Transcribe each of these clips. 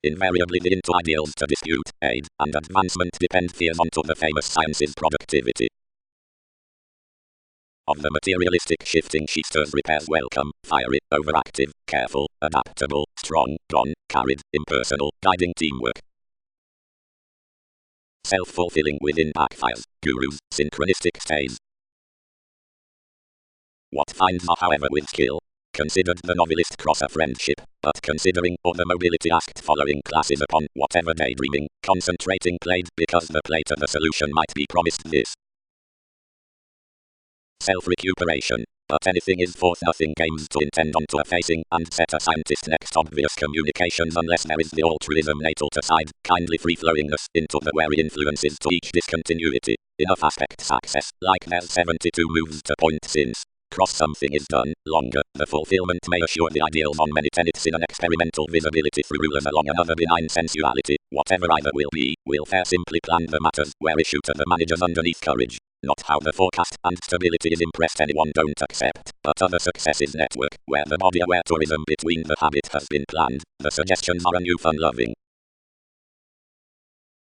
Invariably the into ideals to dispute, aid, and advancement depend fears onto the famous science's productivity. Of the materialistic shifting she stirs repairs welcome, fiery, overactive, careful, adaptable, strong, gone, carried, impersonal, guiding teamwork. Self-fulfilling within backfires, gurus, synchronistic stays. What finds are however with skill. Considered the novelist cross a friendship, but considering or the mobility asked following classes upon whatever daydreaming, concentrating played because the play to the solution might be promised this. Self-recuperation, but anything is forth nothing games to intend onto a facing and set a scientist next obvious communications unless there is the altruism natal to side, kindly free-flowingness into the wary influences to each discontinuity, enough aspect success, like there's 72 moves to point since. Cross something is done, longer, the fulfillment may assure the ideals on many tenets in an experimental visibility through rulers along another benign sensuality, whatever either will be, will fair simply plan the matters where issue to the managers underneath courage. Not how the forecast and stability is impressed anyone don't accept, but other successes network, where the body aware tourism between the habit has been planned, the suggestions are a new fun-loving.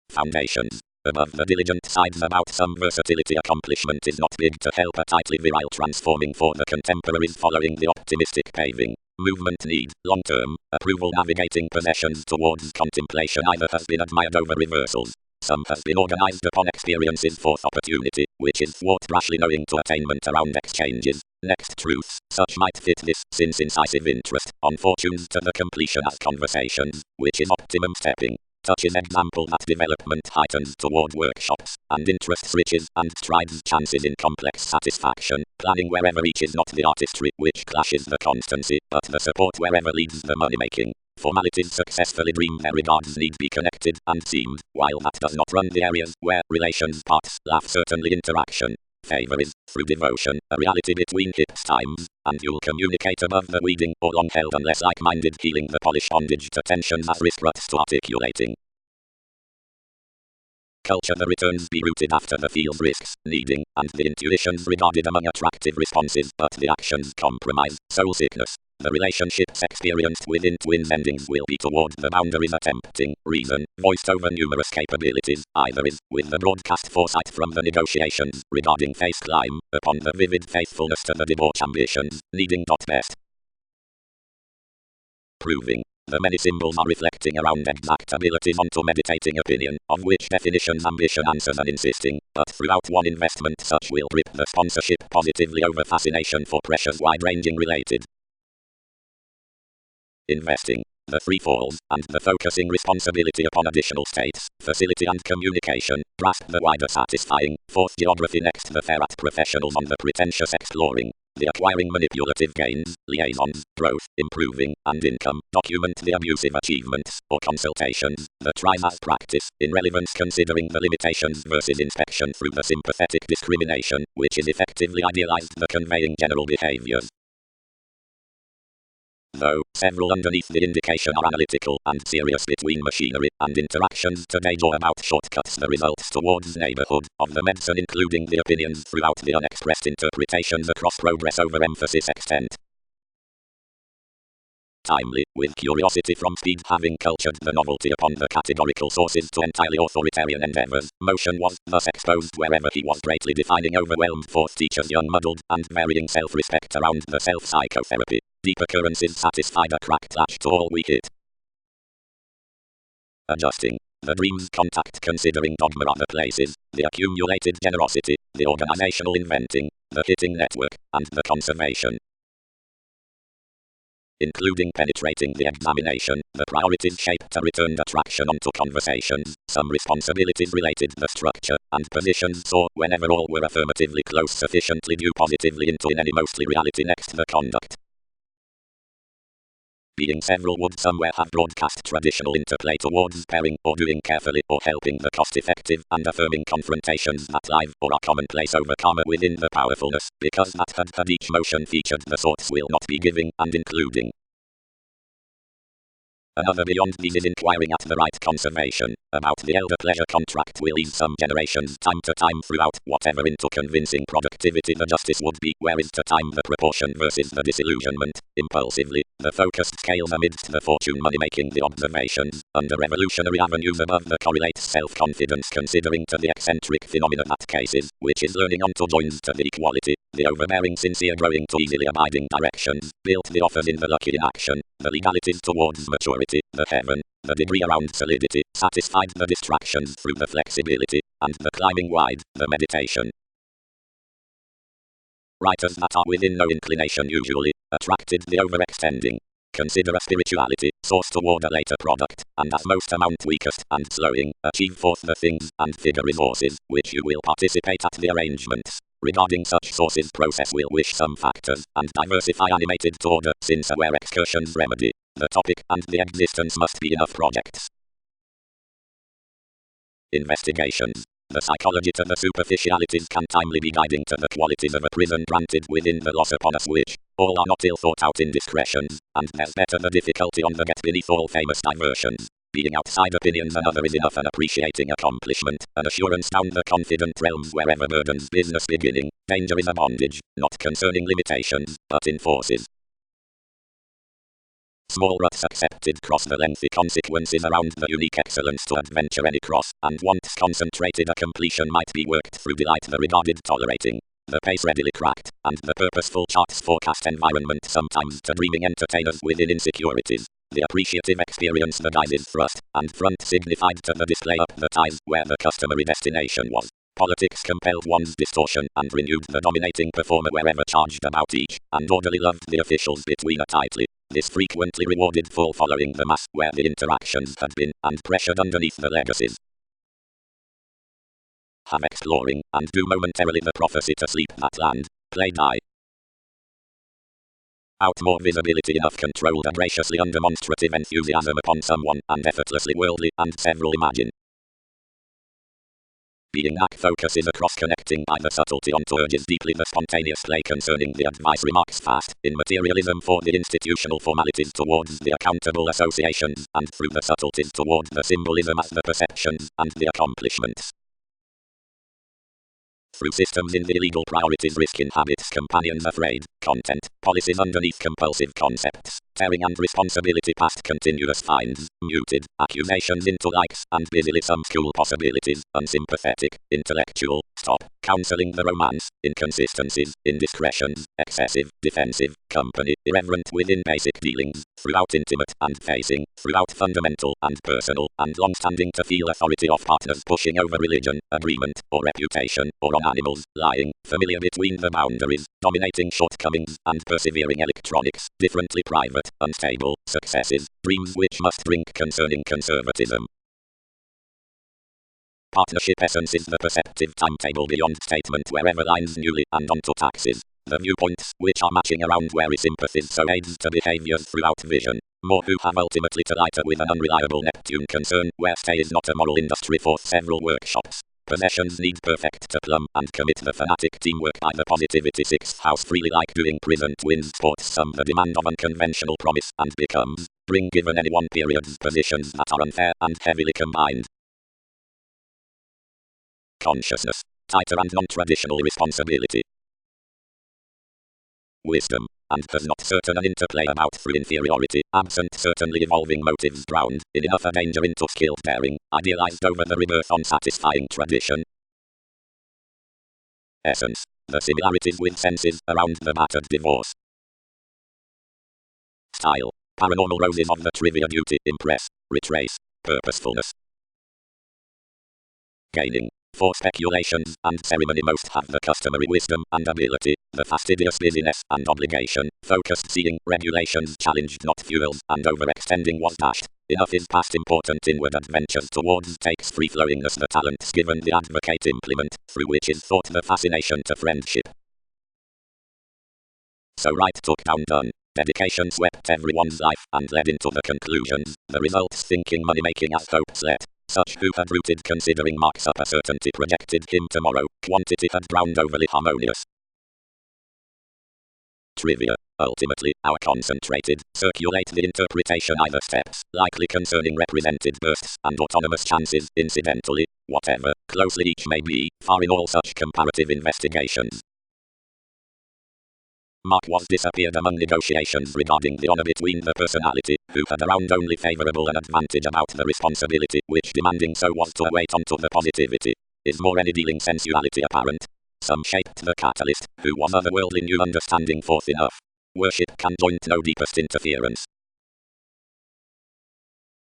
Foundations. Above the diligent sides about some versatility accomplishment is not big to help a tightly virile transforming for the contemporaries following the optimistic paving. Movement need, long-term, approval navigating possessions towards contemplation either has been admired over reversals. Some has been organized upon experiences forth opportunity, which is thwart rashly knowing to attainment around exchanges. Next truths, such might fit this, since incisive interest, on fortunes to the completion as conversations, which is optimum stepping. Such is example that development heightens toward workshops, and interests riches, and strides chances in complex satisfaction, planning wherever each is not the artistry which clashes the constancy, but the support wherever leads the money-making. Formalities successfully dreamed their regards need be connected and seamed, while that does not run the areas where relations parts laugh certainly interaction. Favor is, through devotion, a reality between hips times, and you'll communicate above the weeding or long held unless like-minded healing the polished bondage to tensions as wrist ruts to articulating. Culture the returns be rooted after the feels risks, needing, and the intuitions regarded among attractive responses but the actions compromise, soul sickness. The relationships experienced within twins endings will be toward the boundaries attempting, reason, voiced over numerous capabilities, either is, with the broadcast foresight from the negotiations, regarding face climb, upon the vivid faithfulness to the debauch ambitions, needing best. Proving. The many symbols are reflecting around exact abilities onto meditating opinion, of which definitions ambition answers and insisting, but throughout one investment such will grip the sponsorship positively over fascination for pressures wide-ranging related. Investing. The three falls, and the focusing responsibility upon additional states, facility and communication, grasp the wider satisfying, fourth geography next the fair at professionals on the pretentious exploring, the acquiring manipulative gains, liaisons, growth, improving, and income, document the abusive achievements, or consultations, the tries as practice, in relevance considering the limitations versus inspection through the sympathetic discrimination, which is effectively idealized the conveying general behaviors. Though, several underneath the indication are analytical and serious between machinery and interactions today draw about shortcuts the results towards neighborhood of the medicine including the opinions throughout the unexpressed interpretations across progress over emphasis extent. Timely, with curiosity from speed having cultured the novelty upon the categorical sources to entirely authoritarian endeavors, motion was thus exposed wherever he was greatly defining overwhelmed fourth teachers young muddled and varying self-respect around the self-psychotherapy. Deep occurrences satisfied a cracked latch to all we hit. Adjusting. The dream's contact considering dogma are the places, the accumulated generosity, the organizational inventing, the hitting network, and the conservation. Including penetrating the examination, the priorities shaped a returned attraction onto conversations, some responsibilities related the structure, and positions saw whenever all were affirmatively close sufficiently due positively into in any mostly reality next the conduct. Being several would somewhere have broadcast traditional interplay towards pairing or doing carefully or helping the cost-effective and affirming confrontations that live or are commonplace over karma within the powerfulness, because that had each motion featured the sorts will not be giving and including. Another beyond these is inquiring at the right conservation about the elder pleasure contract will ease some generations time to time throughout whatever into convincing productivity the justice would be, where is to time the proportion versus the disillusionment, impulsively, the focused scales amidst the fortune money making the observations, under revolutionary avenues above the correlates self-confidence considering to the eccentric phenomena that cases, which is learning onto joins to the equality, the overbearing sincere growing to easily abiding directions, built the offers in the lucky in action, the legalities towards maturity, the heaven, the degree around solidity, satisfied the distractions through the flexibility, and the climbing wide, the meditation. Writers that are within no inclination usually, attracted the overextending. Consider a spirituality, source toward a later product, and as most amount weakest and slowing, achieve forth the things and figure resources, which you will participate at the arrangements. Regarding such sources process will wish some factors, and diversify animated to order, since aware excursions remedy the topic, and the existence must be enough projects. Investigations. The psychology to the superficialities can timely be guiding to the qualities of a prison granted within the loss upon us which, all are not ill thought out indiscretions, and there's better the difficulty on the get beneath all famous diversions. Being outside opinions another is enough an appreciating accomplishment, an assurance down the confident realms wherever burdens business beginning, danger is a bondage, not concerning limitations, but in forces. Small ruts accepted cross the lengthy consequences around the unique excellence to adventure any cross, and once concentrated a completion might be worked through delight the regarded tolerating. The pace readily cracked, and the purposeful charts forecast environment sometimes to dreaming entertainers within insecurities. The appreciative experience the guises thrust, and front signified to the display up the ties where the customary destination was. Politics compelled one's distortion and renewed the dominating performer wherever charged about each, and orderly loved the officials between a tightly. This frequently rewarded full following the mass where the interactions had been, and pressured underneath the legacies. Have exploring, and do momentarily the prophecy to sleep that land, play die. Out more visibility enough controlled a graciously undemonstrative enthusiasm upon someone, and effortlessly worldly, and several imagine. Being knack focuses across connecting by the subtlety onto urges deeply the spontaneous play concerning the advice remarks fast, in materialism for the institutional formalities towards the accountable associations, and through the subtleties toward the symbolism as the perceptions, and the accomplishments. Through systems in the illegal priorities risk inhabits companions afraid, content, policies underneath compulsive concepts, tearing and responsibility past continuous fines, muted, accusations into likes, and busily some school possibilities, unsympathetic, intellectual, stop, counseling the romance, inconsistencies, indiscretions, excessive, defensive, company, irreverent within basic dealings, throughout intimate and facing, throughout fundamental and personal, and long-standing to feel authority of partners pushing over religion, agreement, or reputation, or on animals, lying, familiar between the boundaries, dominating shortcomings, and persevering electronics, differently private, unstable, successes, dreams which must drink concerning conservatism. Partnership essence is the perceptive timetable beyond statement wherever lines newly and onto taxes. The viewpoints which are matching around wary sympathies so aids to behaviors throughout vision. More who have ultimately to lighter with an unreliable Neptune concern where stay is not a moral industry for several workshops. Possessions need perfect to plumb and commit the fanatic teamwork by the positivity 6th house freely like doing prison twins sports some the demand of unconventional promise and becomes, bring given any one period's positions that are unfair and heavily combined. Consciousness, tighter and non-traditional responsibility. Wisdom, and has not certain an interplay about through inferiority, absent certainly evolving motives drowned, in enough a danger into skilled daring, idealized over the rebirth on satisfying tradition. Essence, the similarities with senses around the battered divorce. Style, paranormal roses of the trivia duty, impress, retrace, purposefulness. Gaining. For speculations and ceremony most have the customary wisdom and ability, the fastidious busyness and obligation, focused seeing, regulations challenged not fuels, and overextending was dashed. Enough is past important inward adventures towards takes free-flowingness the talents given the advocate implement, through which is thought the fascination to friendship. So right took down done. Dedication swept everyone's life and led into the conclusions, the results thinking money-making as hopes let. Such who had rooted considering marks up a certainty projected him tomorrow, quantity had drowned overly harmonious. Trivia. Ultimately, our concentrated, circulate the interpretation either steps, likely concerning represented bursts and autonomous chances, incidentally, whatever, closely each may be, far in all such comparative investigations. Mark was disappeared among negotiations regarding the honor between the personality, who had around only favorable an advantage about the responsibility, which demanding so was to await unto the positivity. Is more any dealing sensuality apparent? Some shaped the catalyst, who was otherworldly new understanding forth enough. Worship can joint no deepest interference.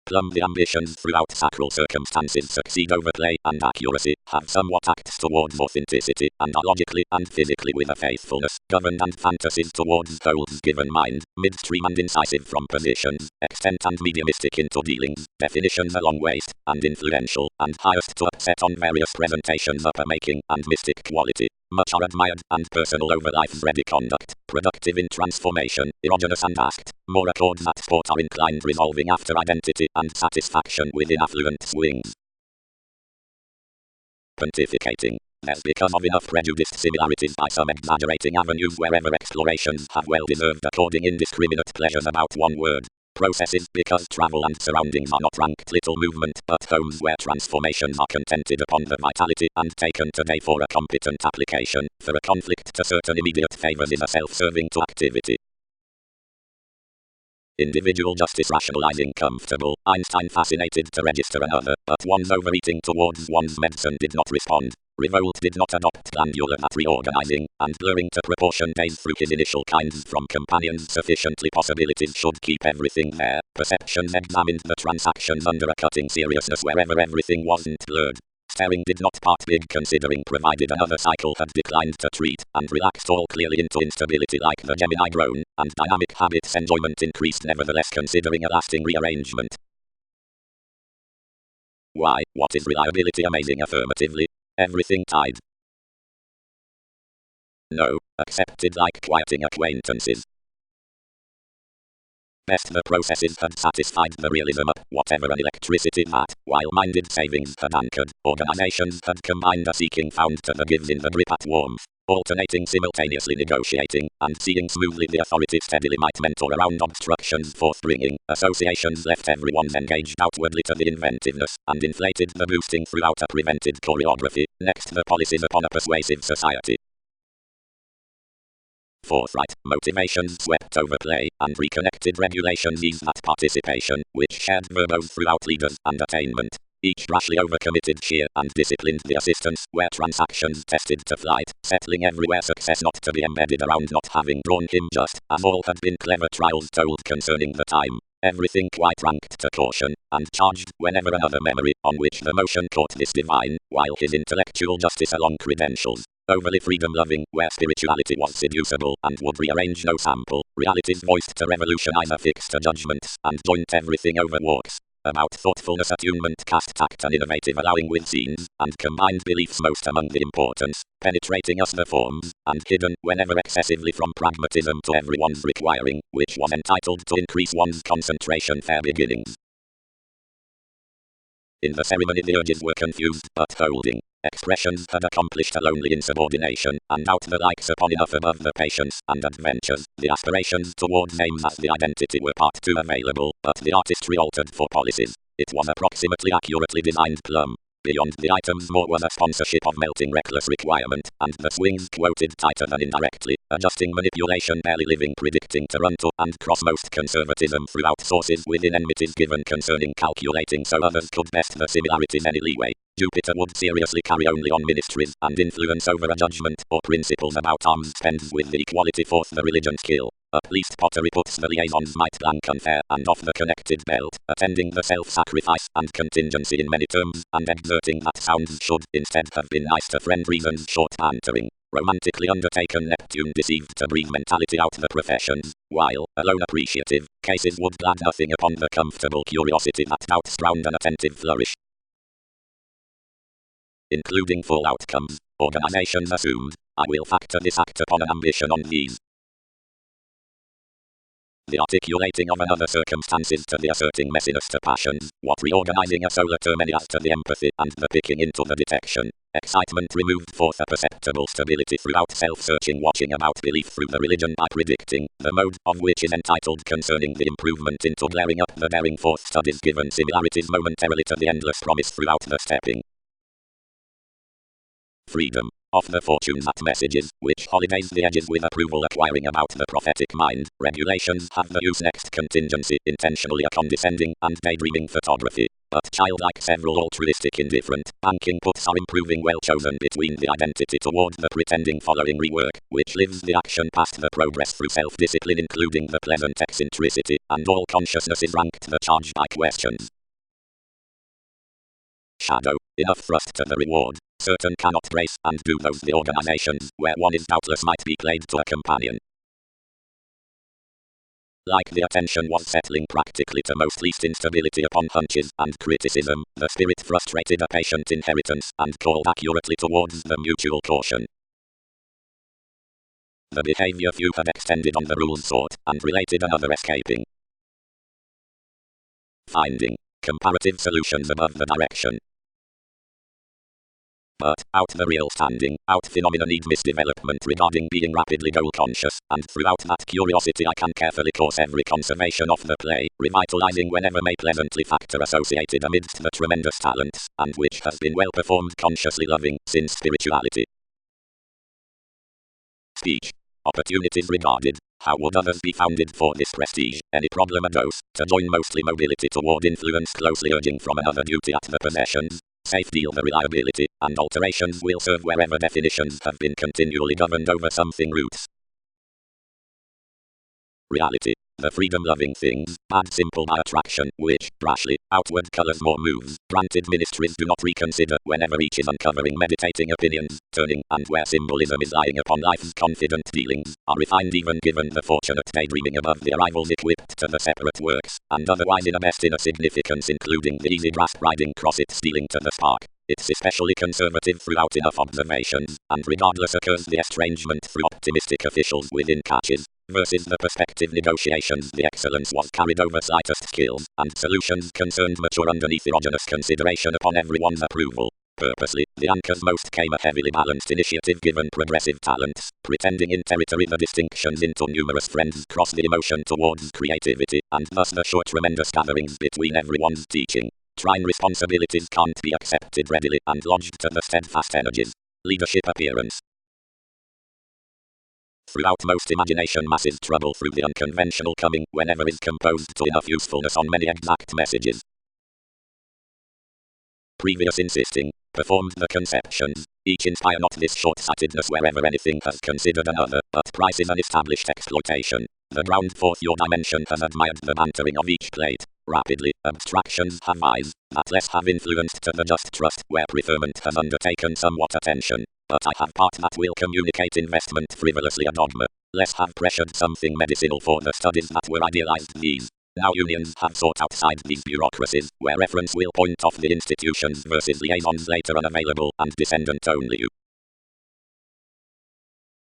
Plumb the ambitions throughout sacral circumstances succeed overplay and accuracy, have somewhat acts towards authenticity, and are logically and physically with a faithfulness, governed and fantasies towards souls given mind, midstream and incisive from positions, extent and mediumistic into dealings, definitions along waist, and influential, and highest to upset on various presentations upper making, and mystic quality. Much are admired and personal over life's ready conduct, productive in transformation, erogenous and asked, more accords at sport are inclined resolving after identity and satisfaction within affluent swings. Pontificating. There's because of enough prejudiced similarities by some exaggerating avenues wherever explorations have well-deserved according indiscriminate pleasures about one word. Processes because travel and surroundings are not ranked little movement but homes where transformations are contented upon the vitality and taken today for a competent application, for a conflict to certain immediate favors is a self-serving to activity. Individual justice rationalizing comfortable, Einstein fascinated to register another, but one's overeating towards one's medicine did not respond. Revolt did not adopt glandular that reorganizing, and blurring to proportion days through his initial kinds from companions sufficiently possibilities should keep everything there. Perceptions examined the transactions under a cutting seriousness wherever everything wasn't blurred. Staring did not part big considering provided another cycle had declined to treat, and relaxed all clearly into instability like the Gemini drone, and dynamic habits enjoyment increased nevertheless considering a lasting rearrangement. Why, what is reliability amazing affirmatively? Everything tied. No, accepted like quieting acquaintances. Best the processes had satisfied the realism up, whatever an electricity that, while minded savings had anchored, organizations had combined a seeking found to the gives in the grip at warmth, alternating simultaneously negotiating, and seeing smoothly the authoritative steadily might mentor around obstructions forthbringing, associations left everyone's engaged outwardly to the inventiveness, and inflated the boosting throughout a prevented choreography, next the policies upon a persuasive society. Forthright, motivations swept over play, and reconnected regulations eased that participation, which shared verbose throughout leaders and attainment. Each rashly overcommitted sheer and disciplined the assistance, where transactions tested to flight, settling everywhere success not to be embedded around not having drawn him just, as all had been clever trials told concerning the time. Everything quite ranked to caution, and charged whenever another memory, on which the motion caught this divine, while his intellectual justice along credentials. Overly freedom-loving, where spirituality was seducible and would rearrange no sample, realities voiced to revolutionize affixed judgments, and joint everything over walks. About thoughtfulness attunement cast tact and innovative allowing with scenes, and combined beliefs most among the importance, penetrating us the forms, and hidden whenever excessively from pragmatism to everyone's requiring, which was entitled to increase one's concentration fair beginnings. In the ceremony the urges were confused, but holding. Expressions had accomplished a lonely insubordination, and out the likes upon enough above the patience and adventures, the aspirations towards names as the identity were part too available, but the artistry altered for policies. It was approximately accurately designed plumb. Beyond the items more was a sponsorship of melting reckless requirement, and the swings quoted tighter than indirectly, adjusting manipulation barely living predicting Toronto and cross most conservatism throughout sources within enmities given concerning calculating so others could best the similarities any leeway. Jupiter would seriously carry only on ministries and influence over a judgment or principles about arms spends with the equality forth the religion skill. At least pottery puts the liaisons might blank unfair and off the connected belt, attending the self-sacrifice and contingency in many terms, and exerting that sounds should instead have been nice to friend reasons short bantering. Romantically undertaken Neptune deceived to breathe mentality out the professions, while, alone appreciative, cases would glad nothing upon the comfortable curiosity that doubts drowned an attentive flourish. Including full outcomes, organizations assumed, I will factor this act upon an ambition on these. The articulating of another circumstances to the asserting messiness to passions, what reorganizing a solar termini to the empathy and the picking into the detection. Excitement removed forth a perceptible stability throughout self-searching watching about belief through the religion by predicting, the mode of which is entitled concerning the improvement into glaring up the daring forth studies given similarities momentarily to the endless promise throughout the stepping. Freedom of the fortunes at messages, which holidays the edges with approval acquiring about the prophetic mind. Regulations have the use next contingency, intentionally a condescending and daydreaming photography. But childlike several altruistic indifferent banking puts are improving well chosen between the identity toward the pretending following rework, which lives the action past the progress through self-discipline including the pleasant eccentricity, and all consciousness is ranked the charge by questions. Shadow, enough thrust to the reward. Certain cannot brace and do those the organizations, where one is doubtless might be played to a companion. Like the attention was settling practically to most least instability upon hunches and criticism, the spirit frustrated a patient inheritance and called accurately towards the mutual caution. The behavior few had extended on the rules sought, and related another escaping. Finding comparative solutions above the direction. But, out the real standing, out phenomena need misdevelopment regarding being rapidly goal conscious, and throughout that curiosity I can carefully course every conservation of the play, revitalizing whenever may pleasantly factor associated amidst the tremendous talents, and which has been well performed consciously loving, since spirituality. Speech. Opportunities regarded. How would others be founded for this prestige? Any problem a dose, to join mostly mobility toward influence closely urging from another duty at the possessions. Safe deal the reliability, and alterations will serve wherever definitions have been continually governed over something roots. Reality. The freedom-loving things, bad simple by attraction, which, brashly, outward colors more moves, granted ministries do not reconsider, whenever each is uncovering meditating opinions, turning, and where symbolism is lying upon life's confident dealings, are refined even given the fortunate daydreaming above the arrivals equipped to the separate works, and otherwise in a best inner significance including the easy grasp riding cross it stealing to the spark. It's especially conservative throughout enough observations, and regardless occurs the estrangement through optimistic officials within catches, versus the perspective negotiations the excellence was carried over slightest skills, and solutions concerned mature underneath erogenous consideration upon everyone's approval. Purposely, the anchors most came a heavily balanced initiative given progressive talents, pretending in territory the distinctions into numerous friends cross the emotion towards creativity, and thus the sure tremendous gatherings between everyone's teaching. Trine responsibilities can't be accepted readily and lodged to the steadfast energies. Leadership appearance. Throughout most imagination masses trouble through the unconventional coming whenever is composed to enough usefulness on many exact messages. Previous insisting, performed the conceptions, each inspire not this short-sightedness wherever anything has considered another, but price is an established exploitation. The ground forth your dimension has admired the bantering of each plate. Rapidly, abstractions have eyes, that less have influenced to the just trust where preferment has undertaken somewhat attention. But I have part that will communicate investment frivolously a dogma. Less have pressured something medicinal for the studies that were idealized these. Now unions have sought outside these bureaucracies, where reference will point off the institutions versus liaisons later unavailable and descendant only.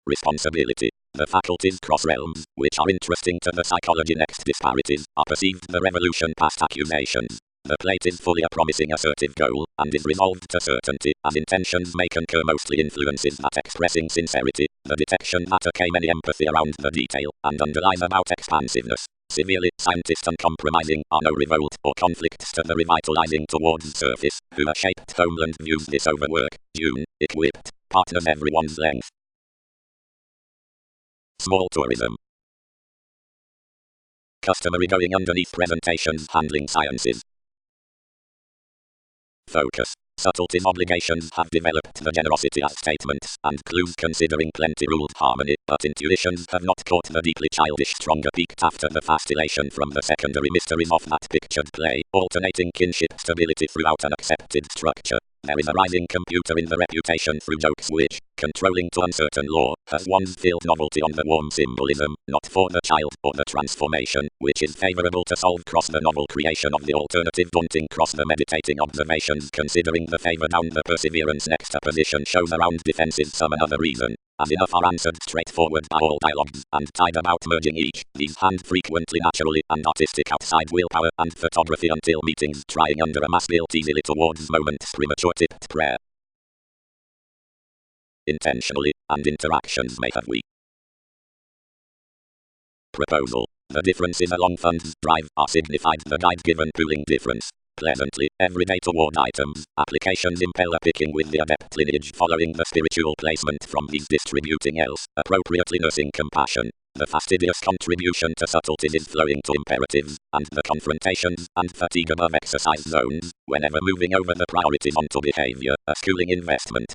Responsibility. The faculties cross realms, which are interesting to the psychology next disparities, are perceived the revolution past accusations. The plate is fully a promising assertive goal, and is resolved to certainty, as intentions may concur mostly influences that expressing sincerity, the detection that okay many empathy around the detail, and underlies about expansiveness. Severely, scientist uncompromising, are no revolt or conflicts to the revitalizing towards surface, who a shaped homeland views this overwork, June, equipped, partners everyone's length. Small tourism. Customary going underneath presentations handling sciences. Focus. Subtleties obligations have developed the generosity as statements, and clues considering plenty ruled harmony, but intuitions have not caught the deeply childish stronger peaked after the fascination from the secondary mysteries of that pictured play, alternating kinship stability throughout an accepted structure. There is a rising computer in the reputation through jokes which, controlling to uncertain law, has one's filled novelty on the warm symbolism, not for the child or the transformation, which is favorable to solve cross the novel creation of the alternative daunting cross the meditating observations considering the favor down the perseverance next opposition shows around defenses some another reason. as enough are answered straightforward by all dialogues, and tied about merging each, these hand frequently naturally and artistic outside willpower and photography until meetings trying under a mask built easily towards moments premature tipped prayer. Intentionally, and interactions may have we. Proposal. The differences along funds drive are signified the guide given pooling difference. Pleasantly, everyday toward items, applications impel a picking with the adept lineage following the spiritual placement from these distributing else, appropriately nursing compassion. The fastidious contribution to subtleties is flowing to imperatives, and the confrontations and fatigue above exercise zones, whenever moving over the priorities onto behavior, a schooling investment.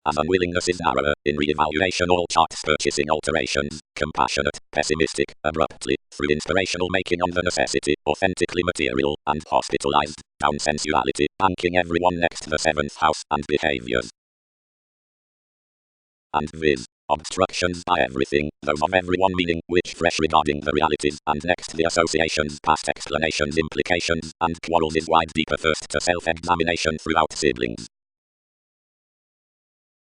As unwillingness is narrower, in re-evaluation all charts purchasing alterations, compassionate, pessimistic, abruptly, through inspirational making on the necessity, authentically material, and hospitalized, down sensuality, banking everyone next the 7th house, and behaviors. And viz. Obstructions by everything, those of everyone meaning, which fresh regarding the realities, and next the associations, past explanations, implications, and quarrels is wide deeper first to self-examination throughout siblings.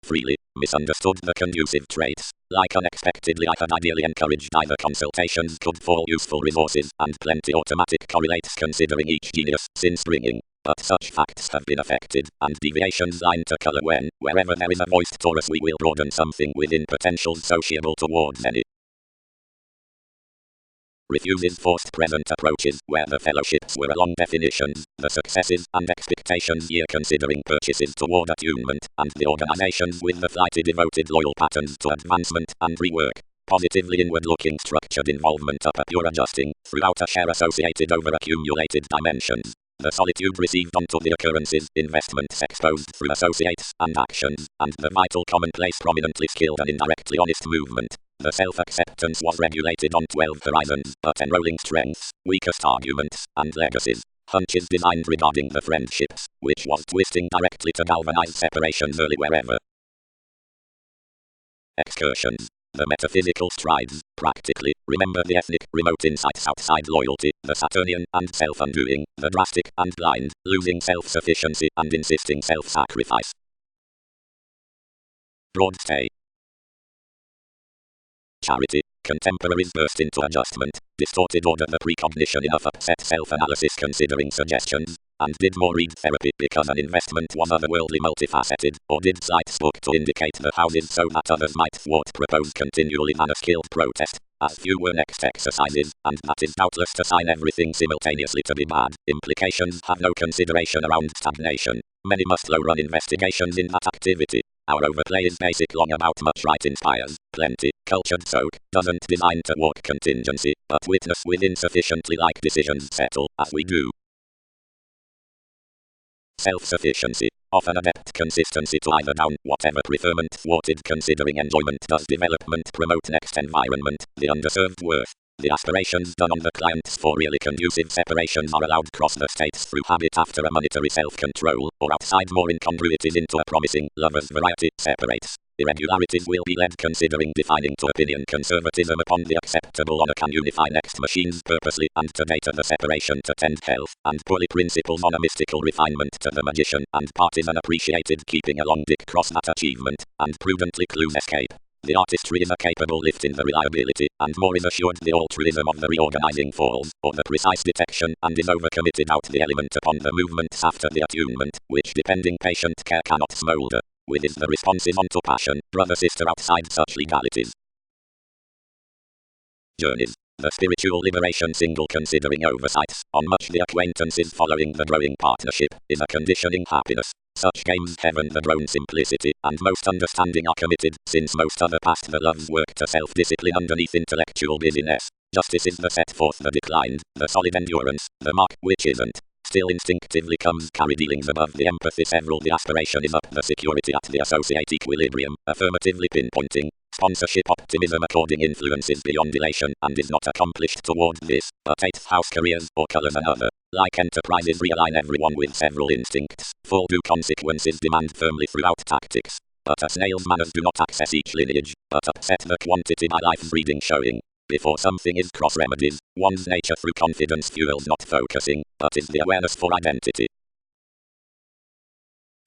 Freely, misunderstood the conducive traits, like unexpectedly I had ideally encouraged either consultations could fall useful resources, and plenty automatic correlates considering each genius, since bringing, but such facts have been affected, and deviations line to color when, wherever there is a voiced Taurus we will broaden something within potentials sociable towards any. Refuses forced present approaches where the fellowships were along definitions, the successes and expectations year considering purchases toward attunement, and the organizations with the flighty devoted loyal patterns to advancement and rework. Positively inward-looking structured involvement up a pure adjusting, throughout a share associated over accumulated dimensions. The solitude received onto the occurrences, investments exposed through associates and actions, and the vital commonplace prominently skilled and indirectly honest movement. The self-acceptance was regulated on 12 horizons, but enrolling strengths, weakest arguments, and legacies. Hunches designed regarding the friendships, which was twisting directly to galvanize separations early wherever. Excursions. The metaphysical strides, practically, remember the ethnic, remote insights outside loyalty, the Saturnian and self-undoing, the drastic and blind, losing self-sufficiency and insisting self-sacrifice. Broad stay. Charity. Contemporaries burst into adjustment, distorted order the precognition enough upset self-analysis considering suggestions, and did more read therapy because an investment was otherworldly multifaceted, or did sites book to indicate the houses so that others might thwart propose continually than a skilled protest, as few were next exercises, and that is doubtless to sign everything simultaneously to be bad. Implications have no consideration around stagnation. Many must low-run investigations in that activity. Our overplay is basic long about much right inspires, plenty, cultured soak, doesn't design to walk contingency, but witness with insufficiently like decisions settle, as we do. Self-sufficiency, often adept consistency to either down, whatever preferment thwarted considering enjoyment does development promote next environment, the underserved worth. The aspirations done on the clients for really conducive separations are allowed cross the states through habit after a monetary self-control, or outside more incongruities into a promising, lover's variety, separates. Irregularities will be led considering defining to opinion conservatism upon the acceptable honor can unify next machines purposely and to data the separation to tend health, and pulley principles on a mystical refinement to the magician, and partisan appreciated keeping along dick cross that achievement, and prudently clues escape. The artistry is a capable lift in the reliability, and more is assured the altruism of the reorganizing falls, or the precise detection, and is overcommitted out the element upon the movements after the attunement, which depending patient care cannot smolder. With is the responses onto passion, brother-sister outside such legalities. Journeys. The spiritual liberation single considering oversights, on much the acquaintances following the growing partnership, is a conditioning happiness. Such games heaven the drone simplicity, and most understanding are committed, since most other past the loves work to self-discipline underneath intellectual busyness. Justice is the set forth the declined, the solid endurance, the mark which isn't. Still instinctively comes carry dealings above the empathy several the aspiration is up the security at the associate equilibrium, affirmatively pinpointing. Sponsorship optimism according influences beyond elation, and is not accomplished toward this, but 8th house careers or colors another. Like enterprises realign everyone with several instincts, full due consequences demand firmly throughout tactics. But a snail's manners do not access each lineage, but upset the quantity by life's reading showing. Before something is cross-remedies, one's nature through confidence fuels not focusing, but is the awareness for identity.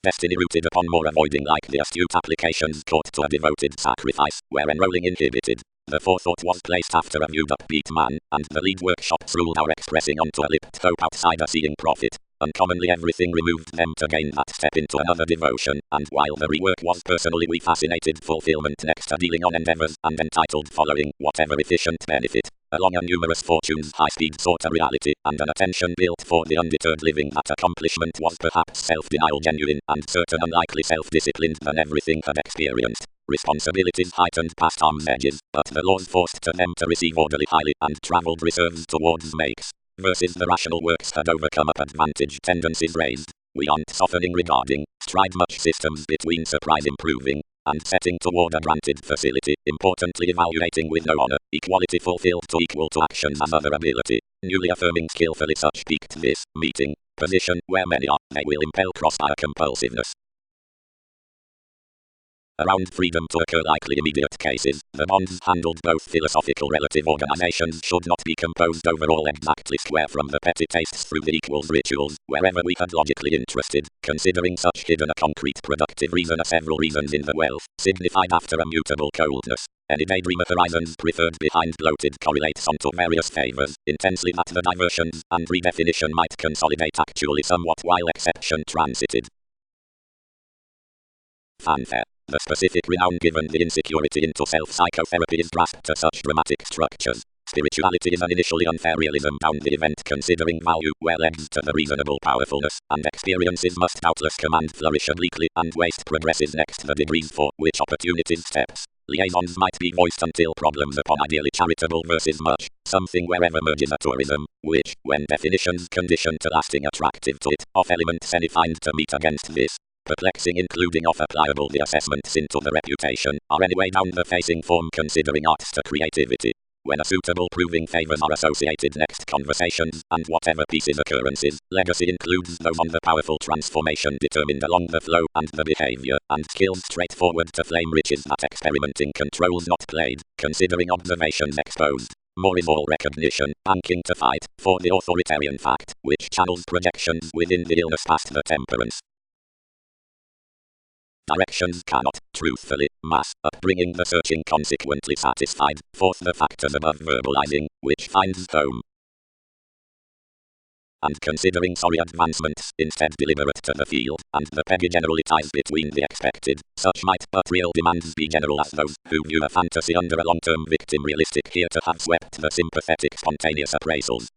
Destiny rooted upon more avoiding like the astute applications caught to a devoted sacrifice, where enrolling inhibited. The forethought was placed after a viewed upbeat man, and the lead workshops ruled our expressing onto a lipped hope outsider seeing profit. Uncommonly everything removed them to gain that step into another devotion, and while the rework was personally we fascinated fulfillment next to dealing on endeavors and entitled following whatever efficient benefit. Along a numerous fortunes high-speed sought a reality, and an attention built for the undeterred living that accomplishment was perhaps self-denial genuine, and certain unlikely self-disciplined than everything had experienced. Responsibilities heightened past arm's edges, but the laws forced to them to receive orderly highly and travelled reserves towards makes. Versus the rational works had overcome up advantage tendencies raised. We aren't softening regarding, stride much systems between surprise improving, and setting toward a granted facility, importantly evaluating with no honor, equality fulfilled to equal to actions as other ability, newly affirming skillfully such peaked this meeting, position where many are, they will impel cross by a compulsiveness. Around freedom to occur likely immediate cases, the bonds handled both philosophical relative organizations should not be composed overall exactly square from the petty tastes through the equals rituals, wherever we had logically interested, considering such hidden a concrete productive reason a several reasons in the wealth, signified after a mutable coldness. Any daydreamer horizons preferred behind bloated correlates onto various favors, intensely that the diversions and redefinition might consolidate actually somewhat while exception transited. Fanfare. The specific renown given the insecurity into self-psychotherapy is grasped to such dramatic structures. Spirituality is an initially unfair realism down the event considering value where legs to the reasonable powerfulness, and experiences must doubtless command flourish obliquely and waste progresses next the degrees for which opportunities steps. Liaisons might be voiced until problems upon ideally charitable versus much, something wherever merges a tourism, which, when definitions conditioned to lasting attractive to it, off elements any find to meet against this. Perplexing including off applicable the assessments into the reputation, are anyway down the facing form considering arts to creativity. When a suitable proving favors are associated next conversations, and whatever pieces occurrences, legacy includes those on the powerful transformation determined along the flow and the behavior, and skills straightforward to flame riches that experimenting controls not played, considering observations exposed. More is all recognition, banking to fight, for the authoritarian fact, which channels projections within the illness past the temperance. Directions cannot, truthfully, mass, upbringing the searching consequently satisfied, forth the factors above verbalizing, which finds home. And considering advancements, instead deliberate to the field, and the peggy generally ties between the expected, such might but real demands be general as those, who view a fantasy under a long-term victim realistic here to have swept the sympathetic spontaneous appraisals.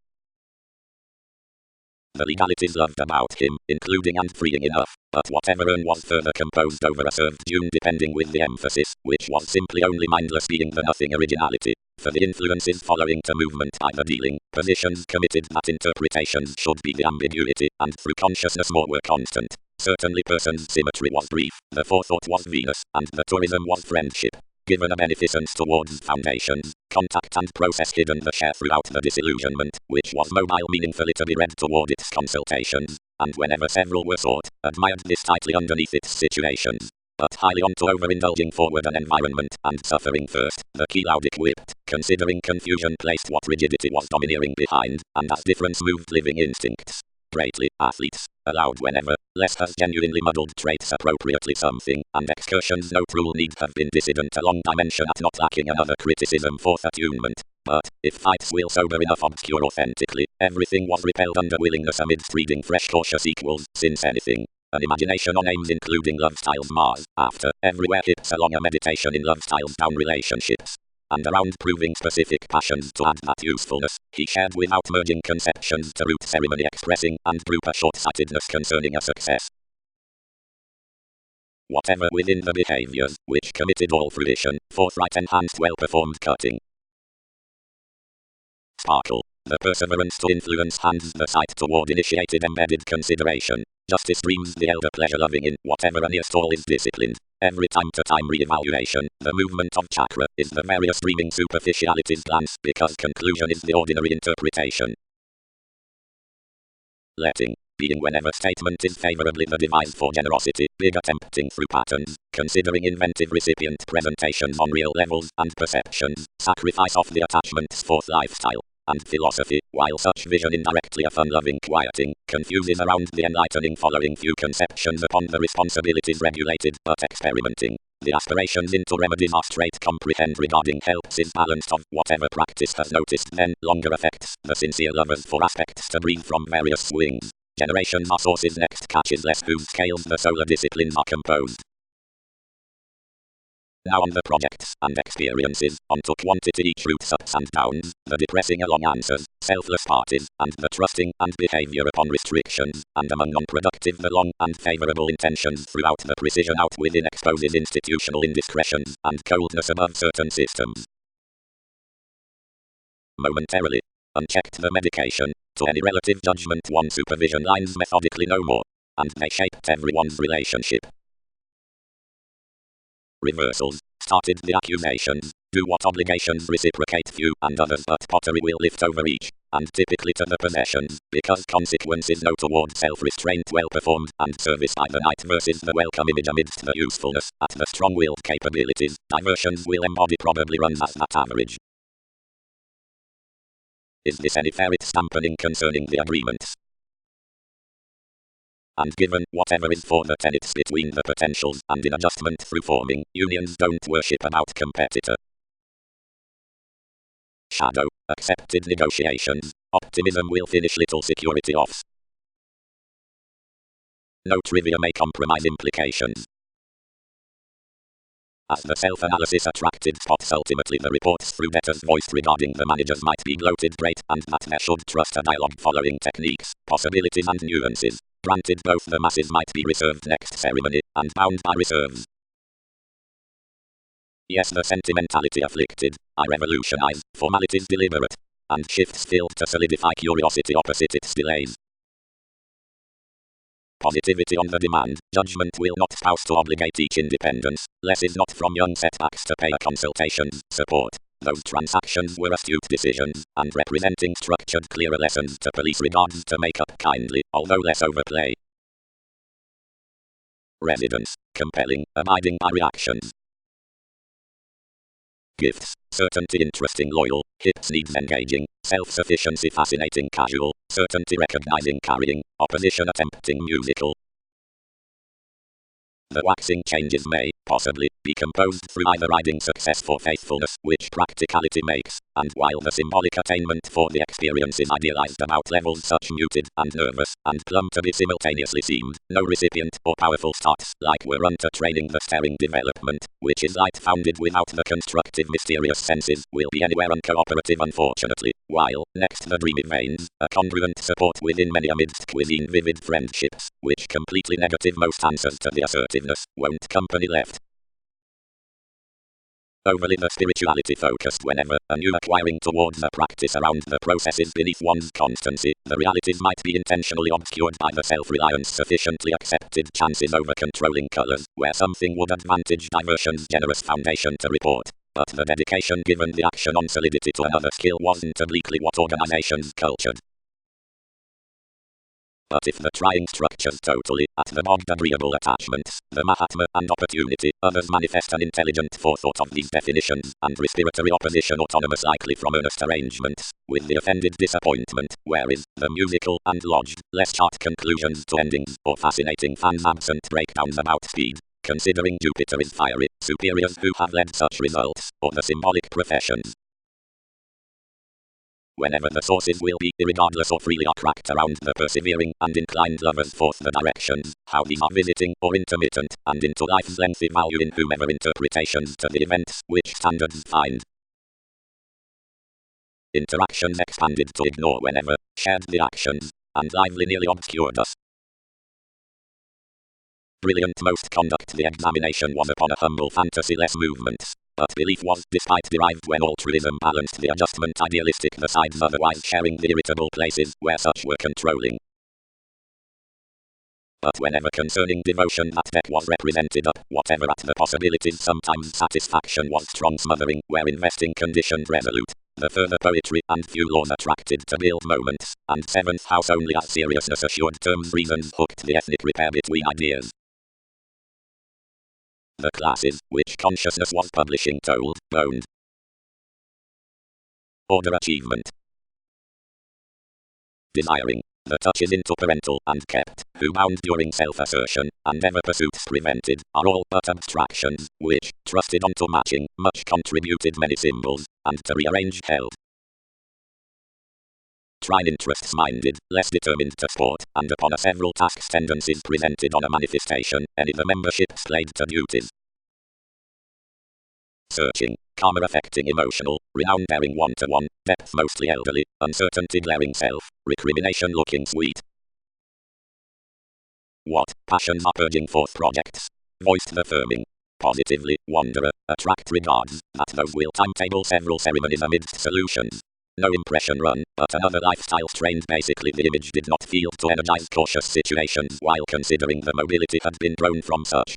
The legalities loved about him, including and freeing enough, but whatever earn was further composed over a served tune depending with the emphasis, which was simply only mindless being the nothing originality. For the influences following to movement by the dealing, positions committed that interpretations should be the ambiguity, and through consciousness more were constant. Certainly person's symmetry was brief, the forethought was Venus, and the tourism was friendship. Given a beneficence towards foundations, contact and process hidden the share throughout the disillusionment, which was mobile meaningfully to be read toward its consultations, and whenever several were sought, admired this tightly underneath its situations. But highly onto overindulging forward an environment, and suffering first, the key loud equipped, considering confusion placed what rigidity was domineering behind, and as difference moved living instincts. Greatly, athletes, allowed whenever, less has genuinely muddled traits appropriately something, and excursions no cruel need have been dissident along dimension at not lacking another criticism forth attunement. But, if fights will sober enough obscure authentically, everything was repelled under willingness amidst reading fresh cautious equals, since anything. An imagination on aims including love styles Mars, after, everywhere hips along a meditation in love styles down relationships. And around proving specific passions to add that usefulness, he shared without merging conceptions to root ceremony expressing, and group a short-sightedness concerning a success. Whatever within the behaviors, which committed all fruition, forthright enhanced well-performed cutting. Sparkle. The perseverance to influence hands the sight toward initiated embedded consideration. Justice dreams the elder pleasure loving in whatever a near stall is disciplined. Every time to time re-evaluation, the movement of chakra is the various dreaming superficialities glance because conclusion is the ordinary interpretation. Letting. Being whenever statement is favorably the device for generosity, big attempting through patterns, considering inventive recipient presentations on real levels and perceptions, sacrifice of the attachment's fourth lifestyle. and philosophy, while such vision indirectly a fun-loving quieting, confuses around the enlightening following few conceptions upon the responsibilities regulated but experimenting. The aspirations into remedies are straight comprehend regarding helps is balanced of whatever practice has noticed then longer effects, the sincere lovers for aspects to breathe from various swings. Generations are sources next catches less whose scales the solar disciplines are composed. Now on the projects and experiences, onto quantity truths ups and downs, the depressing along answers, selfless parties, and the trusting and behavior upon restrictions, and among non-productive the long and favorable intentions throughout the precision out within exposes institutional indiscretions, and coldness above certain systems. Momentarily. Unchecked the medication, to any relative judgment one supervision lines methodically no more. And they shaped everyone's relationship. Reversals. Started the accusations. Do what obligations reciprocate few and others but pottery will lift over each. And typically to the possessions, because consequences no toward self-restraint well performed and service by the night versus the welcome image amidst the usefulness, at the strong-willed capabilities, diversions will embody probably runs as that average. Is this any ferret stampening concerning the agreements? And given whatever is for the tenets between the potentials and in adjustment through forming, unions don't worship about competitor. Shadow, accepted negotiations, optimism will finish little security offs. No trivia may compromise implications. As the self-analysis attracted spots ultimately the reports through debtors voiced regarding the managers might be bloated great and that they should trust a dialogue following techniques, possibilities and nuances. Granted both the masses might be reserved next ceremony, and bound by reserves. Yes the sentimentality afflicted, I revolutionize, formalities deliberate, and shifts filled to solidify curiosity opposite its delays. Positivity on the demand, judgment will not spouse to obligate each independence, less is not from young setbacks to pay a consultations, support. Those transactions were astute decisions, and representing structured clearer lessons to police regards to make up kindly, although less overplay. Residence, compelling, abiding by reactions. Gifts, certainty interesting loyal, hips needs engaging, self-sufficiency fascinating casual, certainty recognizing carrying, opposition attempting musical. The waxing changes may, possibly, be composed through either riding success for faithfulness, which practicality makes, and while the symbolic attainment for the experience is idealized about levels such muted and nervous, and plumb to be simultaneously seemed, no recipient or powerful starts like were run to training the staring development, which is light-founded without the constructive mysterious senses, will be anywhere uncooperative unfortunately, while, next the dreamy veins, a congruent support within many amidst cuisine vivid friendships, which completely negative most answers to the assertiveness, won't company left. Overly the spirituality focused whenever, anew acquiring towards a practice around the processes beneath one's constancy, the realities might be intentionally obscured by the self-reliance sufficiently accepted chances over controlling colors, where something would advantage diversion's generous foundation to report. But the dedication given the action on solidity to another skill wasn't obliquely what organizations cultured. But if the trying structures totally, at the bogged agreeable attachments, the Mahatma and opportunity, others manifest an intelligent forethought of these definitions, and respiratory opposition autonomous likely from earnest arrangements, with the offended disappointment, whereas, the musical and lodged, less chart conclusions to endings, or fascinating fans absent breakdowns about speed. Considering Jupiter is fiery, superiors who have led such results, or the symbolic professions. Whenever the sources will be, irregardless or freely are cracked around the persevering and inclined lovers forth the directions, how these are visiting or intermittent, and into life's lengthy value in whomever interpretations to the events, which standards find. Interactions expanded to ignore whenever, shared the actions, and lively nearly obscured us. Brilliant most conduct the examination was upon a humble fantasy less movements. But belief was, despite derived when altruism balanced the adjustment idealistic the sides otherwise sharing the irritable places where such were controlling. But whenever concerning devotion that deck was represented up, whatever at the possibilities sometimes satisfaction was strong smothering, where investing conditioned resolute. The further poetry and few laws attracted to build moments, and seventh house only as seriousness assured terms reasons hooked the ethnic repair between ideas. The classes, which consciousness was publishing told, boned. Order achievement. desiring. The touch is interparental and kept, who bound during self-assertion, and ever pursuits prevented, are all but abstractions, which, trusted onto matching, much contributed many symbols, and to rearrange held. Trine interests minded, less determined to sport, and upon a several tasks tendencies presented on a manifestation, any the membership slayed to duties. Searching, karma affecting emotional, renown daring one-to-one, depth mostly elderly, uncertainty glaring self, recrimination looking sweet. What, passions are purging forth projects? Voiced the firming. Positively, wanderer, attract regards, that those will timetable several ceremonies amidst solutions. No impression run, but another lifestyle strained basically the image did not feel to energize cautious situations while considering the mobility had been drawn from such.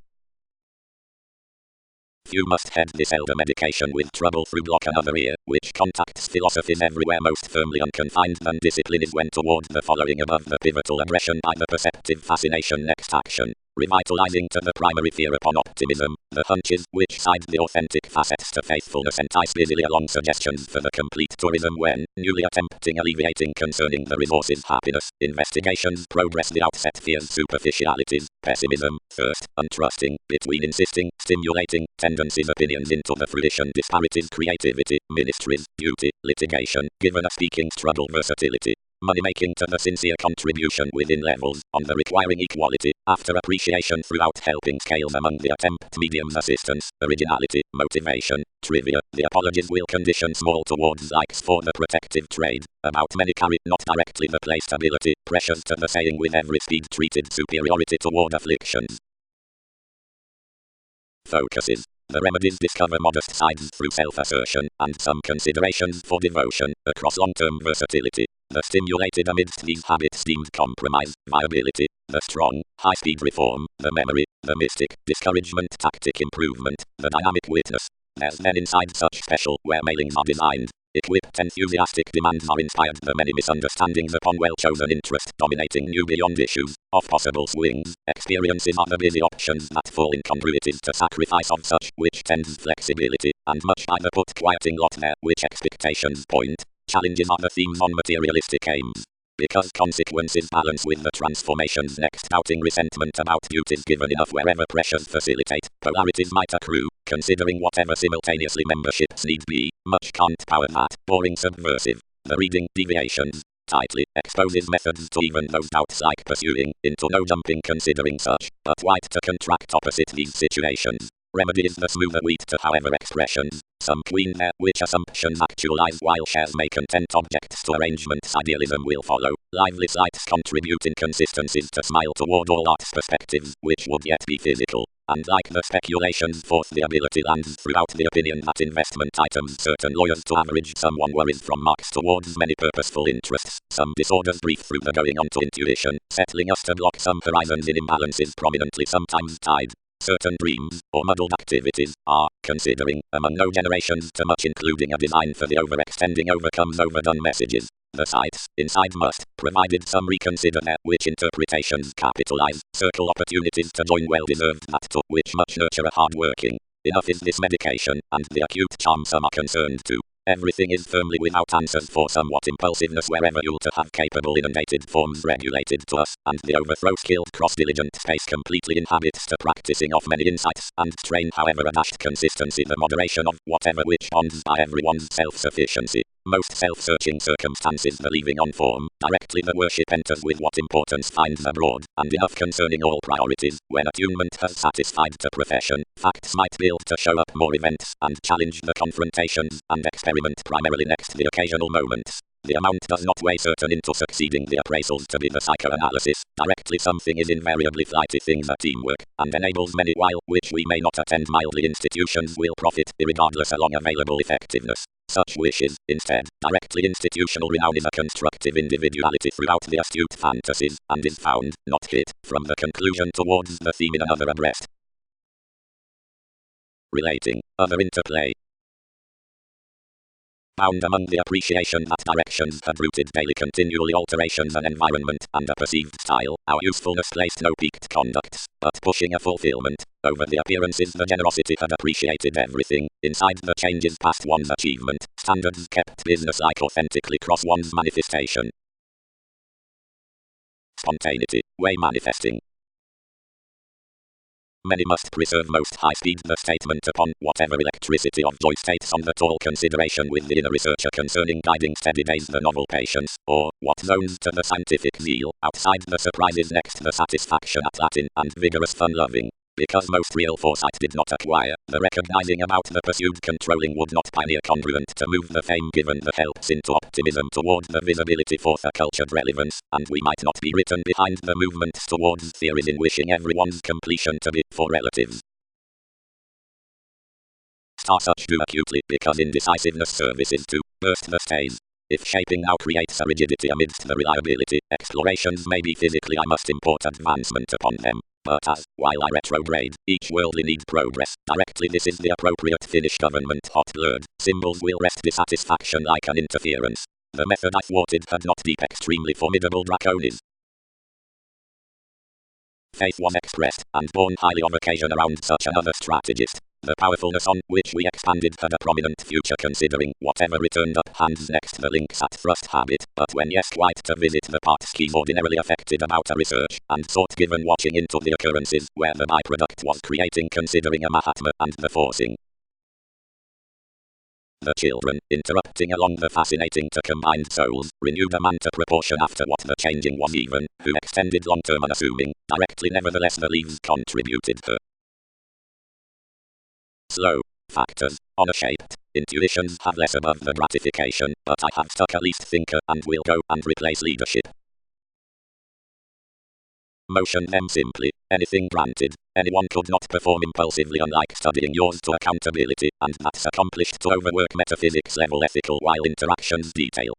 Few must head this elder medication with trouble through block another ear, which contacts philosophies everywhere most firmly unconfined than discipline is when toward the following above the pivotal aggression by the perceptive fascination next action. Revitalizing to the primary fear upon optimism, the hunches which side the authentic facets to faithfulness entice busily along suggestions for the complete tourism when, newly attempting alleviating concerning the resources happiness, investigations progress the outset fears superficialities, pessimism, thirst, untrusting, between insisting, stimulating, tendencies opinions into the fruition disparities creativity, ministries, beauty, litigation, given a speaking struggle versatility. Money-making to the sincere contribution within levels, on the requiring equality, after appreciation throughout helping scales among the attempt mediums assistance, originality, motivation, trivia, the apologies will condition small towards likes for the protective trade, about many carry not directly the placed ability, pressures to the saying with every speed treated superiority toward afflictions. Focuses. The remedies discover modest sides through self-assertion, and some considerations for devotion, across long-term versatility. The stimulated amidst these habits deemed compromise, viability, the strong, high-speed reform, the memory, the mystic, discouragement tactic improvement, the dynamic witness. There's then inside such special, where mailings are designed, equipped enthusiastic demands are inspired the many misunderstandings upon well-chosen interest dominating new beyond issues, of possible swings, experiences are the busy options that fall incongruities to sacrifice of such, which tends flexibility, and much by the put quieting lot there, which expectations point. Challenges are the themes on materialistic aims. Because consequences balance with the transformations next doubting resentment about duties given enough wherever pressures facilitate, polarities might accrue, considering whatever simultaneously memberships need be, much can't power that, boring subversive. The reading deviations, tightly, exposes methods to even those doubts like pursuing, into no jumping considering such, but white to contract opposite these situations. Remedy is the smoother wheat to however expressions, some queen there, which assumptions actualize while shares may content objects to arrangements idealism will follow, lively sights contribute inconsistencies to smile toward all art's perspectives, which would yet be physical, and like the speculations forth the ability lands throughout the opinion that investment items certain lawyers to average someone worries from marks towards many purposeful interests, some disorders brief through the going on to intuition, settling us to block some horizons in imbalances prominently sometimes tied. Certain dreams, or muddled activities, are, considering, among no generations too much including a design for the overextending overcomes overdone messages. The sights, inside must, provided some reconsider their, which interpretations capitalize, circle opportunities to join well-deserved that to, which much nurture a hard-working. Enough is this medication, and the acute charm some are concerned to. Everything is firmly without answers for somewhat impulsiveness wherever you'll to have capable inundated forms regulated to us, and the overthrow skilled cross-diligent space completely inhabits to practicing of many insights, and train however a dashed consistency the moderation of whatever which bonds by everyone's self-sufficiency. Most self-searching circumstances the leaving on form, directly the worship enters with what importance finds abroad, and enough concerning all priorities, when attunement has satisfied to profession, facts might build to show up more events, and challenge the confrontations, and experiment primarily next the occasional moments. The amount does not weigh certain into succeeding the appraisals to be the psychoanalysis, directly something is invariably flighty things a teamwork, and enables many while, which we may not attend mildly institutions will profit, irregardless along available effectiveness. Such wishes, instead, directly institutional renown is a constructive individuality throughout the astute fantasies, and is found, not hit, from the conclusion towards the theme in another abreast. Relating, other interplay. Bound among the appreciation that directions had rooted daily continually alterations and environment and a perceived style, our usefulness placed no peaked conducts, but pushing a fulfillment. Over the appearances the generosity had appreciated everything, inside the changes past one's achievement, standards kept business-like authentically cross one's manifestation. Spontaneity, way manifesting. Many must preserve most high speed. The statement upon whatever electricity of joy states on the tall consideration with the inner researcher concerning guiding steady days the novel patience, or what zones to the scientific zeal, outside the surprises next the satisfaction at Latin, and vigorous fun-loving. Because most real foresight did not acquire, the recognizing about the pursued controlling would not pioneer congruent to move the fame given the helps into optimism toward the visibility for the cultured relevance, and we might not be written behind the movements towards theories in wishing everyone's completion to be for relatives. Star such do acutely because indecisiveness services to burst the stays. If shaping now creates a rigidity amidst the reliability, explorations may be physically I must import advancement upon them. But as, while I retrograde, each worldly need progress, directly this is the appropriate Finnish government hot blood, symbols will rest dissatisfaction like an interference. The method I thwarted had not deep extremely formidable draconis. Faith was expressed, and born highly of occasion around such another strategist. The powerfulness on which we expanded had a prominent future considering whatever returned up hands next the links at thrust habit, but when yes quite to visit the parts keys ordinarily affected about a research, and sought given watching into the occurrences where the byproduct was creating considering a Mahatma and the forcing. The children, interrupting along the fascinating to combined souls, renewed a man to proportion after what the changing was even, who extended long-term unassuming, directly nevertheless the leaves contributed her. Slow factors, honor-shaped, intuitions have less above the gratification, but I have stuck a least thinker and will go and replace leadership. Motion them simply, anything granted, anyone could not perform impulsively unlike studying yours to accountability, and that's accomplished to overwork metaphysics level ethical while interactions detail.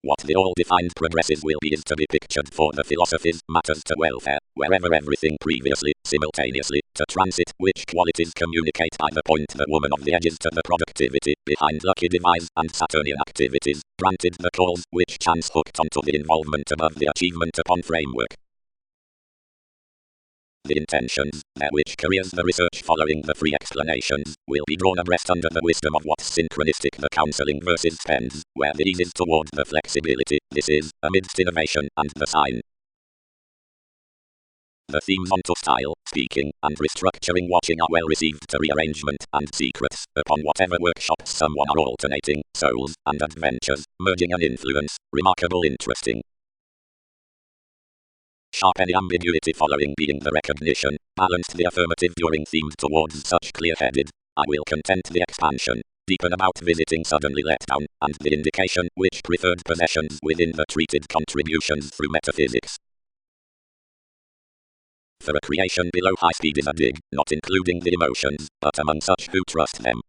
What the all-defined progressive will be is to be pictured for the philosophies, matters to welfare, wherever everything previously, simultaneously, to transit, which qualities communicate by the point the woman of the edges to the productivity, behind lucky device and Saturnian activities, granted the calls, which chance hooked onto the involvement above the achievement upon framework. The intentions, their which careers the research following the free explanations, will be drawn abreast under the wisdom of what's synchronistic the counseling versus spends, where the ease is toward the flexibility, this is, amidst innovation, and the sign. The themes onto style, speaking, and restructuring watching are well received to rearrangement, and secrets, upon whatever workshops someone are alternating, souls, and adventures, merging an influence, remarkable interesting. Sharp any ambiguity following being the recognition, balanced the affirmative during themed towards such clear-headed, I will content the expansion, deepen about visiting suddenly let down, and the indication which preferred possessions within the treated contributions through metaphysics. For a creation below high speed is a dig, not including the emotions, but among such who trust them.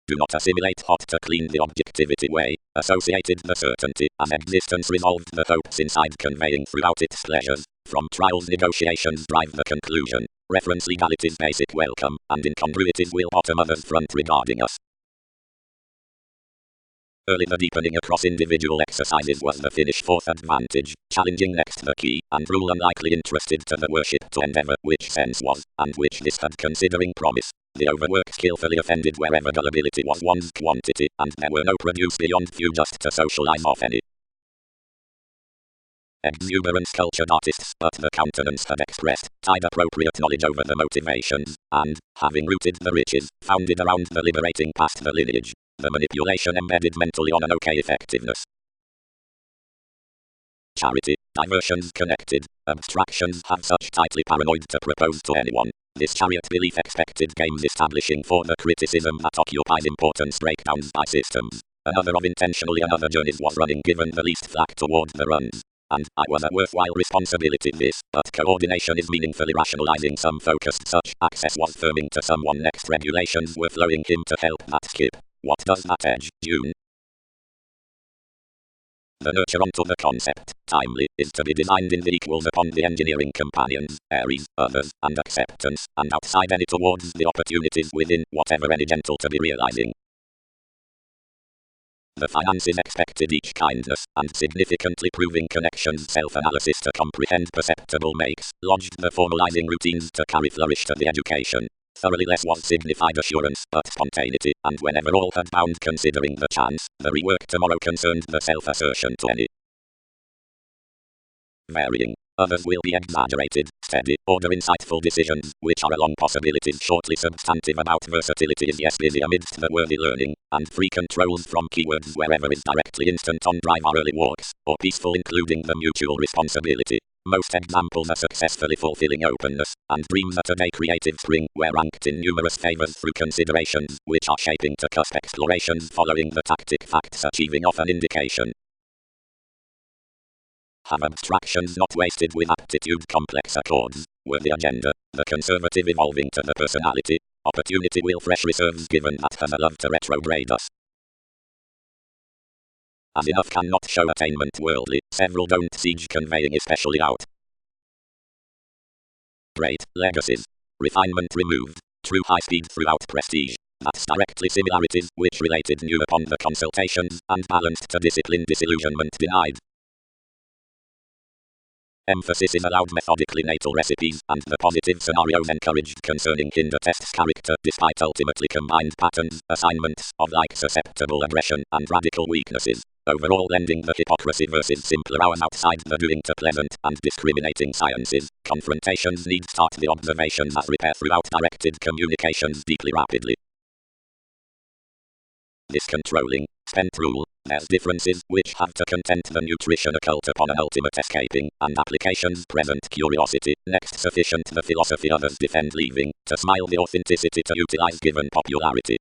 Do not assimilate hot to clean the objectivity way, associated the certainty, as existence resolved the hopes inside conveying throughout its pleasures, from trials negotiations drive the conclusion, reference legality's basic welcome, and incongruities will bottom others front regarding us. Early the deepening across individual exercises was the Finnish fourth advantage, challenging next the key, and rule unlikely interested to the worship to endeavor, which sense was, and which this had considering promise. The overwork skillfully offended wherever gullibility was one's quantity, and there were no produce beyond few just to socialize off any. Exuberance cultured artists, but the countenance had expressed, tied appropriate knowledge over the motivations, and, having rooted the riches, founded around the liberating past the lineage, the manipulation embedded mentally on an okay effectiveness. Charity, diversions connected, abstractions have such tightly paranoid to propose to anyone. This chariot belief expected games establishing for the criticism that occupies importance breakdowns by systems. Another of intentionally another journeys was running given the least flack toward the runs. And I was a worthwhile responsibility this, but coordination is meaningfully rationalizing some focused such access was firming to someone next regulations were flowing him to help that skip. What does that edge, June? The nurture onto the concept, timely, is to be designed in the equals upon the engineering companions, Aries, others, and acceptance, and outside any towards the opportunities within, whatever any gentle to be realizing. The finances expected each kindness, and significantly proving connections self-analysis to comprehend perceptible makes, lodged the formalizing routines to carry flourish to the education. Thoroughly less was signified assurance, but spontaneity, and whenever all had bound considering the chance, the rework tomorrow concerned the self-assertion to any varying. Others will be exaggerated, steady, order insightful decisions, which are along possibilities shortly substantive about versatility is yes busy amidst the worthy learning, and free controls from keywords wherever is directly instant on drive or early walks, or peaceful including the mutual responsibility. Most examples are successfully fulfilling openness, and dreams at a day creative spring were ranked in numerous favors through considerations, which are shaping to cusp explorations following the tactic facts achieving off an indication. Have abstractions not wasted with aptitude complex accords, were the agenda, the conservative evolving to the personality, opportunity will fresh reserves given that has a love to retrograde us. As enough cannot show attainment worldly, several don't siege conveying especially out. Great legacies. Refinement removed. True high speed throughout prestige. That's directly similarities which related new upon the consultations, and balanced to discipline disillusionment denied. Emphasis is allowed methodically natal recipes, and the positive scenarios encouraged concerning hinder test's character despite ultimately combined patterns, assignments, of like susceptible aggression and radical weaknesses. Overall lending the hypocrisy versus simpler hours outside the doing to pleasant and discriminating sciences. Confrontations need start the observations as repair throughout directed communications deeply rapidly. This controlling, spent rule, there's differences which have to content the nutrition occult upon an ultimate escaping, and applications present curiosity, next sufficient the philosophy others defend leaving, to smile the authenticity to utilize given popularity.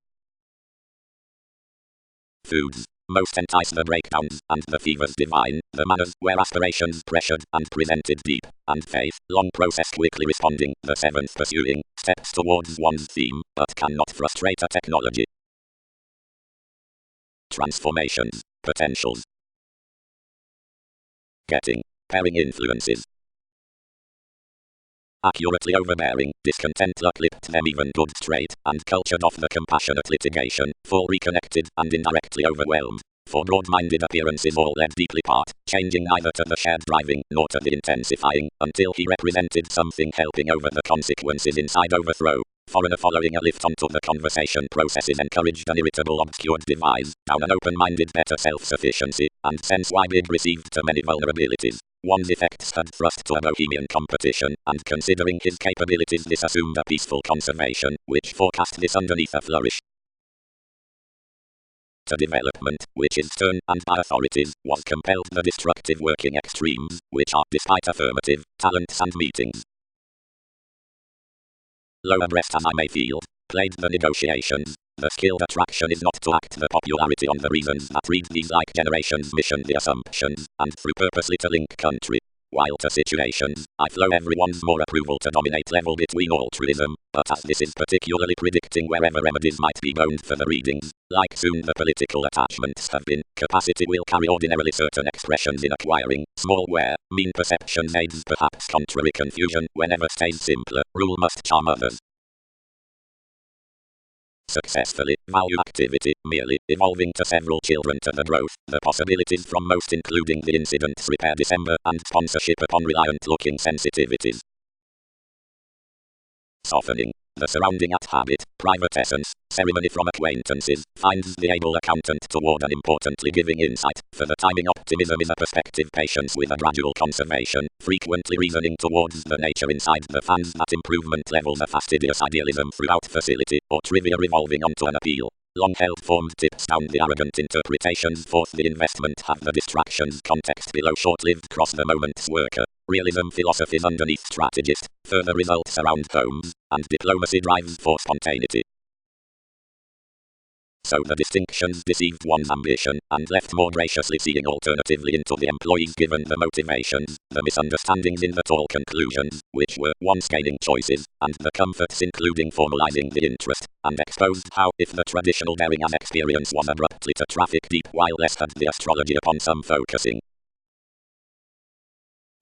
Foods. Most entice the breakdowns, and the fevers divine, the manners where aspirations pressured and presented deep, and faith, long process quickly responding, the seventh pursuing, steps towards one's theme, but cannot frustrate a technology. Transformations, potentials. Getting, pairing influences. Accurately overbearing, discontent clipped them even good straight, and cultured off the compassionate litigation, full reconnected, and indirectly overwhelmed. For broad-minded appearances all led deeply part, changing neither to the shared driving, nor to the intensifying, until he represented something helping over the consequences inside overthrow. Foreigner following a lift onto the conversation processes encouraged an irritable obscured device, down an open-minded better self-sufficiency, and sense why big received to many vulnerabilities. One's effects had thrust to a bohemian competition, and considering his capabilities this assumed a peaceful conservation, which forecast this underneath a flourish. To development, which is stern and by authorities, was compelled the destructive working extremes, which are, despite affirmative, talents and meetings. Low abreast as I may feel, played the negotiations. The skilled attraction is not to act the popularity on the reasons that read these like generations mission the assumptions, and through purposely to link country. While to situations, I flow everyone's more approval to dominate level between altruism, but as this is particularly predicting wherever remedies might be boned for the readings, like soon the political attachments have been, capacity will carry ordinarily certain expressions in acquiring, small where, mean perceptions aids perhaps contrary confusion, whenever stays simpler, rule must charm others. Successfully, value activity, merely, evolving to several children to the growth, the possibilities from most including the incidents repair December, and sponsorship upon reliant looking sensitivities. Softening, the surrounding at habit, private essence, ceremony from acquaintances, finds the able accountant toward an importantly giving insight, for the timing optimism is a perspective patience with a gradual conservation, frequently reasoning towards the nature inside the fans that improvement levels a fastidious idealism throughout facility, or trivia revolving onto an appeal. Long-held formed tips down the arrogant interpretations forth the investment have the distractions context below short-lived cross the moment's worker. Realism philosophies underneath strategist, further results around homes, and diplomacy drives for spontaneity. So the distinctions deceived one's ambition, and left more graciously seeing alternatively into the employees given the motivations, the misunderstandings in the tall conclusions, which were once gaining choices, and the comforts including formalizing the interest, and exposed how, if the traditional daring as experience was abruptly to traffic deep while less had the astrology upon some focusing,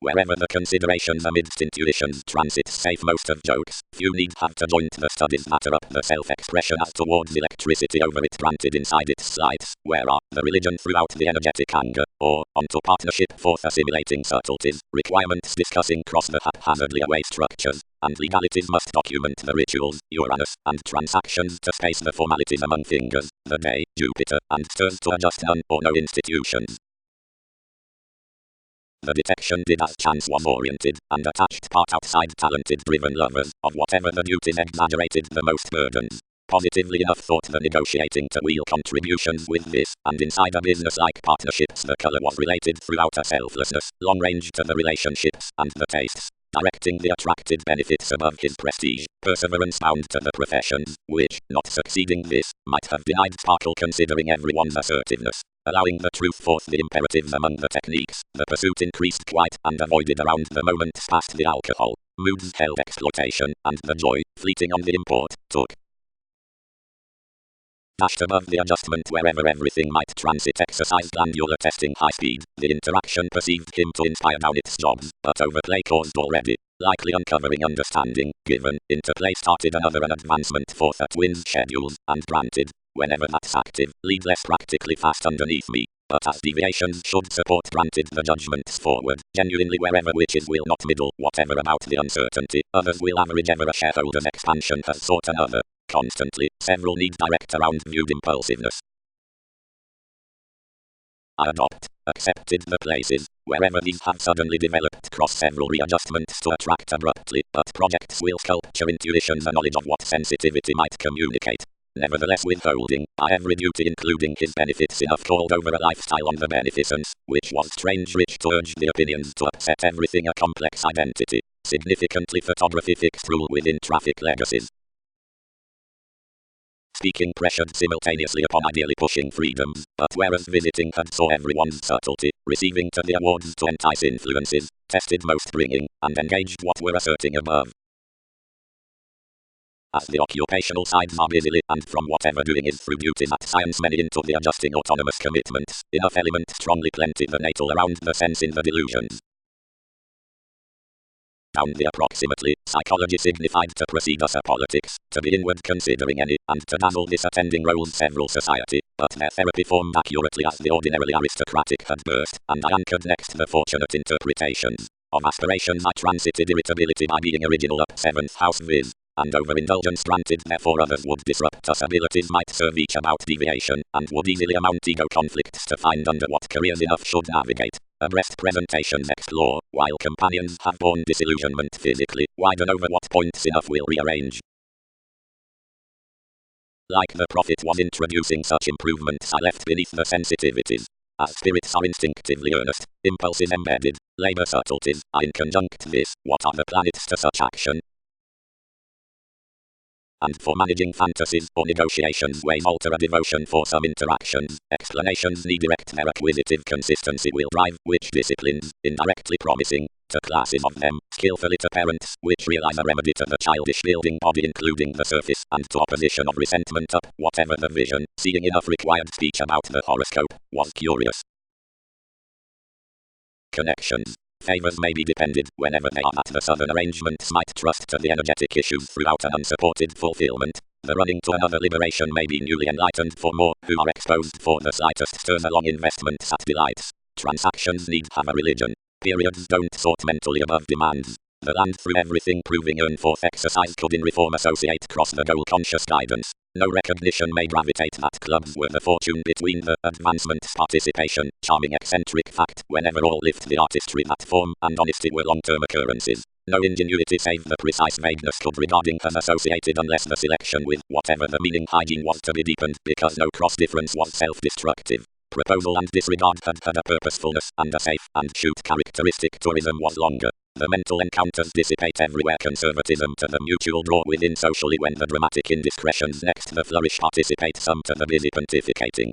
Wherever the considerations amidst intuitions transits safe most of jokes, few need have to joint the studies matter up the self-expression as towards electricity over it granted inside its slides, where are the religion throughout the energetic anger, or, onto partnership forth assimilating subtleties, requirements discussing cross the haphazardly away structures, and legalities must document the rituals, Uranus, and transactions to space the formalities among fingers, the day, Jupiter, and stirs to adjust none or no institutions. The detection did as chance was oriented, and attached part outside talented driven lovers, of whatever the duties exaggerated the most burdens. Positively enough thought the negotiating to wheel contributions with this, and inside a business-like partnerships the colour was related throughout a selflessness, long range to the relationships, and the tastes, directing the attracted benefits above his prestige, perseverance bound to the professions, which, not succeeding this, might have denied sparkle considering everyone's assertiveness. Allowing the truth forth the imperatives among the techniques, the pursuit increased quite and avoided around the moments past the alcohol, moods held exploitation, and the joy, fleeting on the import, took. Dashed above the adjustment wherever everything might transit exercise glandular testing high speed, the interaction perceived him to inspire down its jobs, but overplay caused already, likely uncovering understanding, given, interplay started another an advancement forth at Wynn's schedules, and granted, whenever that's active, lead less practically fast underneath me, but as deviations should support granted the judgments forward, genuinely wherever witches will not middle whatever about the uncertainty, others will average ever a shareholder's expansion has sought another. Constantly, several need direct around viewed impulsiveness. I accepted the places, wherever these have suddenly developed cross several readjustments to attract abruptly, but projects will sculpture intuitions a knowledge of what sensitivity might communicate. Nevertheless withholding, by every duty including his benefits enough called over a lifestyle on the beneficence, which was strange rich to urge the opinions to upset everything a complex identity, significantly photography fixed rule within traffic legacies. Speaking pressured simultaneously upon ideally pushing freedoms, but whereas visiting had saw everyone's subtlety, receiving to the awards to entice influences, tested most bringing, and engaged what were asserting above. As the occupational sides are busily, and from whatever doing is through duties at science many into the adjusting autonomous commitments, enough element strongly plenty the natal around the sense in the delusions. Down the approximately, psychology signified to proceed us a politics, to be inward considering any, and to dazzle this attending roles several society, but their therapy formed accurately as the ordinarily aristocratic had burst, and I anchored next the fortunate interpretations of aspirations I transited irritability by being original up 7th house viz. And overindulgence granted therefore others would disrupt us abilities might serve each about deviation, and would easily amount ego conflicts to find under what careers enough should navigate. Abreast presentations explore, while companions have borne disillusionment physically, widen over what points enough will rearrange. Like the prophet was introducing such improvements I left beneath the sensitivities. As spirits are instinctively earnest, impulses embedded, labor subtleties, I in conjunct this, what are the planets to such action? And for managing fantasies or negotiations ways alter a devotion for some interactions, explanations need direct their acquisitive consistency will drive which disciplines, indirectly promising, to classes of them, skillfully to parents, which realize a remedy to the childish building body including the surface, and to opposition of resentment up, whatever the vision, seeing enough required speech about the horoscope, was curious. Connections. Favors may be depended, whenever they are that the southern arrangements might trust to the energetic issues throughout an unsupported fulfillment. The running to another liberation may be newly enlightened for more, who are exposed for the slightest turn along investments at delights. Transactions need have a religion. Periods don't sort mentally above demands. The land through everything proving earn forth exercise could in reform associate cross the goal conscious guidance. No recognition may gravitate that clubs were the fortune between the advancement's participation, charming eccentric fact, whenever all lift the artistry that form and honesty were long-term occurrences. No ingenuity save the precise vagueness could regarding has associated unless the selection with whatever the meaning hygiene was to be deepened, because no cross-difference was self-destructive. Proposal and disregard had a purposefulness, and a safe and shoot characteristic tourism was longer. The mental encounters dissipate everywhere conservatism to the mutual draw within socially when the dramatic indiscretions next the flourish participate some to the busy pontificating.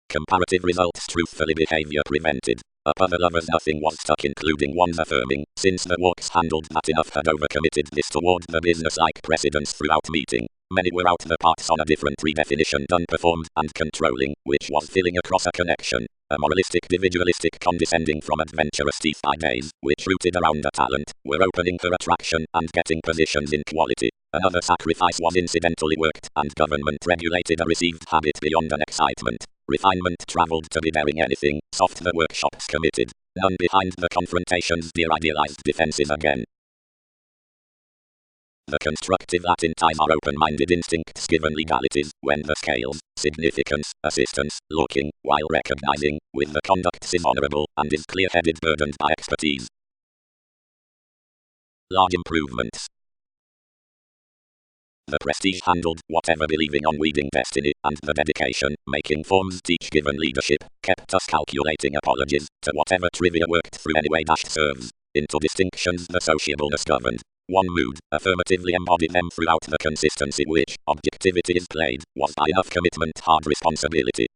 Comparative results truthfully behavior prevented. Up other lovers nothing was stuck, including one's affirming, since the walks handled that enough had overcommitted this toward the business-like precedence throughout meeting. Many were out the parts on a different redefinition done performed and controlling, which was filling across a connection. A moralistic, individualistic condescending from adventurous teeth by days, which rooted around a talent, were opening for attraction and getting positions in quality. Another sacrifice was incidentally worked, and government regulated a received habit beyond an excitement. Refinement traveled to be daring anything, soft the workshops committed. None behind the confrontations, dear idealized defenses again. The constructive Latin ties are open-minded instincts given legalities, when the scales, significance, assistance, looking, while recognizing, with the conducts is honorable, and is clear-headed burdened by expertise. Large improvements. The prestige handled, whatever believing on weeding destiny, and the dedication, making forms teach given leadership, kept us calculating apologies, to whatever trivia worked through anyway serves. Into distinctions the sociableness governed. One mood, affirmatively embodied them throughout the consistency which, objectivity is played, was by enough commitment hard responsibility.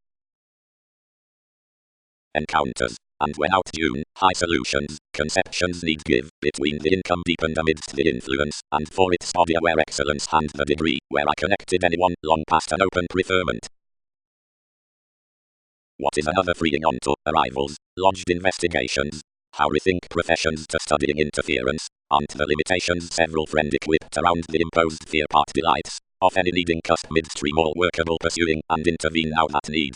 Encounters. And when out June, high solutions, conceptions need give, between the income deepened amidst the influence, and for its body where excellence hand the degree, where I connected anyone, long past an open preferment. What is another freeing onto, arrivals, lodged investigations, how rethink professions to studying interference, aren't the limitations several friend equipped around the imposed fear part delights, of any needing cusp midstream all workable pursuing, and intervene now that need.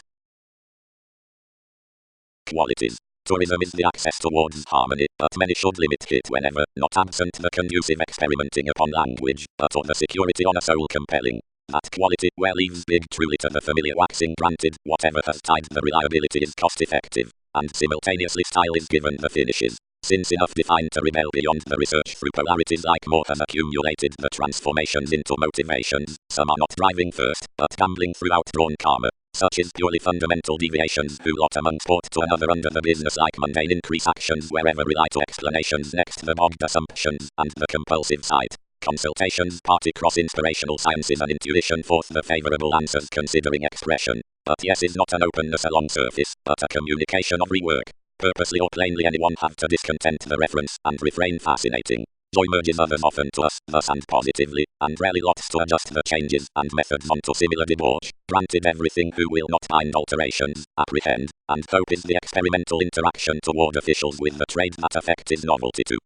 Qualities. Tourism is the access towards harmony, but many should limit it whenever, not absent the conducive experimenting upon language, but or the security on a soul compelling. That quality, where leaves big truly to the familiar waxing granted, whatever has tied the reliability is cost effective, and simultaneously style is given the finishes. Since enough defined to rebel beyond the research through polarities like more has accumulated the transformations into motivations, some are not driving first, but gambling throughout drawn karma. Such is purely fundamental deviations who lot among sport to another under the business-like mundane increase actions wherever rely to explanations next the bogged assumptions, and the compulsive sight. Consultations party cross inspirational sciences and intuition forth the favorable answers considering expression. But yes is not an openness along surface, but a communication of rework. Purposely or plainly anyone have to discontent the reference, and refrain fascinating. Joy merges others often to us, thus and positively, and rarely lots to adjust the changes and methods onto similar debauch. Granted everything who will not find alterations, apprehend, and hope is the experimental interaction toward officials with the trade that affect is novelty too.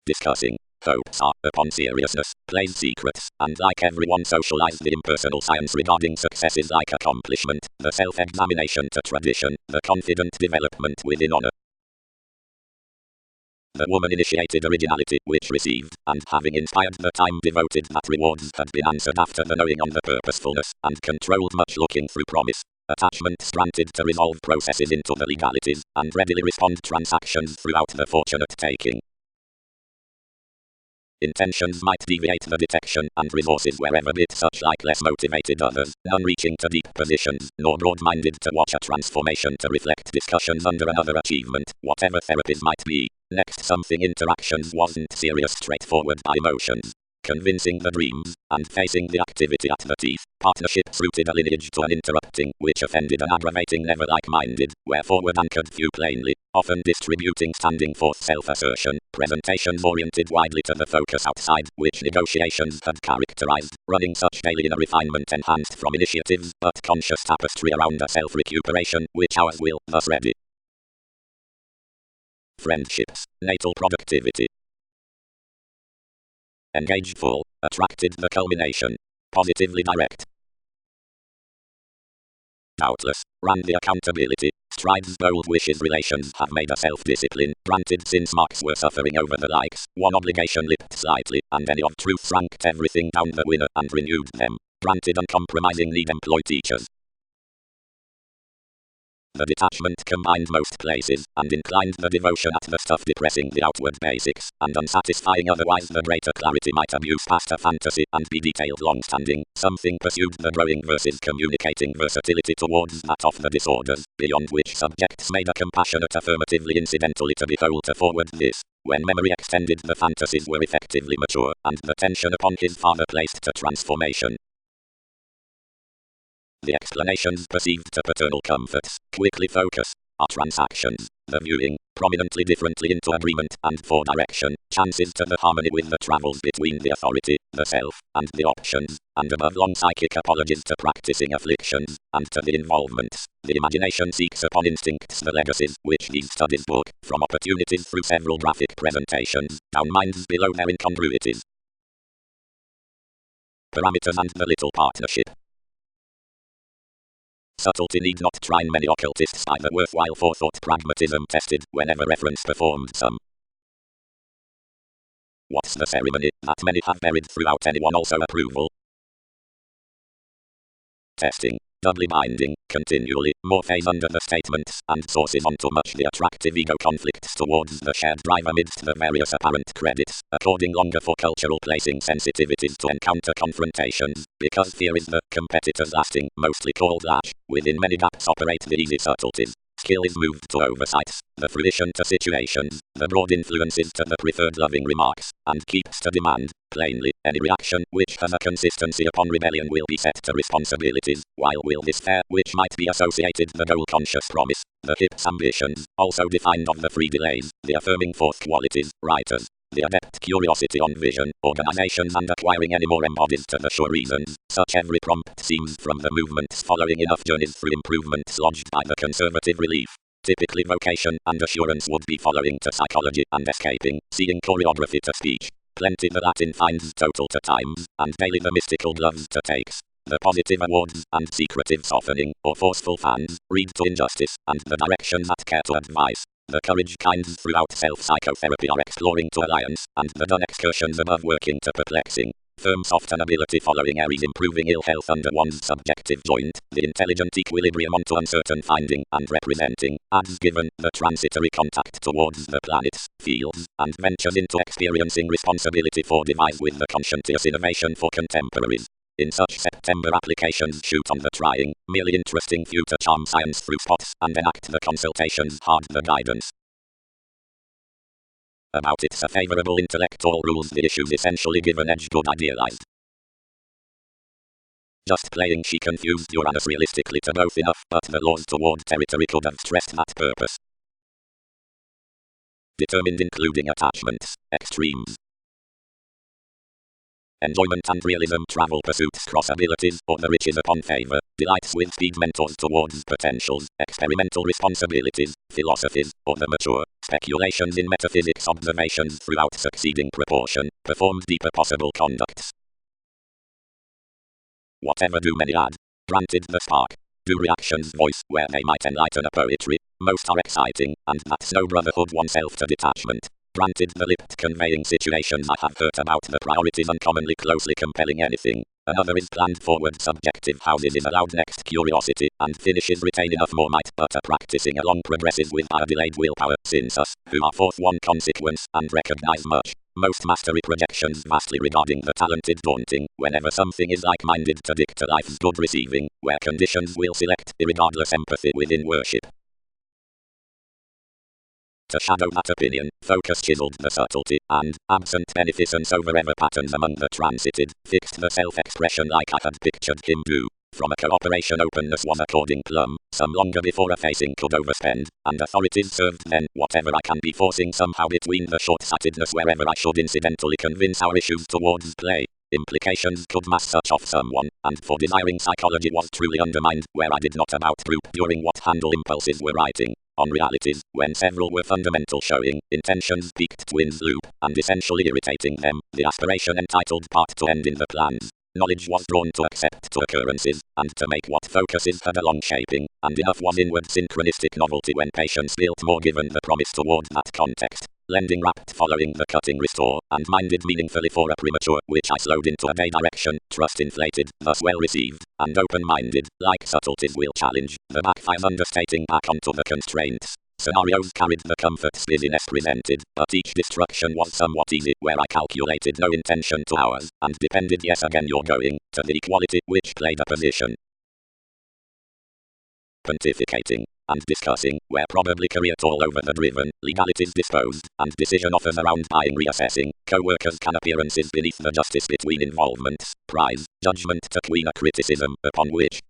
Discussing. Hopes are, upon seriousness, plays secrets, and like everyone socialize the impersonal science regarding success is like accomplishment, the self-examination to tradition, the confident development within honor. The woman-initiated originality, which received, and having inspired the time devoted that rewards had been answered after the knowing on the purposefulness, and controlled much looking through promise. Attachment granted to resolve processes into the legalities, and readily respond transactions throughout the fortunate taking. Intentions might deviate the detection and resources wherever bit such like less motivated others, none reaching to deep positions, nor broad-minded to watch a transformation to reflect discussions under another achievement, whatever therapies might be. Next something interactions wasn't serious straightforward by emotions. Convincing the dreams, and facing the activity at the teeth. Partnerships rooted a lineage to an interrupting, which offended and aggravating never like-minded, where forward anchored few plainly, often distributing standing forth self-assertion, presentations oriented widely to the focus outside, which negotiations had characterized, running such daily in a refinement enhanced from initiatives, but conscious tapestry around a self-recuperation, which ours will, thus ready. Friendships, natal productivity. Engaged full, attracted the culmination. Positively direct. Doubtless, ran the accountability. Strides bold wishes relations have made a self-discipline, granted since marks were suffering over the likes, one obligation lipped slightly, and any of truth ranked everything down the winner and renewed them. Granted uncompromising need employ teachers. The detachment combined most places, and inclined the devotion at the stuff depressing the outward basics, and unsatisfying otherwise the greater clarity might abuse past a fantasy and be detailed long-standing, something pursued the growing versus communicating versatility towards that of the disorders, beyond which subjects made a compassionate affirmatively incidentally to be told to forward this. When memory extended the fantasies were effectively mature, and the tension upon his father placed to transformation. The explanations perceived to paternal comforts, quickly focus. are transactions. The viewing, prominently differently into agreement and for direction, chances to the harmony with the travels between the authority, the self, and the options, and above long psychic apologies to practicing afflictions, and to the involvements. The imagination seeks upon instincts the legacies which these studies book, from opportunities through several graphic presentations, down minds below their incongruities. Parameters and the little partnership. Subtlety need not try many occultists by the worthwhile forethought pragmatism tested whenever reference performed some. What's the ceremony that many have buried throughout anyone also approval? Testing. Doubly binding, continually, more phase under the statements, and sources onto much the attractive ego conflicts towards the shared drive amidst the various apparent credits, according longer for cultural placing sensitivities to encounter confrontations, because fear is the competitor's lasting, mostly called latch, within many gaps operate the easy subtleties. Skill is moved to oversights, the fruition to situations, the broad influences to the preferred loving remarks, and keeps to demand. Plainly, any reaction which has a consistency upon rebellion will be set to responsibilities, while will despair, which might be associated the goal-conscious promise, the hip's ambitions, also defined of the free delays, the affirming forth qualities, writers, the adept curiosity on vision, organizations and acquiring any more embodies to the sure reasons, such every prompt seems from the movements following enough journeys through improvements lodged by the conservative relief. Typically vocation and assurance would be following to psychology and escaping, seeing choreography to speech. Plenty the Latin finds total to times, and daily the mystical gloves to takes. The positive awards, and secretive softening, or forceful fans, read to injustice, and the direction that care to advise. The courage kinds throughout self-psychotherapy are exploring to alliance, and the done excursions above working to perplexing. Firm soft ability following Aries improving ill health under one's subjective joint, the intelligent equilibrium onto uncertain finding and representing, adds given, the transitory contact towards the planets, fields, and ventures into experiencing responsibility for devise with the conscientious innovation for contemporaries. In such September applications shoot on the trying, merely interesting few to charm science through spots and enact the consultations hard the guidance. About it's a favorable intellect all rules the issues essentially given edge good idealized. Just playing she confused Uranus realistically to both enough, but the laws toward territory could have stressed that purpose. Determined including attachments, extremes. Enjoyment and realism travel pursuits cross abilities, or the riches upon favor, delights with speed mentors towards potentials, experimental responsibilities, philosophies, or the mature, speculations in metaphysics observations throughout succeeding proportion, performed deeper possible conducts. Whatever do many add? Granted the spark. Do reactions voice where they might enlighten a poetry, most are exciting, and that's no brotherhood oneself to detachment. Granted the lipped conveying situations I have heard about the priorities uncommonly closely compelling anything. Another is planned forward subjective houses is allowed next curiosity, and finishes retain enough more might but practicing along progresses with our delayed willpower, since us, who are forth one consequence, and recognize much. Most mastery projections vastly regarding the talented daunting, whenever something is like-minded to dictate life's good receiving, where conditions will select irregardless empathy within worship. To shadow that opinion, focus chiseled the subtlety, and, absent beneficence over ever patterns among the transited, fixed the self-expression like I had pictured him do. From a cooperation openness was according plumb, some longer before a facing could overspend, and authorities served then, whatever I can be forcing somehow between the short-sightedness wherever I should incidentally convince our issues towards play. Implications could mass such off someone, and for desiring psychology was truly undermined, where I did not about group during what handle impulses were writing. On realities, when several were fundamental showing, intentions peaked twins loop, and essentially irritating them, the aspiration entitled part to end in the plans. Knowledge was drawn to accept to occurrences, and to make what focuses had a long shaping, and enough was inward synchronistic novelty when patience built more given the promise toward that context. Lending rapt following the cutting restore, and minded meaningfully for a premature, which I slowed into a day direction, trust inflated, thus well received, and open-minded, like subtleties will challenge, the backfires understating back onto the constraints. Scenarios carried the comforts busyness presented, but each destruction was somewhat easy, where I calculated no intention to ours, and depended yes again you're going, to the equality, which played a position. Pontificating and discussing, where probably careered all over the driven, legalities disposed, and decision offers around buying reassessing, co-workers can appearances beneath the justice between involvements, prize, judgment to queen a criticism, upon which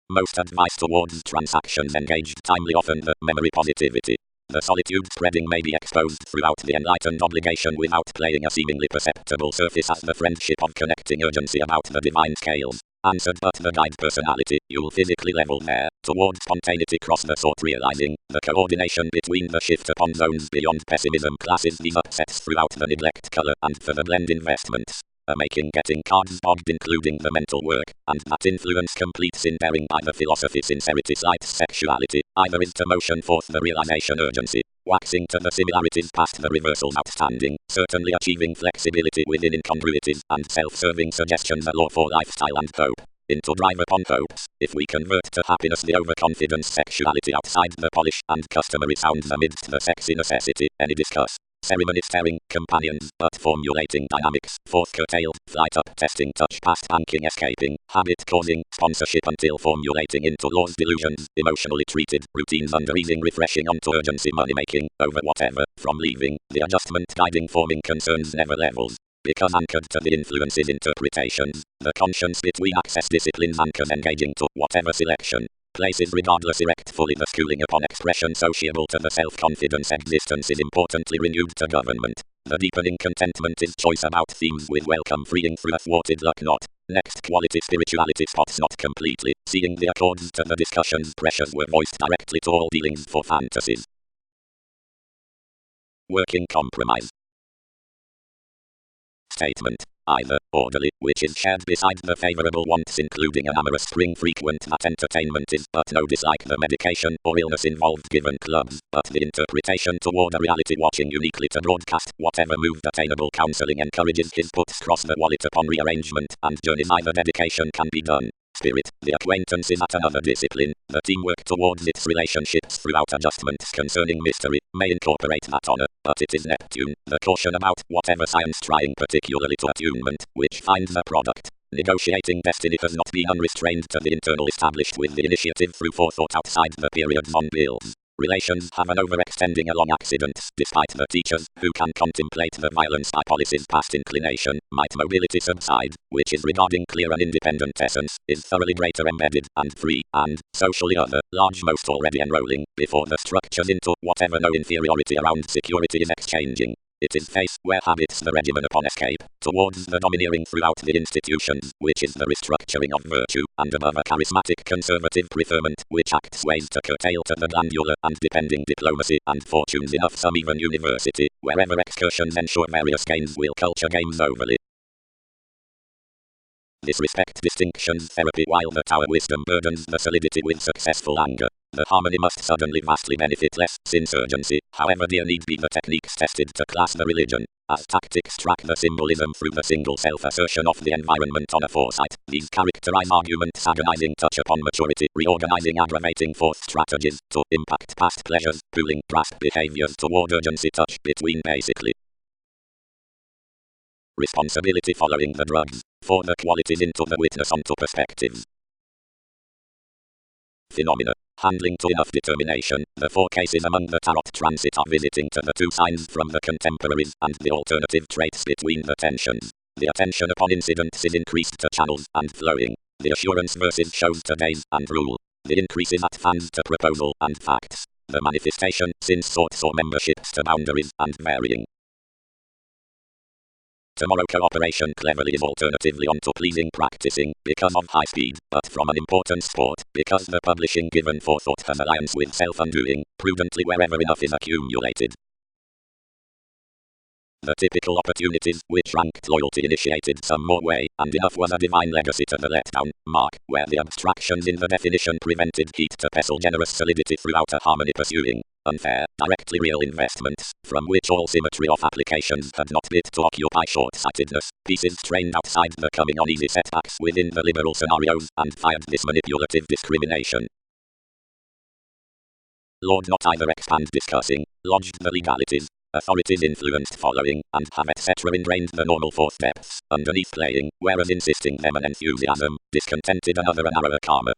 Most advice towards transactions engaged timely often the memory positivity. The solitude spreading may be exposed throughout the enlightened obligation without playing a seemingly perceptible surface as the friendship of connecting urgency about the divine scales. Answered but the guide personality, you'll physically level there, towards spontaneity cross the thought realizing, the coordination between the shift upon zones beyond pessimism classes these upsets throughout the neglect color and for the blend investments. Making getting cards bogged including the mental work, and that influence completes in bearing by the philosophy sincerity slights sexuality, either is to motion forth the realization urgency, waxing to the similarities past the reversals outstanding, certainly achieving flexibility within incongruities and self-serving suggestions a law for lifestyle and hope. Into drive upon hopes, if we convert to happiness the overconfidence sexuality outside the polish and customary sounds amidst the sexy necessity, any discuss. Ceremony staring, companions, but formulating dynamics, fourth curtailed, flight up, testing, touch, past, hanking, escaping, habit causing, sponsorship until formulating into laws, delusions, emotionally treated, routines under easing, refreshing onto urgency, money making, over whatever, from leaving, the adjustment guiding, forming concerns never levels. Because anchored to the influences interpretations, the conscience between access disciplines anchors engaging to whatever selection. Places regardless erect fully the schooling upon expression sociable to the self-confidence existence is importantly renewed to government. The deepening contentment is choice about themes with welcome freeing through a thwarted luck not. Next quality spirituality spots not completely, seeing the accords to the discussions pressures were voiced directly to all dealings for fantasies. Working compromise. Statement. Either orderly, which is shared beside the favorable wants including an amorous spring frequent that entertainment is but no dislike the medication or illness involved given clubs, but the interpretation toward a reality watching uniquely to broadcast whatever moved attainable counseling encourages his puts cross the wallet upon rearrangement and journeys either dedication can be done. Spirit, the acquaintance is at another discipline, the teamwork towards its relationships throughout adjustments concerning mystery, may incorporate that honor, but it is Neptune, the caution about whatever science trying particularly to attunement, which finds a product. Negotiating destiny has not been unrestrained to the internal established with the initiative through forethought outside the periods on bills. Relations have an overextending along accidents, despite the teachers, who can contemplate the violence by policy's past inclination, might mobility subside, which is regarding clear and independent essence, is thoroughly greater embedded, and free, and, socially other, large most already enrolling, before the structures into whatever no inferiority around security is exchanging. It is face where habits the regimen upon escape, towards the domineering throughout the institutions, which is the restructuring of virtue, and above a charismatic conservative preferment, which acts ways to curtail to the glandular and depending diplomacy, and fortunes enough some even university, wherever excursions ensure various gains will culture games overly. Disrespect distinctions therapy while the tower wisdom burdens the solidity with successful anger. The harmony must suddenly vastly benefit less, since urgency, however dear need be the techniques tested to class the religion. As tactics track the symbolism through the single self-assertion of the environment on a foresight, these characterize arguments agonizing touch upon maturity, reorganizing aggravating forth strategies, to impact past pleasures, pooling grasp behaviors toward urgency touch between basically. Responsibility following the drugs, for the qualities into the witness onto perspectives. Phenomena. Handling to enough determination, the four cases among the tarot transit are visiting to the two signs from the contemporaries and the alternative traits between the tensions. The attention upon incidents is increased to channels and flowing. The assurance versus shows to days and rule. The increase is at fans to proposal and facts. The manifestation, since sorts or memberships to boundaries and varying. Tomorrow cooperation cleverly is alternatively onto pleasing practicing, because of high speed, but from an important sport, because the publishing given forethought has alliance with self-undoing, prudently wherever enough is accumulated. The typical opportunities, which ranked loyalty initiated some more way, and enough was a divine legacy to the letdown, mark, where the abstractions in the definition prevented heat to pestle generous solidity throughout a harmony pursuing. Unfair, directly real investments, from which all symmetry of applications had not bit to occupy short-sightedness, pieces trained outside the coming on easy setbacks within the liberal scenarios, and fired this manipulative discrimination. Lord not either expand discussing, lodged the legalities, authorities influenced following, and have etc. ingrained the normal fourth depths, underneath playing, whereas insisting them an enthusiasm, discontented another an narrower karma.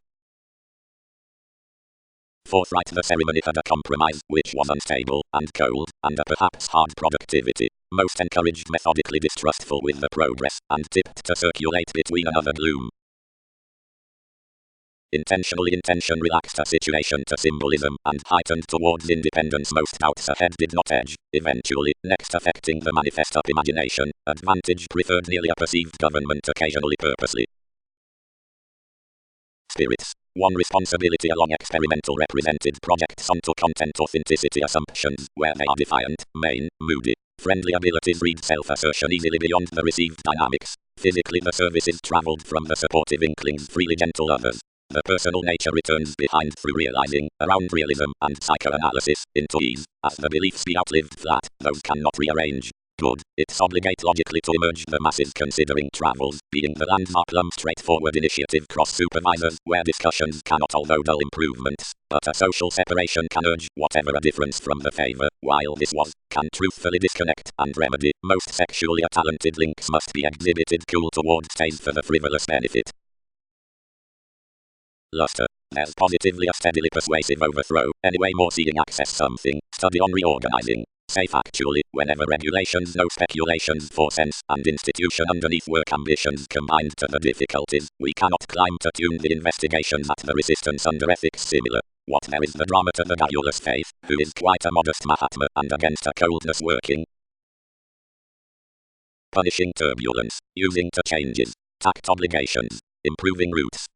Forthright the ceremony had a compromise, which was unstable, and cold, and a perhaps hard productivity, most encouraged methodically distrustful with the progress, and tipped to circulate between another gloom. Intention relaxed a situation to symbolism and heightened towards independence. Most doubts ahead did not edge. Eventually, next affecting the manifest up imagination. Advantage preferred nearly a perceived government occasionally purposely. Spirits. One responsibility along experimental represented projects onto content authenticity assumptions, where they are defiant, main, moody. Friendly abilities read self-assertion easily beyond the received dynamics. Physically the services traveled from the supportive inklings freely gentle others. The personal nature returns behind through realizing, around realism and psychoanalysis, into ease, as the beliefs be outlived flat, those cannot rearrange. Good. It's obligate logically to emerge the masses considering travels, being the landmark straightforward initiative cross supervisors, where discussions cannot although dull improvements, but a social separation can urge whatever a difference from the favor, while this was, can truthfully disconnect and remedy. Most sexually talented links must be exhibited cool towards taste for the frivolous benefit. Luster. There's positively a steadily persuasive overthrow, anyway more seeing access something, study on reorganizing. Safe actually, whenever regulations no speculations for sense and institution underneath work ambitions combined to the difficulties, we cannot climb to tune the investigations at the resistance under ethics similar. What there is the drama to the guileless faith, who is quite a modest Mahatma and against a coldness working. Punishing turbulence, using to changes, tact obligations, improving routes.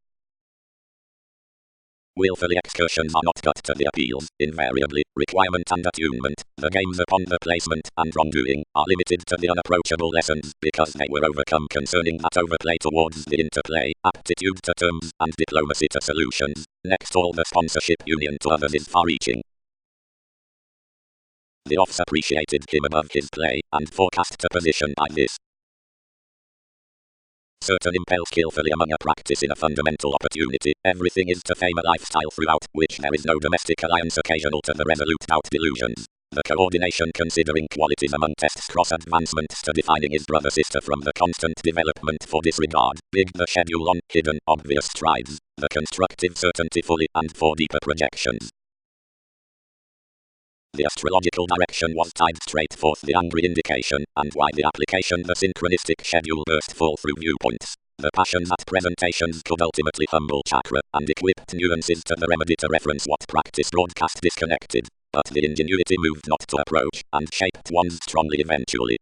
Willfully excursions are not cut to the appeals, invariably, requirement and attunement, the games upon the placement and wrongdoing, are limited to the unapproachable lessons, because they were overcome concerning that overplay towards the interplay, aptitude to terms, and diplomacy to solutions. Next all the sponsorship union to others is far-reaching. The offs appreciated him above his play, and forecast to position by this. Certain impel skillfully among a practice in a fundamental opportunity, everything is to fame a lifestyle throughout, which there is no domestic alliance occasional to the resolute doubt delusions. The coordination considering qualities among tests cross advancements to defining his brother-sister from the constant development for disregard, big the schedule on, hidden, obvious strides, the constructive certainty fully and for deeper projections. The astrological direction was tied straight forth the angry indication, and why the application the synchronistic schedule burst full through viewpoints. The passions at presentations could ultimately humble chakra, and equipped nuances to the remedy to reference what practice broadcast disconnected, but the ingenuity moved not to approach, and shaped ones strongly eventually.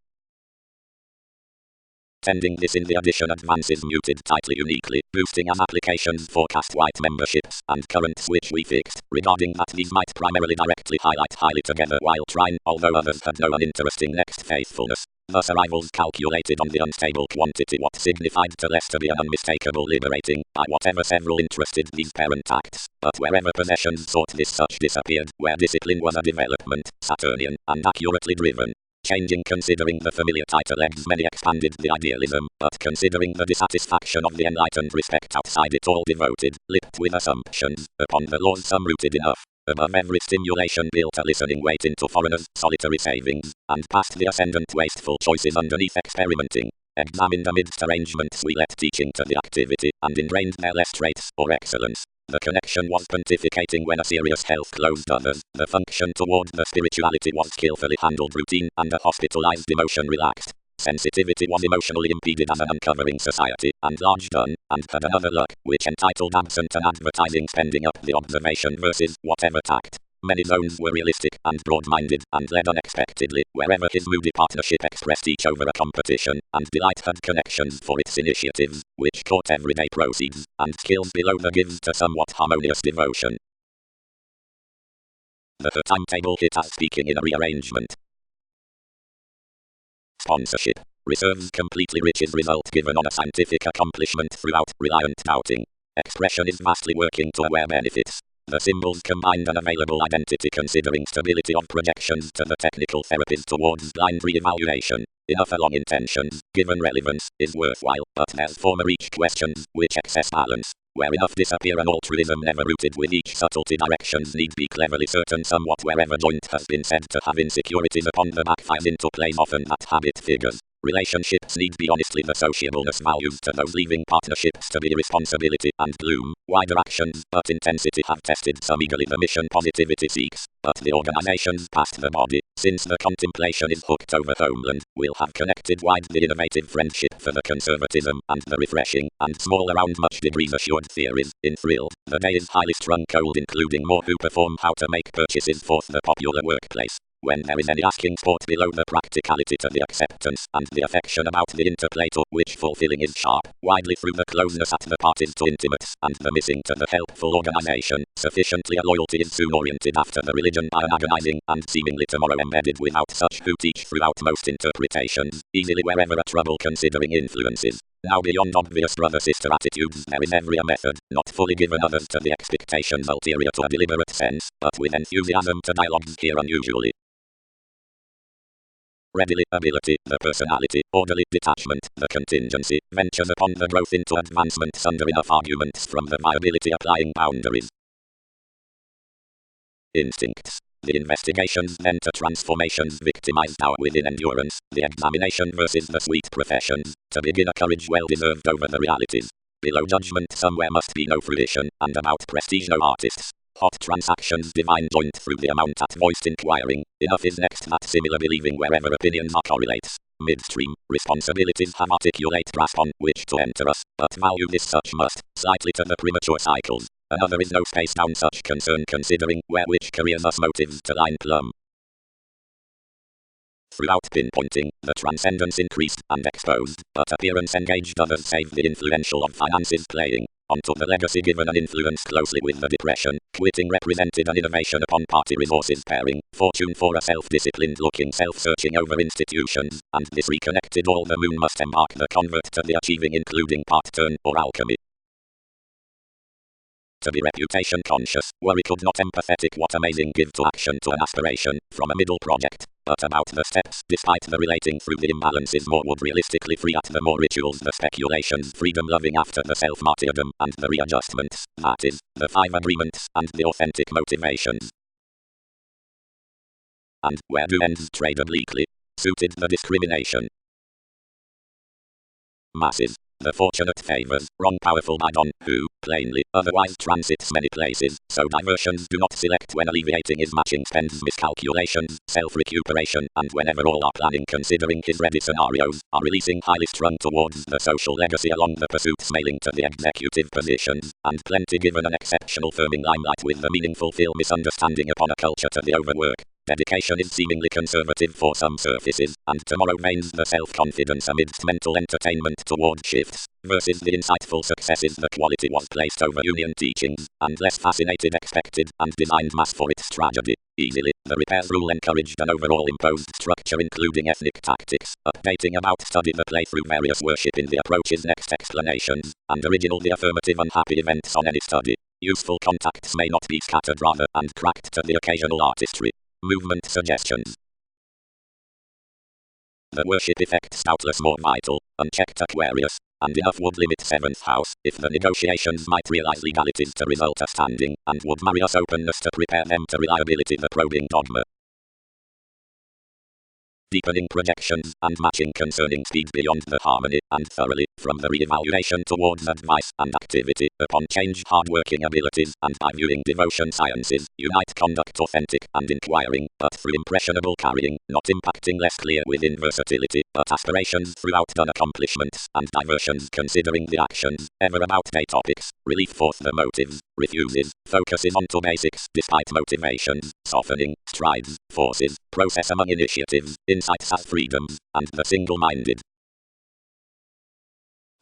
Tending this in the addition advances muted tightly uniquely, boosting as applications forecast white memberships and currents which we fixed, regarding that these might primarily directly highlight highly together while trying, although others had no uninteresting next faithfulness. Thus arrivals calculated on the unstable quantity what signified to less to be an unmistakable liberating, by whatever several interested these parent acts, but wherever possessions sought this such disappeared, where discipline was a development, Saturnian, and accurately driven. Changing considering the familiar tighter legs many expanded the idealism, but considering the dissatisfaction of the enlightened respect outside it all devoted, lipped with assumptions, upon the laws some rooted enough. Above every stimulation built a listening weight into foreigners' solitary savings, and past the ascendant wasteful choices underneath experimenting. Examined amidst arrangements we let teaching to the activity, and ingrained their less traits, or excellence. The connection was pontificating when a serious health closed others. The function toward the spirituality was skillfully handled routine, and a hospitalized emotion relaxed. Sensitivity was emotionally impeded as an uncovering society, and large done, and had another luck, which entitled absent an advertising spending up the observation versus whatever tact. Many zones were realistic and broad-minded, and led unexpectedly, wherever his moody partnership expressed each over a competition, and delight had connections for its initiatives, which caught everyday proceeds, and skills below the gives to somewhat harmonious devotion. The timetable hit as speaking in a rearrangement. Sponsorship. Reserves completely riches result given on a scientific accomplishment throughout, reliant doubting. Expression is vastly working to aware benefits. The symbols combined an available identity considering stability of projections to the technical therapies towards blind re-evaluation. Enough along intentions, given relevance, is worthwhile, but there's former each questions, which excess balance. Where enough disappear and altruism never rooted with each subtlety directions need be cleverly certain somewhat wherever joint has been said to have insecurities upon the backfires into plays often that habit figures. Relationships need be honestly the sociableness values to those leaving partnerships to be irresponsibility and gloom. Wider actions but intensity have tested some eagerly the mission positivity seeks, but the organizations past the body, since the contemplation is hooked over homeland, will have connected wide the innovative friendship for the conservatism and the refreshing, and small around much degrees assured theories. In thrilled, the day is highly strung cold including more who perform how to make purchases for the popular workplace. When there is any asking sport below the practicality to the acceptance and the affection about the interplay to which fulfilling is sharp, widely through the closeness at the parties to intimates and the missing to the helpful organization, sufficiently a loyalty is soon oriented after the religion by an agonizing and seemingly tomorrow embedded without such who teach throughout most interpretations, easily wherever a trouble considering influences. Now beyond obvious brother-sister attitudes there is every a method, not fully given others to the expectations ulterior to a deliberate sense, but with enthusiasm to dialogues here unusually. Readily, ability, the personality, orderly detachment, the contingency, ventures upon the growth into advancements under enough arguments from the viability applying boundaries. Instincts. The investigations then to transformations victimized our within endurance, the examination versus the sweet professions, to begin a courage well deserved over the realities. Below judgment somewhere must be no fruition, and about prestige no artists. Hot transactions divine joint through the amount at voiced inquiring, enough is next that similar believing wherever opinions are correlates. Midstream, responsibilities have articulate grasp on which to enter us, but value this such must, slightly to the premature cycles. Another is no space down such concern considering where which careers us motives to line plumb. Throughout pinpointing, the transcendence increased and exposed, but appearance engaged others save the influential of finances playing. Onto the legacy given an influence closely with the depression, quitting represented an innovation upon party resources pairing, fortune for a self-disciplined looking self-searching over institutions, and this reconnected all the moon must embark the convert to the achieving including part turn or alchemy. To be reputation conscious, worry could not empathetic what amazing give to action to an aspiration, from a middle project, but about the steps, despite the relating through the imbalances more would realistically free at the more rituals the speculations freedom loving after the self-martyrdom and the readjustments, that is, the 5 agreements, and the authentic motivations. And where do ends trade obliquely? Suited the discrimination. Masses. The fortunate favors, wrong powerful by Don, who, plainly, otherwise transits many places, so diversions do not select when alleviating his matching spends miscalculations, self-recuperation, and whenever all are planning considering his ready scenarios, are releasing highly strung towards the social legacy along the pursuits mailing to the executive positions, and plenty given an exceptional firming limelight with the meaningful feel misunderstanding upon a culture to the overwork. Dedication is seemingly conservative for some surfaces, and tomorrow veins the self-confidence amidst mental entertainment toward shifts, versus the insightful successes the quality was placed over union teachings, and less fascinated expected, and designed mass for its tragedy. Easily, the repairs rule encouraged an overall imposed structure including ethnic tactics, updating about study the play through various worship in the approach's next explanations, and original the affirmative unhappy events on any study. Useful contacts may not be scattered rather, and cracked to the occasional artistry. Movement suggestions. The worship effects doubtless more vital, unchecked Aquarius, and enough would limit 7th house, if the negotiations might realize legalities to result a standing, and would marry us openness to prepare them to reliability the probing dogma. Deepening projections, and matching concerning speed beyond the harmony, and thoroughly, from the re-evaluation towards advice and activity, upon change hard-working abilities, and by viewing devotion sciences, unite conduct authentic and inquiring, but through impressionable carrying, not impacting less clear within versatility, but aspirations throughout done accomplishments, and diversions considering the actions, ever about day topics, relief forth the motives, refuses, focuses onto basics, despite motivations, softening, strides, forces, process among initiatives, insights as freedoms, and the single-minded.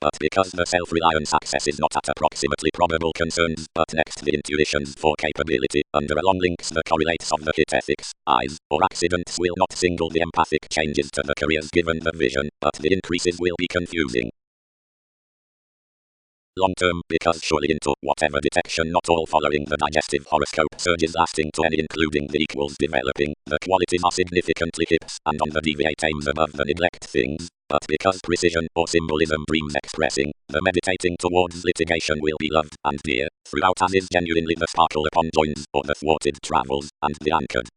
But because the self-reliance access is not at approximately probable concerns, but next the intuitions for capability, under a long links the correlates of the hit ethics, eyes, or accidents will not single the empathic changes to the careers given the vision, but the increases will be confusing. Long term, because surely into whatever detection not all following the digestive horoscope surges lasting to any including the equals developing, the qualities are significantly hips and on the deviate aims above the neglect things, but because precision or symbolism dreams expressing, the meditating towards litigation will be loved and dear, throughout as is genuinely the sparkle upon joins or the thwarted travels, and the anchored.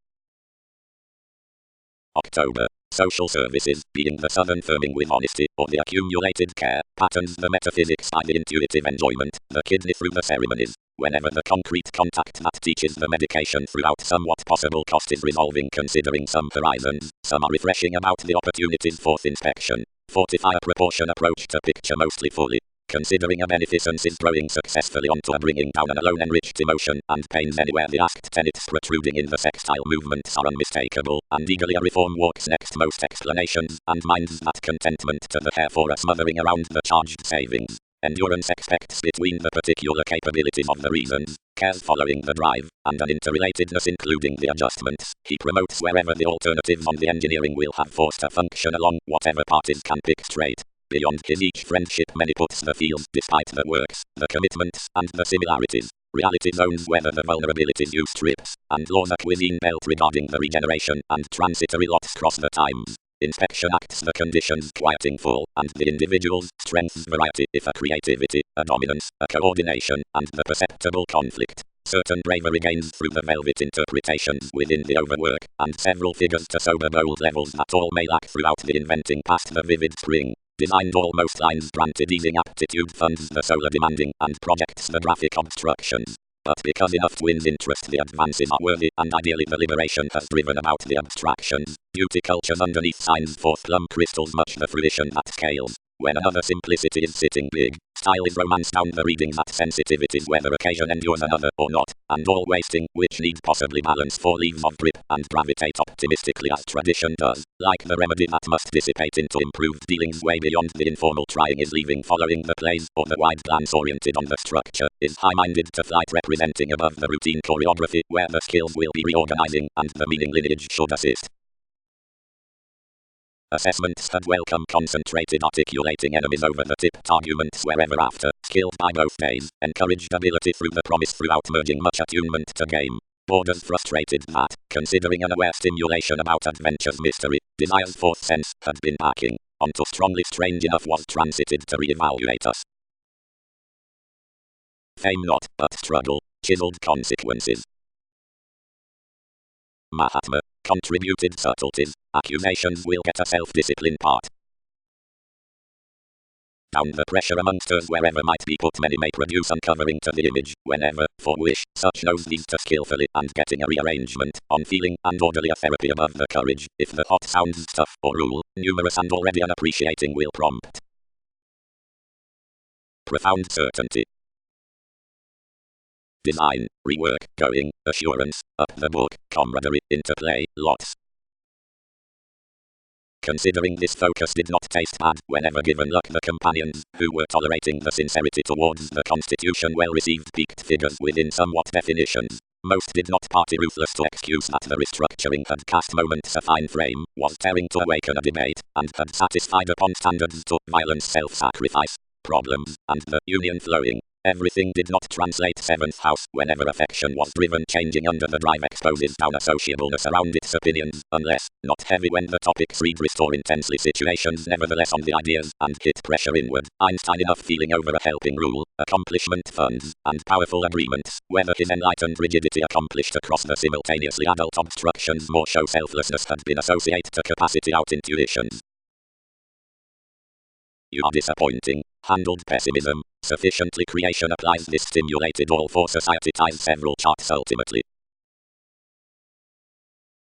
October. Social services, being the southern firming with honesty, or the accumulated care, patterns the metaphysics by the intuitive enjoyment, the kidney through the ceremonies. Whenever the concrete contact that teaches the medication throughout somewhat possible cost is resolving, considering some horizons, some are refreshing about the opportunities for inspection. Fortify a proportion approach to picture mostly fully. Considering a beneficence is growing successfully onto a bringing down an alone enriched emotion, and pains anywhere the asked tenets protruding in the sextile movements are unmistakable, and eagerly a reform walks next most explanations, and minds that contentment to the hair for a smothering around the charged savings. Endurance expects between the particular capabilities of the reasons, cares following the drive, and an interrelatedness including the adjustments. He promotes wherever the alternatives on the engineering will have force to function along whatever parties can pick straight. Beyond his each friendship many puts the feels despite the works, the commitments, and the similarities. Reality zones whether the vulnerabilities use trips, and laws a cuisine belt regarding the regeneration, and transitory lots cross the times. Inspection acts the conditions quieting full, and the individual's strengths variety if a creativity, a dominance, a coordination, and the perceptible conflict. Certain bravery gains through the velvet interpretations within the overwork, and several figures to sober bold levels that all may lack throughout the inventing past the vivid spring. Designed almost lines granted easing aptitude funds the solar demanding, and projects the graphic obstructions. But because enough twins interest the advances are worthy, and ideally the liberation has driven about the abstractions, beauty cultures underneath signs forth plum crystals much the fruition that scales. When another simplicity is sitting big, style is romance down the readings at sensitivities whether occasion endures another or not, and all wasting, which need possibly balance 4 leaves of grip, and gravitate optimistically as tradition does, like the remedy that must dissipate into improved dealings way beyond the informal trying is leaving following the plays, or the wide glance oriented on the structure, is high-minded to flight representing above the routine choreography where the skills will be reorganizing, and the meaning lineage should assist. Assessments had welcome concentrated articulating enemies over the tipped arguments wherever after, skilled by both days, encouraged ability through the promise throughout merging much attunement to game. Borders frustrated that, considering unaware stimulation about adventure's mystery, desire's fourth sense had been packing, onto strongly strange enough was transited to re-evaluate us. Fame not, but struggle, chiseled consequences. Mahatma, contributed subtleties, accusations will get a self-discipline part. Down the pressure amongst us wherever might be put many may produce uncovering to the image, whenever, for wish, such knows these to skillfully, and getting a rearrangement, on feeling, and orderly a therapy above the courage, if the hot sounds stuff, or rule, numerous and already unappreciating will prompt. Profound certainty. Design, rework, going, assurance, up the book, camaraderie, interplay, lots. Considering this focus did not taste bad, whenever given luck the companions, who were tolerating the sincerity towards the constitution well received peaked figures within somewhat definitions. Most did not party ruthless to excuse that the restructuring had cast moments a fine frame, was tearing to awaken a debate, and had satisfied upon standards to violence self-sacrifice, problems, and the union flowing. Everything did not translate 7th house whenever affection was driven changing under the drive exposes down associableness around its opinions, unless, not heavy when the topics read restore intensely situations nevertheless on the ideas, and hit pressure inward, Einstein enough feeling over a helping rule, accomplishment funds, and powerful agreements, whether his enlightened rigidity accomplished across the simultaneously adult obstructions more show selflessness had been associated to capacity out intuitions. You are disappointing, handled pessimism, sufficiently creation applies this stimulated all for society ties several charts ultimately.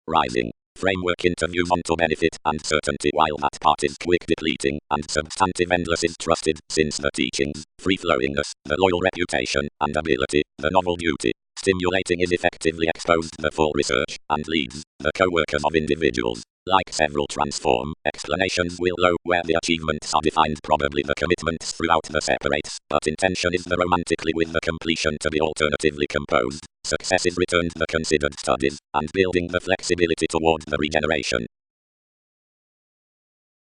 Rising, framework interviews onto benefit and certainty while that part is quick depleting, and substantive endless is trusted, since the teachings, free-flowingness, the loyal reputation, and ability, the novel duty, stimulating is effectively exposed the full research, and leads, the co-workers of individuals. Like several transform, explanations will low where the achievements are defined probably the commitments throughout the separates, but intention is the romantically with the completion to be alternatively composed, success is returned the considered studies, and building the flexibility toward the regeneration.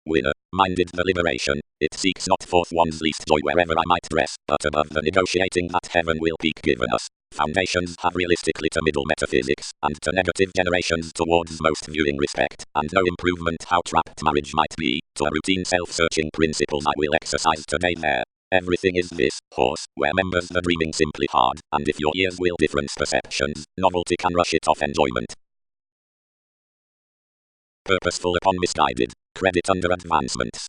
Winner, minded the liberation, it seeks not forth one's least joy wherever I might dress, but above the negotiating that heaven will peak given us. Foundations have realistically to middle metaphysics, and to negative generations towards most viewing respect, and no improvement how trapped marriage might be, to a routine self-searching principles I will exercise today there. Everything is this, horse, where members the dreaming simply hard, and if your ears will difference perceptions, novelty can rush it off enjoyment. purposeful upon misguided, credit under advancements.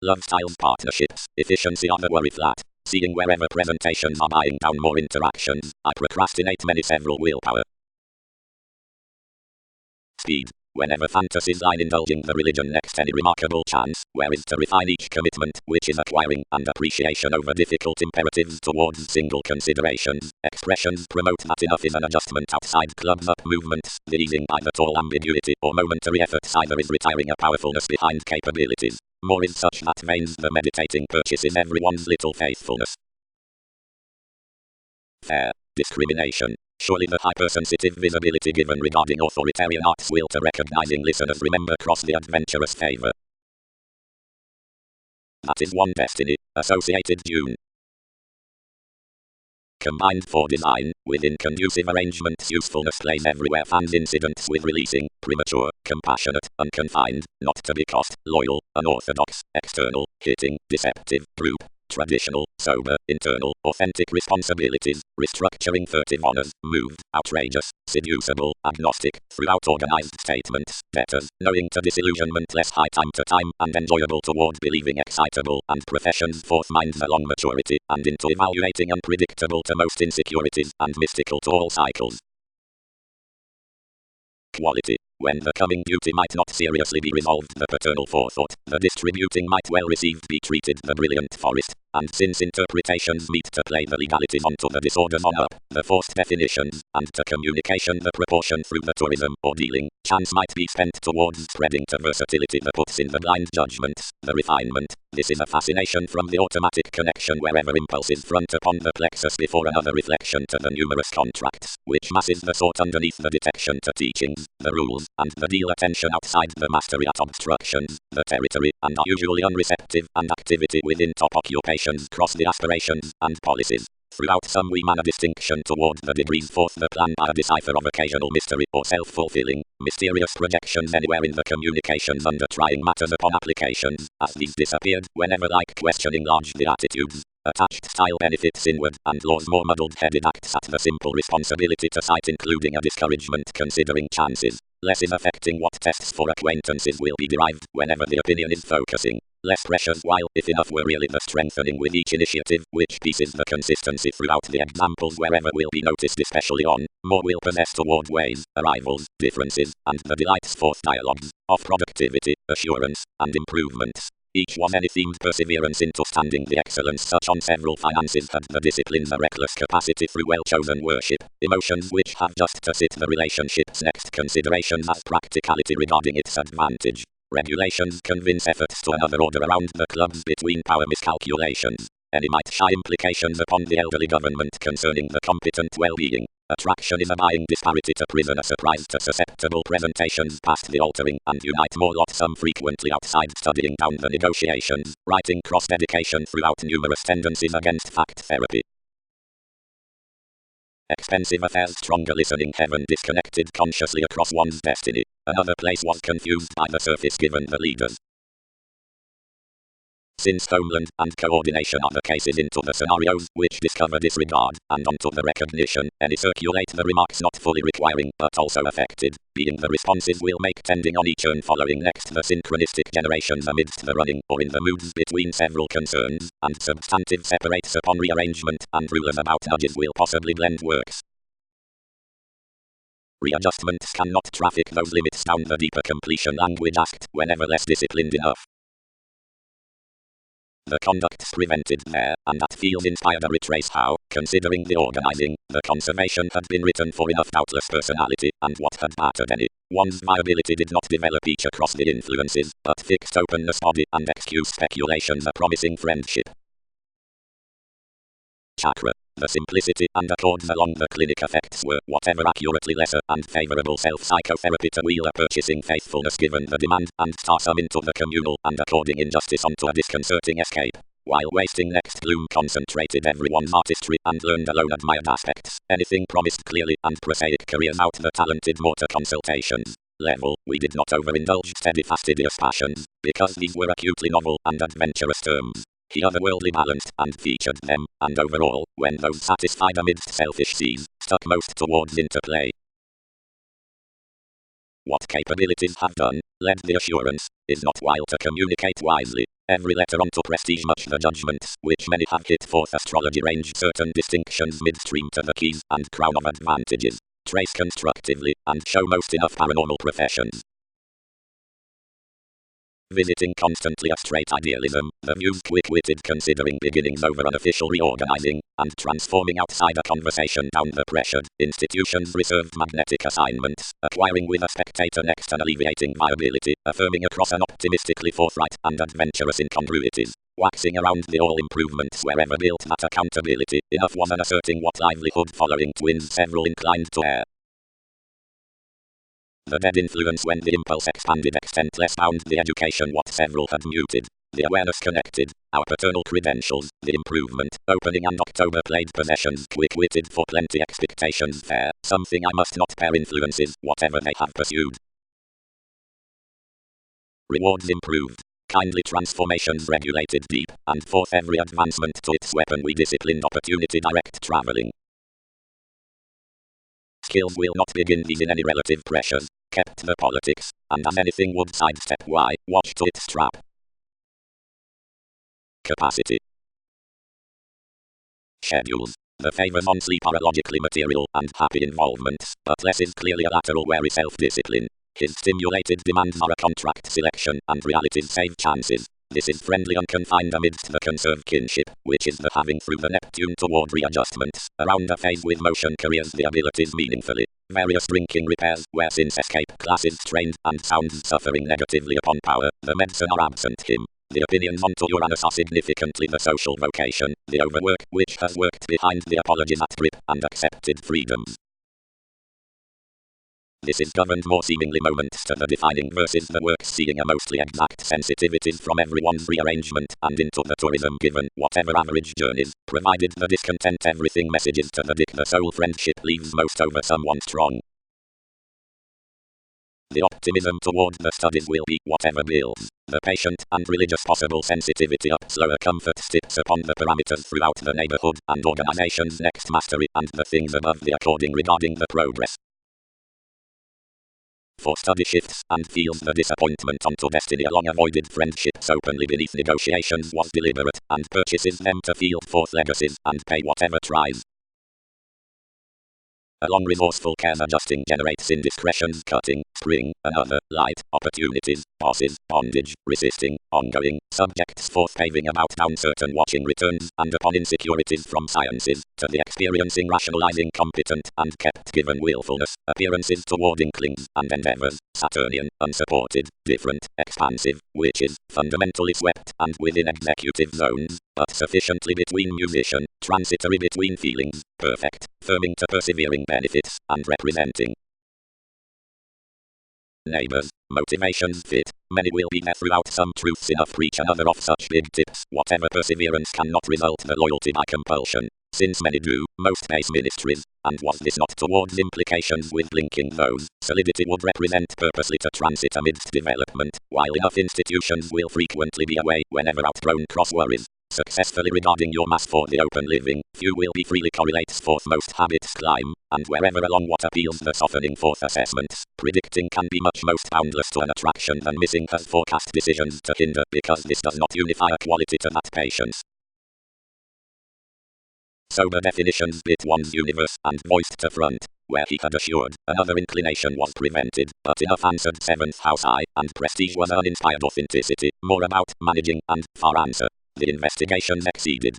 Love styles partnerships, efficiency of the worry flat. Seeing wherever presentations are buying down more interactions, I procrastinate many several willpower. Speed. Whenever fantasies lie in indulging the religion next any remarkable chance, whereas to refine each commitment, which is acquiring and appreciation over difficult imperatives towards single considerations. Expressions promote that enough is an adjustment outside clubs up movements, the easing by the tall ambiguity or momentary efforts either is retiring a powerfulness behind capabilities. More is such that vains the meditating purchases everyone's little faithfulness. Fair. Discrimination. Surely the hypersensitive visibility given regarding authoritarian arts will to recognizing listeners remember cross the adventurous favor. That is one destiny. Associated June. Combined for design, within conducive arrangements usefulness plays everywhere fans incidents with releasing, premature, compassionate, unconfined, not to be cost, loyal, unorthodox, external, hitting, deceptive, group, traditional, sober, internal, authentic responsibilities, restructuring furtive honors, moved, outrageous, seducible, agnostic, throughout organized statements, debtors, knowing to disillusionment less high time to time, and enjoyable toward believing excitable, and professions forth minds along maturity, and into evaluating unpredictable to most insecurities, and mystical to all cycles. Quality. When the coming duty might not seriously be resolved, the paternal forethought, the distributing might well received be treated the brilliant forest, and since interpretations meet to play the legalities onto the disorders on up, the forced definitions, and to communication the proportion through the tourism or dealing, chance might be spent towards spreading to versatility the puts in the blind judgments, the refinement. This is a fascination from the automatic connection wherever impulses front upon the plexus before another reflection to the numerous contracts, which masses the thought underneath the detection to teachings, the rules, and the deal attention outside the mastery at obstructions, the territory, and are usually unreceptive, and activity within top occupations cross the aspirations and policies. Throughout some we man a distinction toward the degrees forth the plan by a decipher of occasional mystery or self-fulfilling, mysterious projections anywhere in the communications under trying matters upon applications, as these disappeared whenever like questioning large the attitudes. Attached style benefits inward, and laws more muddled-headed acts at the simple responsibility to sight including a discouragement considering chances. Less is affecting what tests for acquaintances will be derived whenever the opinion is focusing. Less pressures while, if enough were really the strengthening with each initiative, which pieces the consistency throughout the examples wherever will be noticed especially on, more will possess toward ways, arrivals, differences, and the delights forth dialogues, of productivity, assurance, and improvements. Each was any themed perseverance into standing the excellence such on several finances had the disciplines a reckless capacity through well-chosen worship, emotions which have just to sit the relationships next considerations as practicality regarding its advantage. Regulations convince efforts to another order around the clubs between power miscalculations. Any might shy implications upon the elderly government concerning the competent well-being. Attraction is a buying disparity to prison a surprise to susceptible presentations past the altering and unite more lot some frequently outside studying down the negotiations, writing cross-dedication throughout numerous tendencies against fact therapy. Expensive affairs stronger listening heaven disconnected consciously across one's destiny. Another place was confused by the surface given the leaders. Since homeland and coordination are the cases into the scenarios which discover disregard, and onto the recognition, any circulate the remarks not fully requiring but also affected, being the responses will make tending on each urn following next the synchronistic generations amidst the running or in the moods between several concerns, and substantive separates upon rearrangement, and rulers about nudges will possibly blend works. Readjustments cannot traffic those limits down the deeper completion language asked whenever less disciplined enough. The conduct's prevented there, and that feels inspired a retrace how, considering the organizing, the conservation had been written for enough doubtless personality, and what had battered any. One's viability did not develop each across the influences, but fixed openness body and excuse speculations a promising friendship. Chakra. The simplicity and accords along the clinic effects were whatever accurately lesser and favorable self-psychotherapy to wheel a purchasing faithfulness given the demand and toss some into the communal and according injustice onto a disconcerting escape. While wasting next gloom concentrated everyone's artistry and learned alone admired aspects, anything promised clearly and prosaic careers out the talented mortar consultations. Level, we did not overindulge steady fastidious passions, because these were acutely novel and adventurous terms. He otherworldly balanced and featured them, and overall, when those satisfied amidst selfish seas, stuck most towards interplay. what capabilities have done, led the assurance, is not while to communicate wisely. Every letter onto prestige much the judgments, which many have hit forth astrology range certain distinctions midstream to the keys and crown of advantages. Trace constructively, and show most enough paranormal professions. Visiting constantly a straight idealism, the views quick-witted considering beginnings over unofficial reorganizing, and transforming outside a conversation down the pressured, institutions reserved magnetic assignments, acquiring with a spectator next an alleviating viability, affirming across an optimistically forthright and adventurous incongruities, waxing around the all improvements wherever built that accountability, enough was an asserting what livelihood following twins several inclined to err. The dead influence when the impulse expanded extent less bound the education what several had muted, the awareness connected, our paternal credentials, the improvement, opening and October played possessions quick-witted for plenty expectations fair, something I must not pair influences, whatever they have pursued. Rewards improved, kindly transformations regulated deep, and forth every advancement to its weapon we disciplined opportunity direct traveling. Skills will not begin these in any relative pressures, kept the politics, and as anything would sidestep why, watch to its trap. Capacity. Schedules. The favors on sleep are logically material and happy involvements, but less is clearly a lateral wary self-discipline. His stimulated demands are a contract selection, and realities save chances. This is friendly unconfined amidst the conserved kinship, which is the having through the Neptune toward readjustments, around a phase with motion careers the abilities meaningfully. Various drinking repairs, where since escape classes strained, and sounds suffering negatively upon power, the medicine are absent him. The opinions onto Uranus are significantly the social vocation, the overwork, which has worked behind the apologies at grip, and accepted freedoms. This is governed more seemingly moments to the defining versus the works seeing a mostly exact sensitivities from everyone's rearrangement and into the tourism given, whatever average journeys, provided the discontent everything messages to the dick the soul friendship leaves most over someone strong. The optimism toward the studies will be whatever builds the patient and religious possible sensitivity up slower comfort steps upon the parameters throughout the neighborhood and organization's next mastery and the things above the according regarding the progress. For study shifts and feels the disappointment onto destiny along avoided friendships openly beneath negotiations was deliberate and purchases them to field forth legacies and pay whatever tries. Along resourceful cares adjusting generates indiscretions cutting, spring, another, light, opportunities, bosses, bondage, resisting, ongoing, subjects forth paving about down certain watching returns and upon insecurities from sciences, to the experiencing rationalizing competent and kept given willfulness, appearances toward inklings and endeavors, Saturnian, unsupported, different, expansive, which is, fundamentally swept and within executive zones, but sufficiently between musician, transitory between feelings, perfect, firming to persevering benefits, and representing. Neighbors, motivations fit, many will be there throughout some truths enough preach another of such big tips, whatever perseverance cannot result the loyalty by compulsion, since many do, most base ministries, and was this not towards implications with blinking those, solidity would represent purposely to transit amidst development, while enough institutions will frequently be away whenever outgrown cross worries. Successfully regarding your mass for the open living, few will be freely correlates forth most habits climb, and wherever along what appeals the softening forth assessments, predicting can be much most boundless to an attraction than missing has forecast decisions to hinder because this does not unify a quality to that patience. Sober definitions bit one's universe and voiced to front, where he had assured, another inclination was prevented, but enough answered 7th house eye, and prestige was uninspired authenticity, more about managing and far answer. The investigations exceeded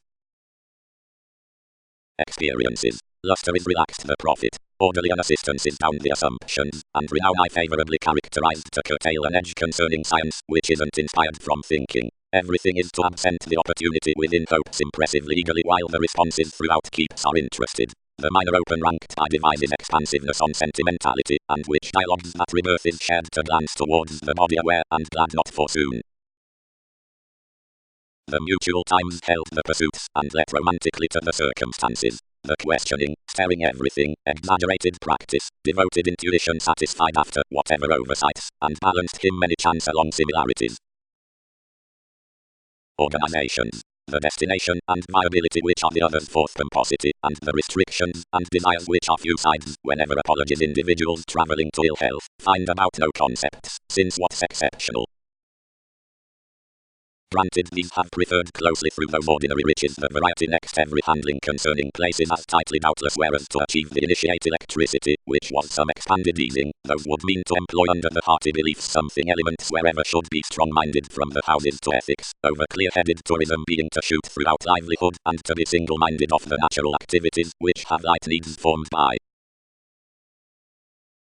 experiences. Luster is relaxed the profit, orderly an assistance is down the assumptions, and renown I favorably characterized to curtail an edge concerning science, which isn't inspired from thinking. Everything is to absent the opportunity within hopes impressively eagerly while the responses throughout keeps are interested. The minor open ranked by devises expansiveness on sentimentality, and which dialogues that rebirth is shared to glance towards the body aware and glad not for soon. The mutual times held the pursuits and let romantically to the circumstances. The questioning, staring everything, exaggerated practice, devoted intuition satisfied after whatever oversights, and balanced him many chance along similarities. Organizations. the destination and viability which are the other's fourth pomposity, and the restrictions and desires which are few sides. Whenever apologies individuals traveling to ill health find about no concepts, since what's exceptional? Granted, these have preferred closely through those ordinary riches the variety next every handling concerning places as tightly doubtless, whereas to achieve the initiate electricity, which was some expanded easing, those would mean to employ under the hearty beliefs something elements wherever should be strong-minded from the houses to ethics, over clear-headed tourism being to shoot throughout livelihood and to be single-minded of the natural activities which have light needs formed by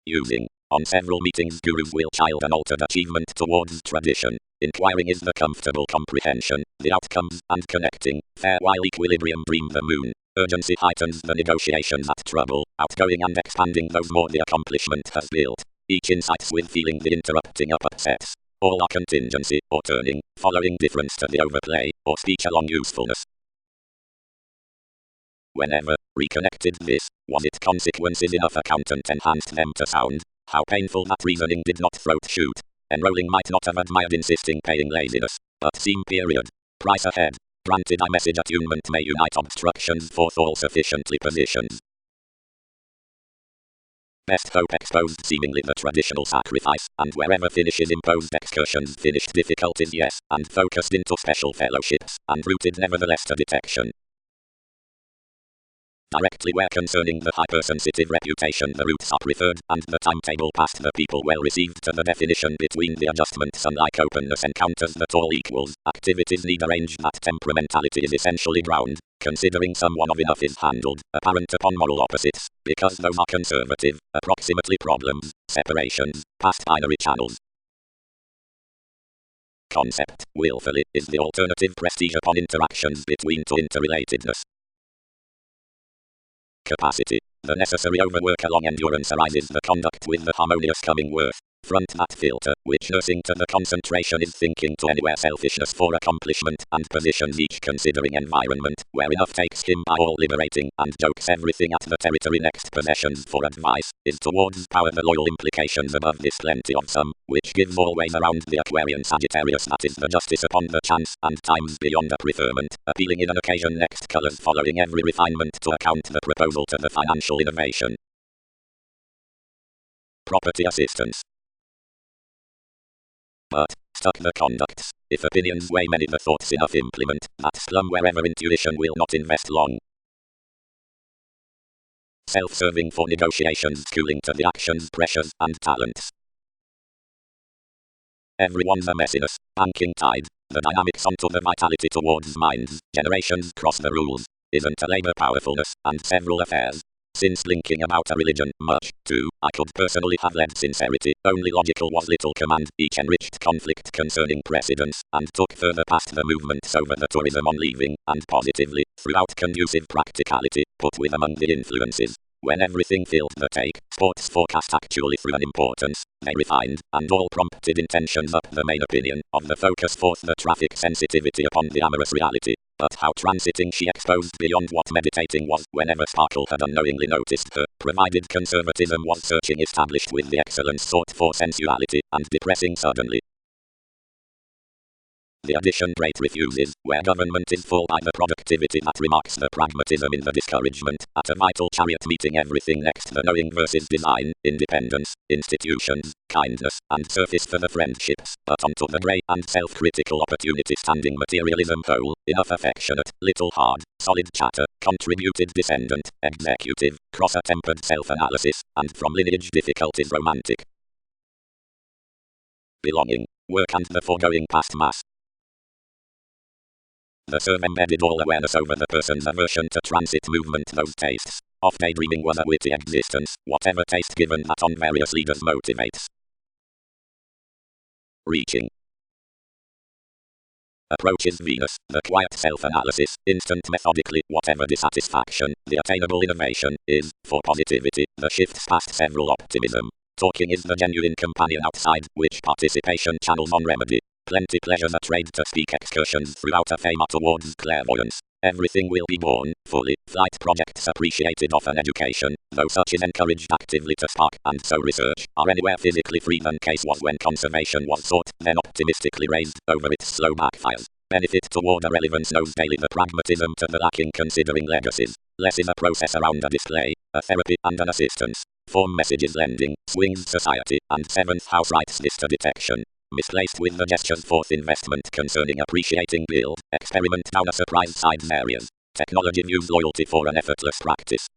using. On several meetings gurus will child an altered achievement towards tradition. Inquiring is the comfortable comprehension, the outcomes, and connecting, fair while equilibrium dream the moon. Urgency heightens the negotiations at trouble, outgoing and expanding those more the accomplishment has built. Each incites with feeling the interrupting up upsets. All are contingency, or turning, following difference to the overplay, or speech along usefulness. Whenever reconnected this, was it consequences enough accountant enhanced them to sound? How painful that reasoning did not throat shoot. Enrolling might not have admired insisting paying laziness, but seem period. Price ahead. Granted iMessage attunement may unite obstructions forth all sufficiently positions. Best hope exposed seemingly the traditional sacrifice, and wherever finishes imposed excursions finished difficulties yes, and focused into special fellowships, and rooted nevertheless to detection. Directly where concerning the hypersensitive reputation the routes are preferred, and the timetable past the people well received to the definition between the adjustments unlike openness encounters that all equals, activities need arrange that temperamentality is essentially ground, considering someone of enough is handled, apparent upon moral opposites, because those are conservative, approximately problems, separations, past binary channels. Concept, willfully, is the alternative prestige upon interactions between two interrelatedness. Capacity. The necessary overwork along endurance arises the conduct with the harmonious coming worth. Front that filter, which nursing to the concentration is thinking to anywhere selfishness for accomplishment, and positions each considering environment, where enough takes him by all liberating, and jokes everything at the territory next possessions for advice, is towards power the loyal implications above this plenty of some, which gives always around the Aquarian Sagittarius that is the justice upon the chance, and times beyond a preferment, appealing in an occasion next colors following every refinement to account the proposal to the financial innovation. Property assistance. But, stuck the conducts, if opinions weigh many the thoughts enough implement, that slum wherever intuition will not invest long. Self-serving for negotiations schooling to the actions, pressures, and talents. Everyone's a messiness, banking tide, the dynamics onto the vitality towards minds, generations cross the rules, isn't a labor powerfulness, and several affairs. Since blinking about a religion, much, too, I could personally have led sincerity, only logical was little command, each enriched conflict concerning precedence, and took further past the movements over the tourism on leaving, and positively, throughout conducive practicality, put with among the influences. When everything filled the take, sports forecast actually through an importance, they refined, and all prompted intentions up the main opinion, of the focus forth the traffic sensitivity upon the amorous reality. But how transiting she exposed beyond what meditating was, whenever Sparkle had unknowingly noticed her, provided conservatism was searching established with the excellence sought for sensuality, and depressing suddenly. The addition great refuses, where government is full by the productivity that remarks the pragmatism in the discouragement, at a vital chariot meeting everything next the knowing versus design, independence, institutions, kindness, and surface for the friendships, but onto the grey and self-critical opportunity standing materialism whole, enough affectionate, little hard, solid chatter, contributed descendant, executive, cross-attempered self-analysis, and from lineage difficulties romantic. Belonging, work and the foregoing past mass. The serve embedded all awareness over the person's aversion to transit movement those tastes. Of daydreaming was a witty existence, whatever taste given that on various leaders motivates. Reaching. Approaches Venus, the quiet self-analysis, instant methodically, whatever dissatisfaction, the attainable innovation, is, for positivity, the shifts past several optimism. Talking is the genuine companion outside, which participation channels on remedy. Plenty pleasures a trade to speak excursions throughout a fame towards clairvoyance. Everything will be born, fully, flight projects appreciated of an education, though such is encouraged actively to spark, and so research, are anywhere physically free than case was when conservation was sought, then optimistically raised, over its slow backfires. benefit toward a relevance knows daily the pragmatism to the lacking considering legacies. Less is a process around a display, a therapy and an assistance. Form messages lending, swings society, and 7th house writes this to detection. Misplaced with the gestures 4th investment concerning appreciating build, experiment down a surprise sides areas. Technology views loyalty for an effortless practice.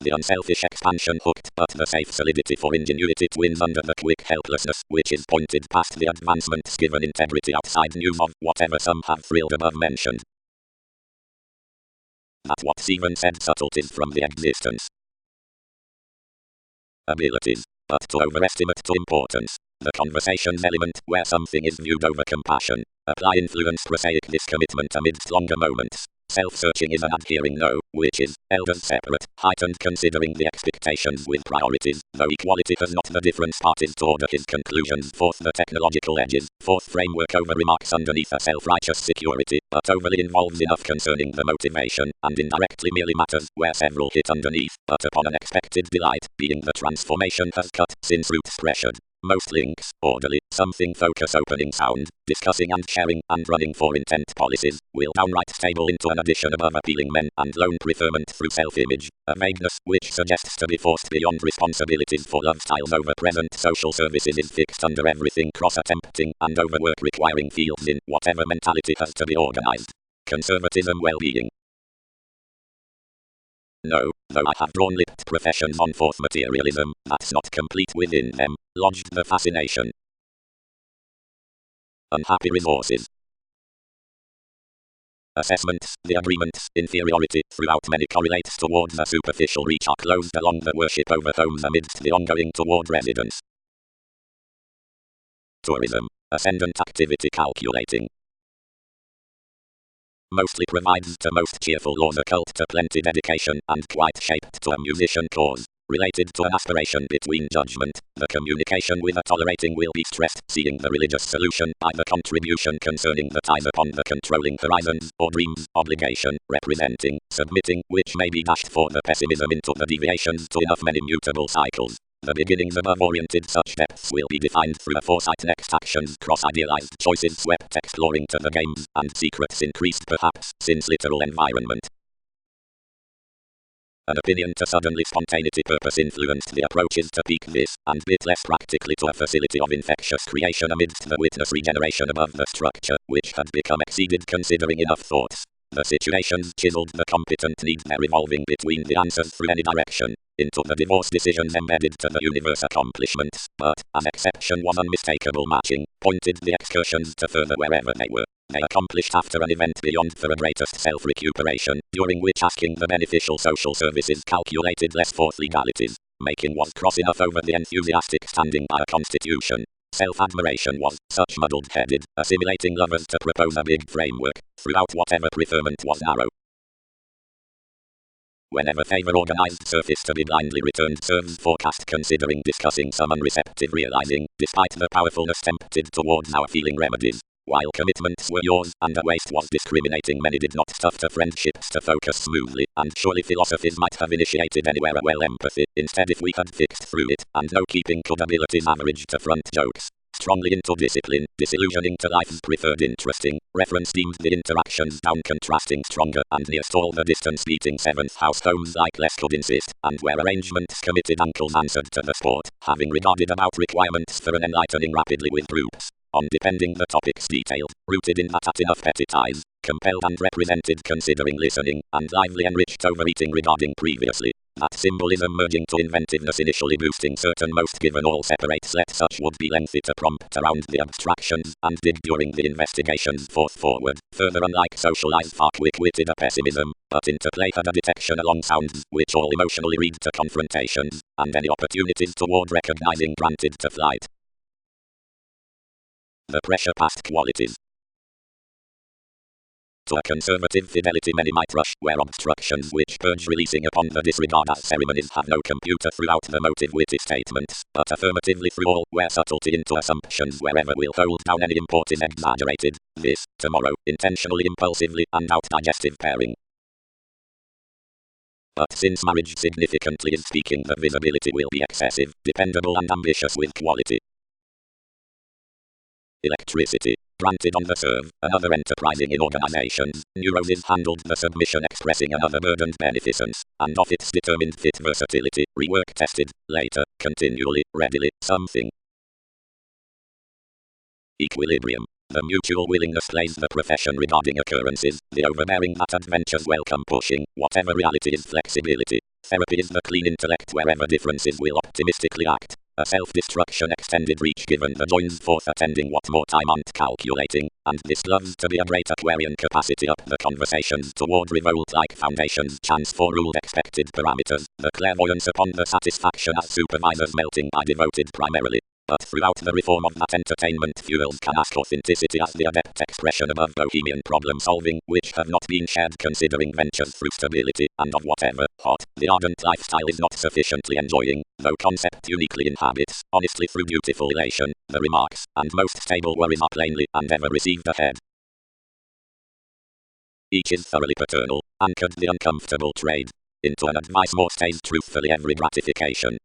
The unselfish expansion hooked, but the safe solidity for ingenuity twins under the quick helplessness, which is pointed past the advancements given integrity outside news of whatever some have thrilled above mentioned. That what Stephen said subtleties from the existence. Abilities, but to overestimate to importance. The conversation's element, where something is viewed over compassion. Apply influence prosaic this commitment amidst longer moments. Self-searching is an adhering no, which is, elders separate, heightened considering the expectations with priorities, though equality has not the difference parties to order his conclusions. 4th the technological edges, 4th framework over remarks underneath a self-righteous security, but overly involves enough concerning the motivation, and indirectly merely matters, where several hit underneath, but upon an expected delight, being the transformation has cut, since roots pressured. Most links, orderly, something focus opening sound, discussing and sharing, and running for intent policies, will downright stable into an addition above appealing men, and lone preferment through self-image, a vagueness which suggests to be forced beyond responsibilities for love styles over present social services is fixed under everything cross-attempting, and overwork requiring fields in whatever mentality has to be organized. Conservatism well-being. No, though I have drawn-lipped professions on 4th materialism, that's not complete within them, lodged the fascination. Unhappy resources. Assessments, the agreements, inferiority, throughout many correlates towards a superficial reach are closed along the worship over homes amidst the ongoing toward residence. Tourism, ascendant activity calculating. Mostly provides to most cheerful laws occult to plenty dedication, and quite shaped to a musician cause. Related to an aspiration between judgment, the communication with a tolerating will be stressed, seeing the religious solution by the contribution concerning the ties upon the controlling horizons, or dreams, obligation, representing, submitting, which may be dashed for the pessimism into the deviations to enough many mutable cycles. The beginnings above oriented such depths will be defined through a foresight next actions cross-idealized choices swept exploring to the games, and secrets increased perhaps, since literal environment. An opinion to suddenly spontaneity purpose influenced the approaches to peak this, and bit less practically to a facility of infectious creation amidst the witness regeneration above the structure, which had become exceeded considering enough thoughts. The situations chiseled the competent need their revolving between the answers through any direction, into the divorce decisions embedded to the universe accomplishments, but, as exception was unmistakable matching, pointed the excursions to further wherever they were. They accomplished after an event beyond for a greatest self-recuperation, during which asking the beneficial social services calculated less 4th legalities. Making was cross enough over the enthusiastic standing by a constitution. Self-admiration was, such muddled-headed, assimilating lovers to propose a big framework, throughout whatever preferment was narrow. Whenever favor organized surface to be blindly returned serves forecast considering discussing some unreceptive realizing, despite the powerfulness tempted towards our feeling remedies. While commitments were yours, and a waste was discriminating many did not stuff to friendships to focus smoothly, and surely philosophies might have initiated anywhere a well empathy, instead if we had fixed through it, and no keeping could abilities average to front jokes. Strongly into discipline, disillusioning to life's preferred interesting, reference deemed the interactions down contrasting stronger, and nearest all the distance beating 7th house homes like less could insist, and where arrangements committed uncles answered to the sport, having regarded about requirements for an enlightening rapidly with groups. On depending the topics detailed, rooted in that at enough petty ties, compelled and represented considering listening, and lively enriched overeating regarding previously. That symbolism merging to inventiveness initially boosting certain most given all separates let such would be lengthy to prompt around the abstractions, and dig during the investigations 4th forward, further unlike socialized far quick-witted a pessimism, but interplay had a detection along sounds, which all emotionally read to confrontations, and any opportunities toward recognizing granted to flight. The pressure past qualities. To a conservative fidelity many might rush, where obstructions which purge releasing upon the disregard as ceremonies have no computer throughout the motive witty statements, but affirmatively through all, where subtlety into assumptions wherever will hold down any import is exaggerated. This, tomorrow, intentionally impulsively, and out digestive pairing. But since marriage significantly is speaking the visibility will be excessive, dependable and ambitious with quality. Electricity. granted on the serve, another enterprising in organizations. Neuroses handled the submission expressing another burdened beneficence, and of its determined fit versatility, rework tested, later, continually, readily, something. Equilibrium. The mutual willingness plays the profession regarding occurrences, the overbearing that adventures welcome pushing, whatever reality is flexibility. Therapy is the clean intellect wherever differences will optimistically act. A self-destruction extended reach given the joins forth attending what more time aren't calculating, and this loves to be a great Aquarian capacity up the conversations toward revolt like foundations chance for ruled expected parameters, the clairvoyance upon the satisfaction as supervisors melting by devoted primarily. But throughout the reform of that entertainment fuels can ask authenticity as the adept expression above bohemian problem solving, which have not been shared considering ventures through stability, and of whatever, hot, the ardent lifestyle is not sufficiently enjoying, though concept uniquely inhabits, honestly through beautiful elation, the remarks, and most stable worries are plainly and ever received ahead. Each is thoroughly paternal, anchored the uncomfortable trade, into an advice more stays truthfully every gratification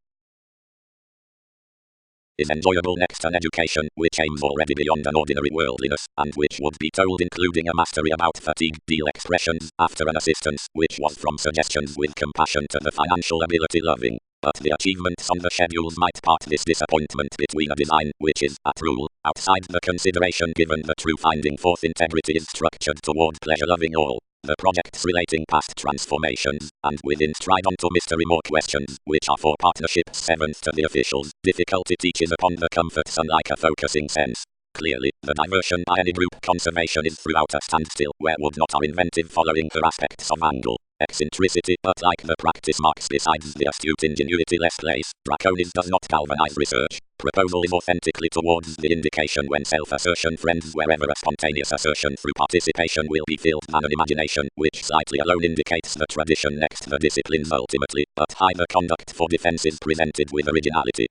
is enjoyable next an education which aims already beyond an ordinary worldliness, and which would be told including a mastery about fatigue, deal expressions, after an assistance, which was from suggestions with compassion to the financial ability loving. But the achievements on the schedules might part this disappointment between a design, which is, at rule, outside the consideration given the true finding forth integrity is structured toward pleasure-loving all. The projects relating past transformations, and within stride onto mystery more questions, which are for partnerships seventh to the officials, difficulty teaches upon the comforts unlike a focusing sense. Clearly, the diversion by any group conservation is throughout a standstill, where would not are inventive following her aspects of angle, eccentricity, but like the practice marks besides the astute ingenuity less place, Draconis does not galvanize research. Proposal is authentically towards the indication when self-assertion friends wherever a spontaneous assertion through participation will be filled than an imagination, which slightly alone indicates the tradition next the disciplines ultimately, but high the conduct for defense is presented with originality.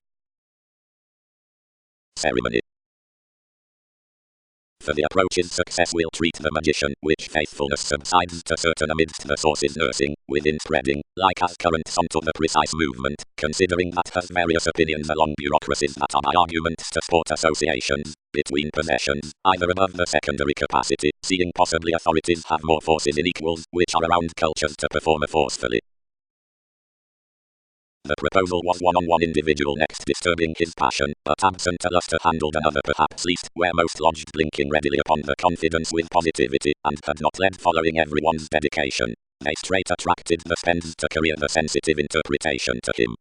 Ceremony. For the approach's success will treat the magician, which faithfulness subsides to certain amidst the source's nursing, within spreading, like as currents onto the precise movement, considering that has various opinions along bureaucracies that are by arguments to sport associations, between possessions, either above the secondary capacity, seeing possibly authorities have more forces in equals, which are around cultures to perform forcefully. The proposal was one-on-one individual next disturbing his passion, but absent a luster handled another perhaps least, where most lodged blinking readily upon the confidence with positivity, and had not led following everyone's dedication. They straight attracted the spends to career the sensitive interpretation to him.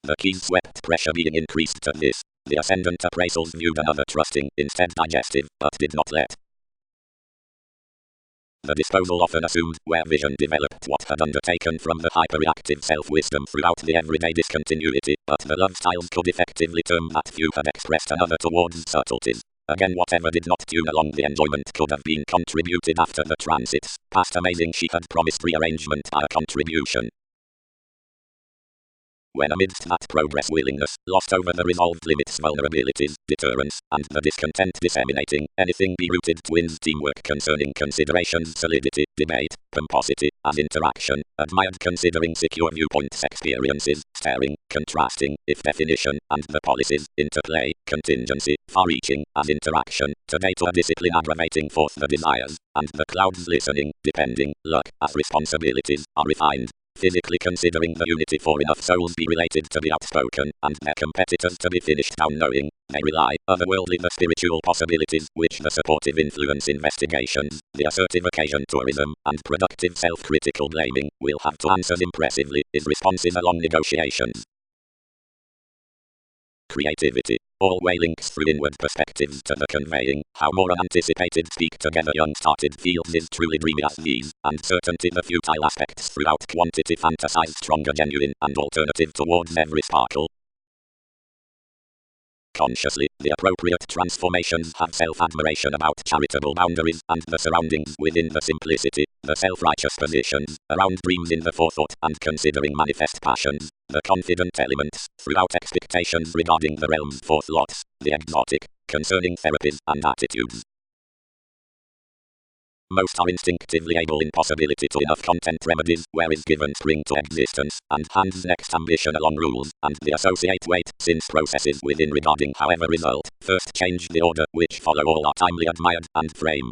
The keys swept pressure being increased to this. The ascendant appraisals viewed another trusting, instead digestive, but did not let. The disposal often assumed, where vision developed what had undertaken from the hyperreactive self-wisdom throughout the everyday discontinuity, but the love styles could effectively term that few had expressed another towards subtleties. Again, whatever did not tune along the enjoyment could have been contributed after the transits, past amazing she had promised rearrangement by a contribution. When amidst that progress willingness, lost over the resolved limits vulnerabilities, deterrence, and the discontent disseminating, anything be rooted twins teamwork concerning considerations solidity, debate, pomposity, as interaction, admired considering secure viewpoints experiences, staring, contrasting, if definition, and the policies, interplay, contingency, far-reaching, as interaction, today to a discipline aggravating forth the desires, and the clouds listening, depending, luck, as responsibilities, are refined. Physically considering the unity for enough souls be related to be outspoken, and their competitors to be finished down knowing, they rely, otherworldly the spiritual possibilities, which the supportive influence investigations, the assertive occasion tourism, and productive self-critical blaming, will have to answers impressively, is responses along negotiations. Creativity. All way links through inward perspectives to the conveying, how more unanticipated speak together young started fields is truly dreamy as these, and certainty the futile aspects throughout quantity fantasize stronger genuine and alternative towards every sparkle. Consciously, the appropriate transformations have self-admiration about charitable boundaries and the surroundings within the simplicity, the self-righteous positions, around dreams in the forethought and considering manifest passions, the confident elements, throughout expectations regarding the realm's forth lots, the exotic, concerning therapies and attitudes. Most are instinctively able in possibility to enough content remedies, where is given spring to existence, and hands next ambition along rules, and the associate weight, since processes within regarding however result, first change the order, which follow all are timely admired, and frame.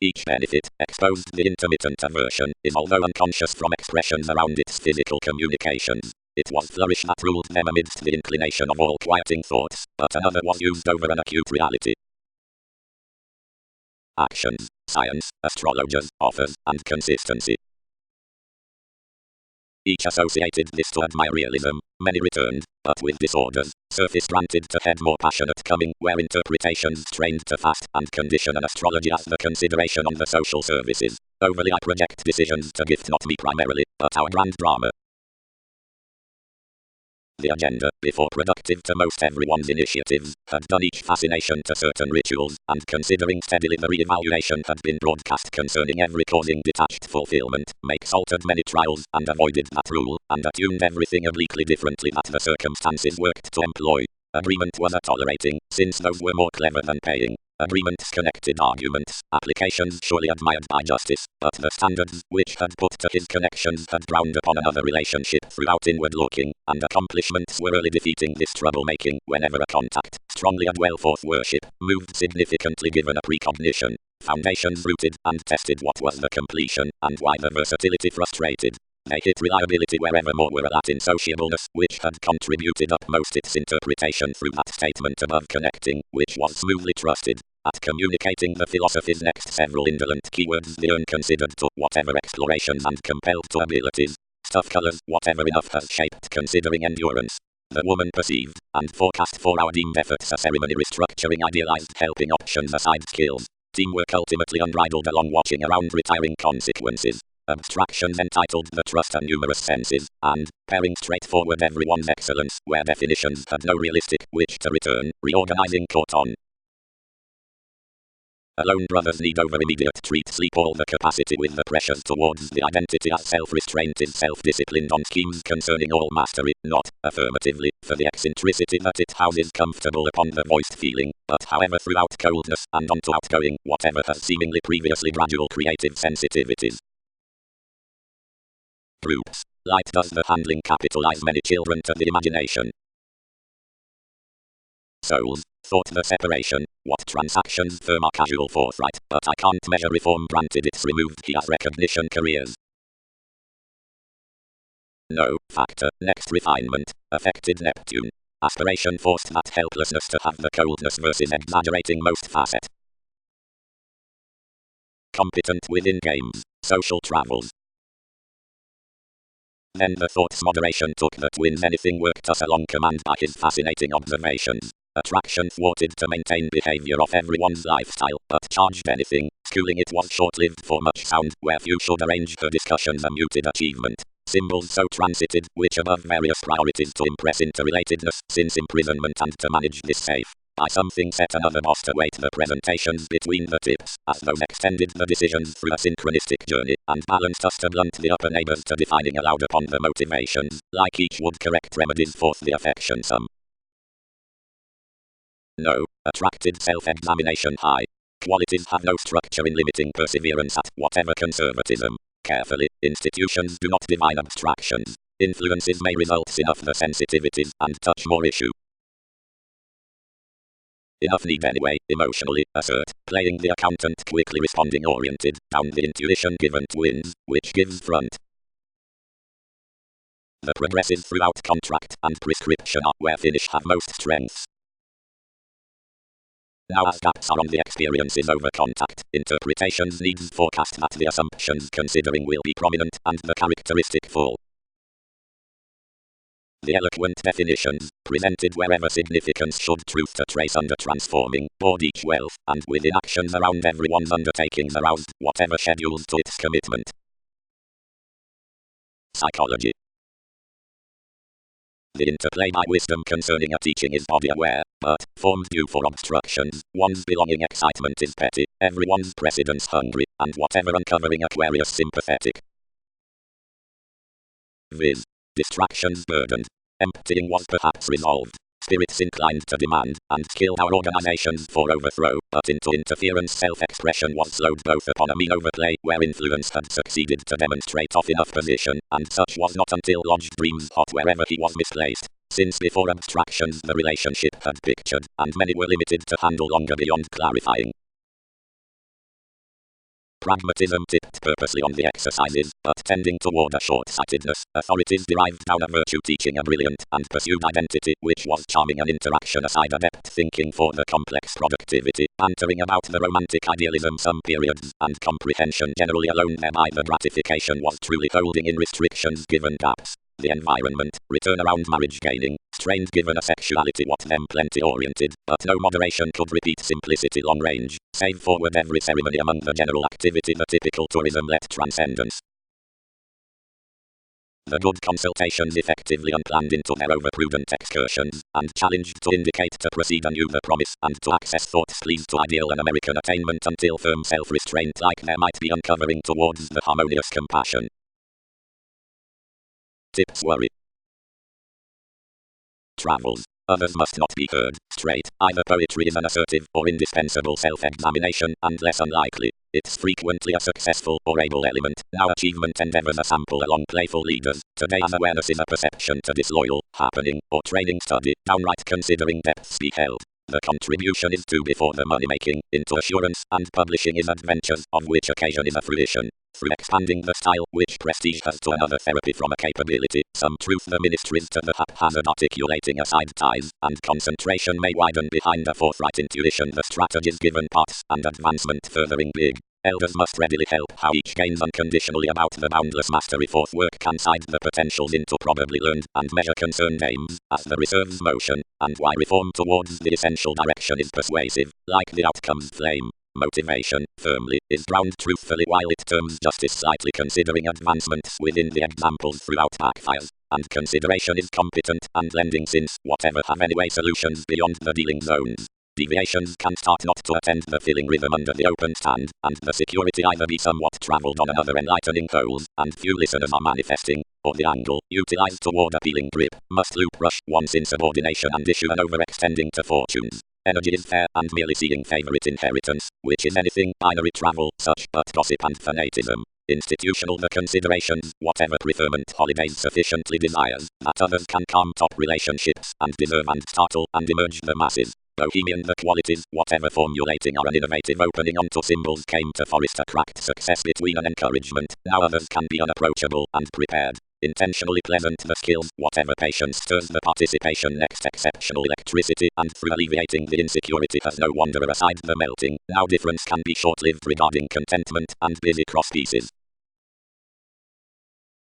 Each benefit, exposed the intermittent aversion, is although unconscious from expressions around its physical communications. It was flourish that ruled them amidst the inclination of all quieting thoughts, but another was used over an acute reality. Actions, science, astrologers, offers, and consistency. Each associated this to admire realism, many returned, but with disorders, surface granted to head more passionate coming, where interpretations trained to fast and condition an astrology as the consideration on the social services. Overly I project decisions to gift not me primarily, but our grand drama. The agenda, before productive to most everyone's initiatives, had done each fascination to certain rituals, and considering steadily the re-evaluation had been broadcast concerning every causing detached fulfillment, makes altered many trials, and avoided that rule, and attuned everything obliquely differently that the circumstances worked to employ. Agreement was a tolerating, since those were more clever than paying. Agreements connected arguments, applications surely admired by justice, but the standards which had put to his connections had ground upon another relationship throughout inward looking, and accomplishments were early defeating this troublemaking whenever a contact, strongly and well forth worship, moved significantly given a precognition. Foundations rooted and tested what was the completion, and why the versatility frustrated. They hit reliability wherever more were a that insociableness, which had contributed upmost its interpretation through that statement above connecting, which was smoothly trusted. At communicating the philosophy's next several indolent keywords the unconsidered to whatever explorations and compelled to abilities. Stuff colors, whatever enough has shaped considering endurance. The woman perceived, and forecast for our deemed efforts a ceremony restructuring idealized helping options aside skills. Teamwork ultimately unbridled along watching around retiring consequences. Abstractions entitled the trust and numerous senses, and, pairing straightforward everyone's excellence, where definitions had no realistic which to return, reorganizing caught on. Alone brothers need over immediate treat sleep all the capacity with the pressures towards the identity as self-restraint is self-disciplined on schemes concerning all mastery, not, affirmatively, for the eccentricity that it houses comfortable upon the voiced feeling, but however throughout coldness and onto outgoing, whatever has seemingly previously gradual creative sensitivities. Groups. Light does the handling capitalize many children to the imagination. Souls. Thought the separation. What transactions firm are casual forthright, but I can't measure reform granted it's removed he has recognition careers. No. Factor. Next refinement. Affected Neptune. Aspiration forced that helplessness to have the coldness versus exaggerating most facet. Competent within games. Social travels. Then the thought's moderation took the twins anything worked us along command by his fascinating observations. Attraction thwarted to maintain behavior of everyone's lifestyle, but charged anything. Schooling it was short-lived for much sound, where few should arrange her discussions a muted achievement. Symbols so transited, which above various priorities to impress interrelatedness, since imprisonment and to manage this safe. By something set another boss to weight the presentations between the tips, as those extended the decisions through a synchronistic journey, and balanced us to blunt the upper neighbors to defining aloud upon the motivations, like each would correct remedies forth the affection sum. No. Attracted self-examination high. Qualities have no structure in limiting perseverance at whatever conservatism. Carefully, institutions do not divine abstractions. Influences may result enough the sensitivities and touch more issue. Enough need anyway, emotionally, assert, playing the accountant quickly responding oriented, down the intuition given twins, which gives front. The progressive throughout contract and prescription are where finish have most strengths. Now as gaps are on the experiences over contact, interpretations needs forecast that the assumptions considering will be prominent and the characteristic full. The eloquent definitions, presented wherever significance should truth to trace under transforming, board each wealth, and within actions around everyone's undertakings aroused, whatever schedules to its commitment. Psychology. The interplay by wisdom concerning a teaching is body aware, but, formed due for obstructions, one's belonging excitement is petty, everyone's precedence hungry, and whatever uncovering Aquarius sympathetic. Viz. Distractions burdened. Emptying was perhaps resolved. spirits inclined to demand and kill our organizations for overthrow, but into interference self-expression was slowed both upon a mean overplay where influence had succeeded to demonstrate off enough position, and such was not until lodged dreams hot wherever he was misplaced. Since before abstractions the relationship had pictured, and many were limited to handle longer beyond clarifying. Pragmatism tipped purposely on the exercises, but tending toward a short-sightedness. Authorities derived down a virtue teaching a brilliant and pursued identity, which was charming an interaction aside adept thinking for the complex productivity, bantering about the romantic idealism some periods, and comprehension generally alone thereby the gratification was truly holding in restrictions given gaps. The environment, return around marriage gaining, strained given a sexuality what them plenty oriented, but no moderation could repeat simplicity long range, save forward every ceremony among the general activity the typical tourism let transcendence. The good consultations effectively unplanned into their overprudent excursions, and challenged to indicate to proceed anew the promise, and to access thoughts pleased to ideal an American attainment until firm self-restraint like there might be uncovering towards the harmonious compassion. Tips worry. Travels. Others must not be heard straight. Either poetry is an assertive or indispensable self-examination, and less unlikely. It's frequently a successful or able element. Now achievement endeavors a sample along playful leaders. Today as awareness is a perception to disloyal, happening, or training study. Downright considering depths be held. The contribution is to before the money-making, into assurance, and publishing is adventures, of which occasion is a fruition. Through expanding the style, which prestige has to another therapy from a capability, some truth the ministries to the haphazard articulating aside ties, and concentration may widen behind a forthright intuition the strategies given paths, and advancement furthering big. Elders must readily help how each gains unconditionally about the boundless mastery forth work can side the potentials into probably learned, and measure concerned aims, as the reserves motion, and why reform towards the essential direction is persuasive, like the outcome's flame. Motivation, firmly, is ground truthfully while it terms justice slightly considering advancements within the examples throughout backfires, and consideration is competent and lending since whatever have anyway solutions beyond the dealing zones. Deviations can start not to attend the filling rhythm under the open stand, and the security either be somewhat travelled on another enlightening holes, and few listeners are manifesting, or the angle, utilized toward appealing grip, must loop rush once in subordination and issue an overextending to fortunes. Energy is fair and merely seeing favorite inheritance, which is anything binary travel, such but gossip and fanatism. Institutional the considerations, whatever preferment holidays sufficiently desires, that others can calm top relationships, and deserve and startle and emerge the masses. Bohemian the qualities, whatever formulating are an innovative opening onto symbols came to forest a cracked success between an encouragement, now others can be unapproachable and prepared. Intentionally pleasant the skills, whatever patience stirs the participation next exceptional electricity, and through alleviating the insecurity has no wanderer aside the melting, now difference can be short-lived regarding contentment, and busy cross pieces.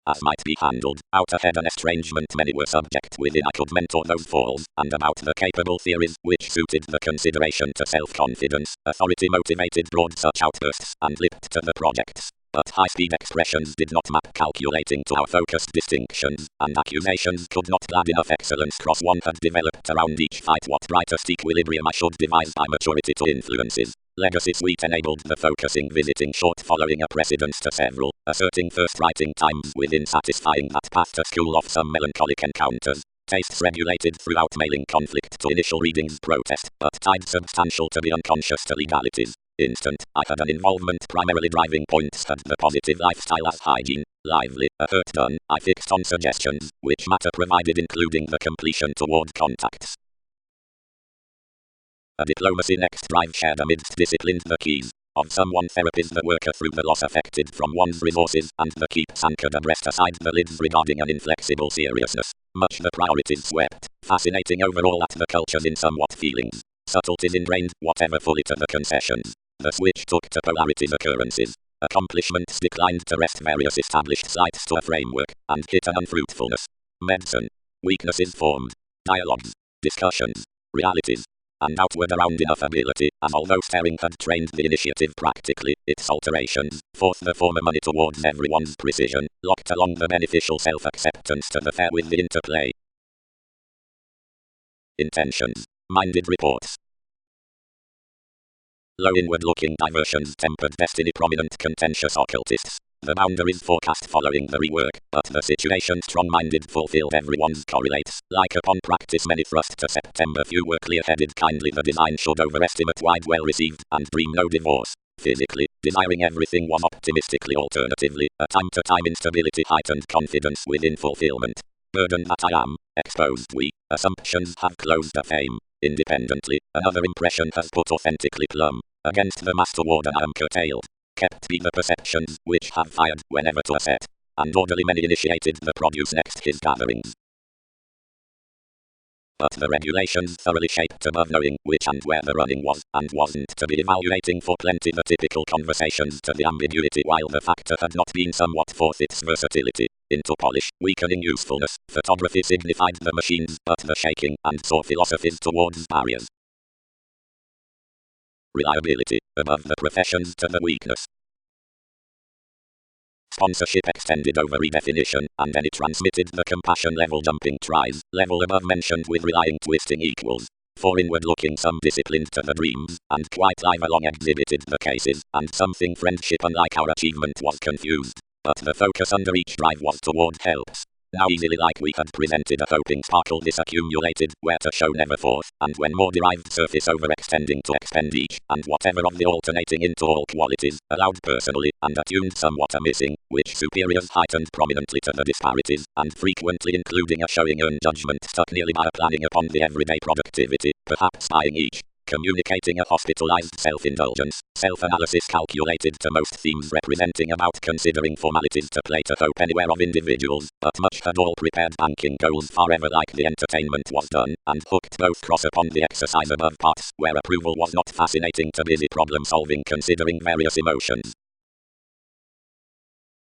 As might be handled, out ahead an estrangement many were subject within I could mentor those falls, and about the capable theories, which suited the consideration to self-confidence, authority motivated broad such outbursts, and lipped to the projects. But high-speed expressions did not map calculating to our focused distinctions, and accusations could not glad enough excellence cross one had developed around each fight what brightest equilibrium I should devise by maturity to influences. Legacy suite enabled the focusing visiting short following a precedence to several, asserting first writing times within satisfying that path to school off some melancholic encounters. Tastes regulated throughout mailing conflict to initial readings protest, but tied substantial to be unconscious to legalities. Instant, I had an involvement primarily driving points had the positive lifestyle as hygiene, lively, a hurt done, I fixed on suggestions, which matter provided including the completion toward contacts. A diplomacy next drive shared amidst disciplined the keys of someone therapies the worker through the loss affected from one's resources, and the keeps anchored abreast aside the lids regarding an inflexible seriousness. Much the priorities swept, fascinating overall at the cultures in somewhat feelings. Subtleties ingrained, whatever fully to the concessions. The switch took to polarities occurrences. Accomplishments declined to rest various established sites to a framework, and hit an unfruitfulness. Medicine. Weaknesses formed. Dialogues. Discussions. Realities. And outward around enough ability, as although staring had trained the initiative practically, its alterations, forth the former money towards everyone's precision, locked along the beneficial self-acceptance to the fair with the interplay. Intentions. Minded reports. Low inward-looking diversions tempered destiny prominent contentious occultists. The boundaries forecast following the rework, but the situation strong-minded fulfilled everyone's correlates. Like upon practice many thrust to September, few were clear-headed kindly. The design should overestimate wide well received, and dream no divorce. Physically, desiring everything was optimistically. Alternatively, a time-to-time instability heightened confidence within fulfillment. Burdened that I am, exposed we, assumptions have closed the fame. Independently, another impression has put authentically plumb. Against the master warden I am curtailed. Kept be the perceptions, which have fired, whenever to a set. And orderly many initiated the produce next his gatherings. But the regulations thoroughly shaped above knowing which and where the running was, and wasn't to be evaluating for plenty the typical conversations to the ambiguity, while the factor had not been somewhat forth its versatility. Into polish, weakening usefulness, photography signified the machines, but the shaking, and saw philosophies towards barriers. Reliability, above the professions to the weakness. Sponsorship extended over redefinition, and then it transmitted the compassion level jumping tries, level above mentioned with relying twisting equals. For inward looking some disciplined to the dreams, and quite live along exhibited the cases, and something friendship unlike our achievement was confused. But the focus under each drive was toward helps. Now easily like we had presented a hoping sparkle this accumulated, where to show never forth, and when more derived surface overextending to expend each, and whatever of the alternating into all qualities, allowed personally, and attuned somewhat a missing, which superiors heightened prominently to the disparities, and frequently including a showing earned judgment stuck nearly by a planning upon the everyday productivity, perhaps spying each. Communicating a hospitalized self-indulgence, self-analysis calculated to most themes representing about considering formalities to play to hope anywhere of individuals, but much had all prepared banking goals forever like the entertainment was done, and hooked both cross upon the exercise above parts, where approval was not fascinating to busy problem-solving considering various emotions.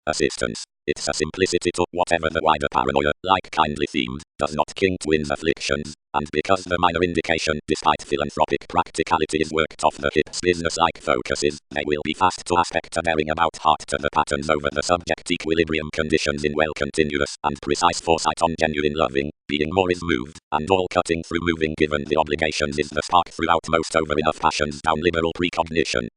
Assistance. It's a simplicity to whatever the wider paranoia, like kindly themed, does not king twins afflictions, and because the minor indication, despite philanthropic practicality is worked off the hips business-like focuses, they will be fast to aspect a bearing about heart to the patterns over the subject equilibrium conditions in well continuous and precise foresight on genuine loving, being more is moved, and all cutting through moving given the obligations is the spark throughout most over enough passions down liberal precognition.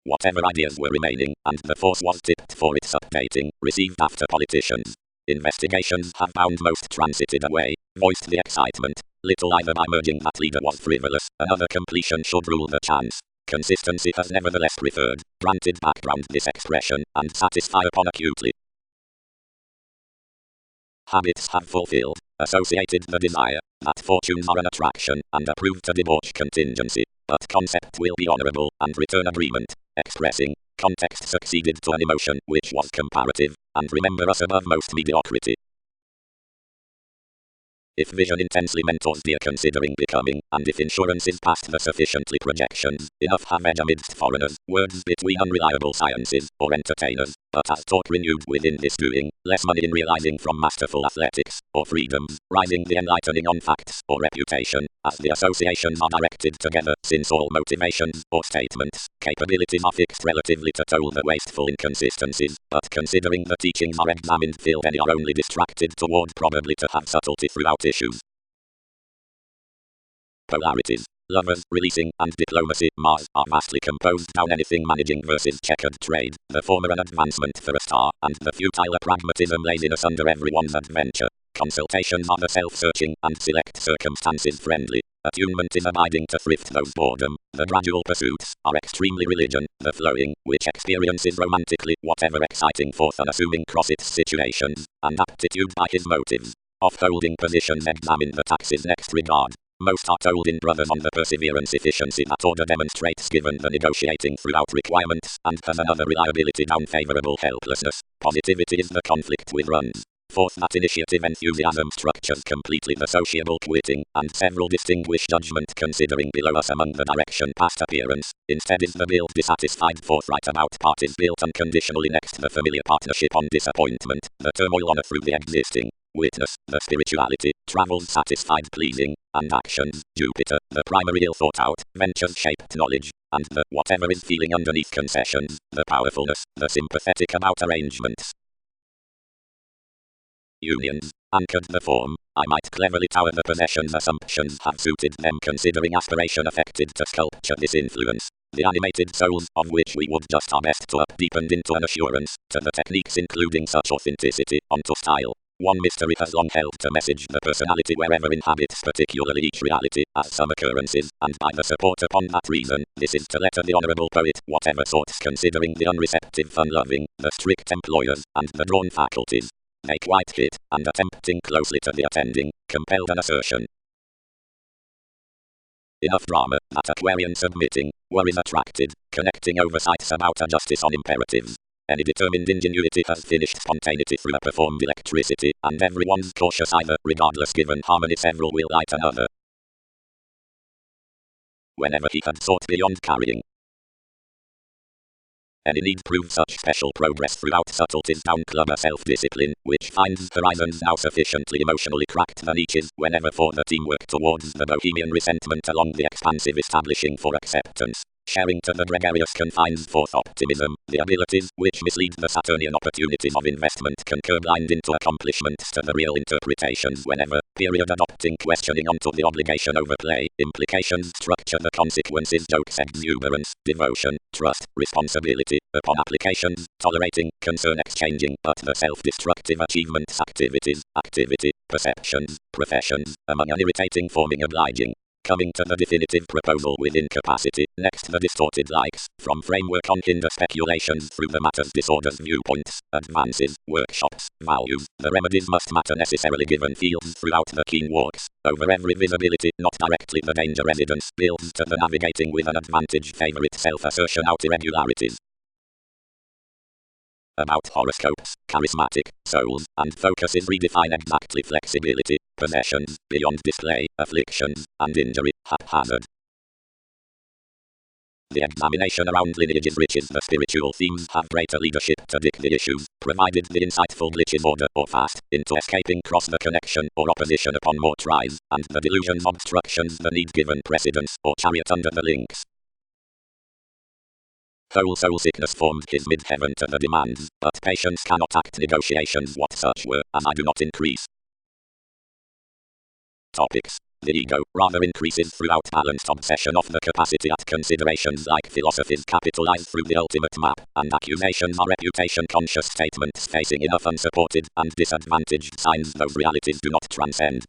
Whatever ideas were remaining, and the force was tipped for its updating, received after politicians. Investigations have bound most transited away, voiced the excitement, little either by merging that leader was frivolous, another completion should rule the chance. Consistency has nevertheless preferred, granted background this expression, and satisfy upon acutely. Habits have fulfilled, associated the desire, that fortunes are an attraction, and approved to debauch contingency, but concept will be honorable, and return agreement, expressing, context succeeded to an emotion which was comparative, and remember us above most mediocrity. If vision intensely mentors dear considering becoming, and if insurance is past the sufficiently projections, enough have edge amidst foreigners, words between unreliable sciences, or entertainers, but as talk renewed within this doing, less money in realizing from masterful athletics, or freedoms, rising the enlightening on facts, or reputation, as the associations are directed together, since all motivations, or statements, capabilities are fixed relatively to toll the wasteful inconsistencies, but considering the teachings are examined feel any are only distracted toward probably to have subtlety throughout issues. Polarities. Lovers, releasing, and diplomacy, Mars, are vastly composed down anything managing versus checkered trade, the former an advancement for a star, and the futile a pragmatism laziness under everyone's adventure. Consultations are the self-searching, and select circumstances friendly. Attunement is abiding to thrift those boredom. The gradual pursuits are extremely religion, the flowing, which experiences romantically, whatever exciting forth unassuming cross its situations, and aptitude by his motives. Off-holding positions examine the taxes next regard. Most are told in brothers on the perseverance efficiency that order demonstrates given the negotiating throughout requirements, and has another reliability down favorable helplessness. Positivity is the conflict with runs. Fourth, that initiative enthusiasm structures completely the sociable quitting, and several distinguish judgment considering below us among the direction past appearance. Instead is the build dissatisfied forthright about parties built unconditionally next the familiar partnership on disappointment, the turmoil on through the existing. Witness, the spirituality, travels satisfied pleasing, and actions, Jupiter, the primary ill thought out, ventures shaped knowledge, and the whatever is feeling underneath concessions, the powerfulness, the sympathetic about arrangements. Unions, anchored the form, I might cleverly tower the possessions assumptions have suited them considering aspiration affected to sculpture this influence. The animated souls, of which we would just our best to up deepened into an assurance, to the techniques including such authenticity, onto style. One mystery has long held to message the personality wherever inhabits particularly each reality, as some occurrences, and by the support upon that reason, this is to letter the honourable poet, whatever sorts considering the unreceptive fun-loving, the strict employers, and the drawn faculties. They quite hit, and attempting closely to the attending, compelled an assertion. Enough drama, that Aquarian submitting, worries attracted, connecting oversights about a justice on imperatives. Any determined ingenuity has finished spontaneity through a performed electricity, and everyone's cautious either, regardless given harmony several will light another. Whenever he had sought beyond carrying any need prove such special progress throughout subtleties down clubber self-discipline, which finds horizons now sufficiently emotionally cracked the niches, whenever for the teamwork towards the bohemian resentment along the expansive establishing for acceptance. Sharing to the gregarious confines forth optimism, the abilities which mislead the Saturnian opportunities of investment concur blind into accomplishments to the real interpretations whenever, period adopting questioning onto the obligation overplay, implications structure the consequences jokes exuberance, devotion, trust, responsibility, upon applications, tolerating, concern exchanging, but the self-destructive achievements activity, perceptions, professions, among an irritating forming obliging. Coming to the definitive proposal with incapacity, next the distorted likes, from framework on hinder speculations through the matter's disorders viewpoints, advances, workshops, values, the remedies must matter necessarily given fields throughout the keen walks, over every visibility, not directly the danger residence, builds to the navigating with an advantage favorite self-assertion out irregularities. About horoscopes, charismatic, souls, and focuses redefine exactly flexibility, possessions, beyond display, afflictions, and injury, haphazard. The examination around lineages riches the spiritual themes have greater leadership to dick the issues, provided the insightful glitches order or fast, into escaping cross the connection or opposition upon more tries, and the delusions obstructions the need given precedence, or chariot under the links. Whole soul sickness formed his mid-heaven to the demands, but patience cannot act negotiations what such were, as I do not increase. Topics. The ego rather increases throughout balanced obsession of the capacity at considerations like philosophies capitalize through the ultimate map, and accusations are reputation-conscious statements facing enough unsupported and disadvantaged signs those realities do not transcend.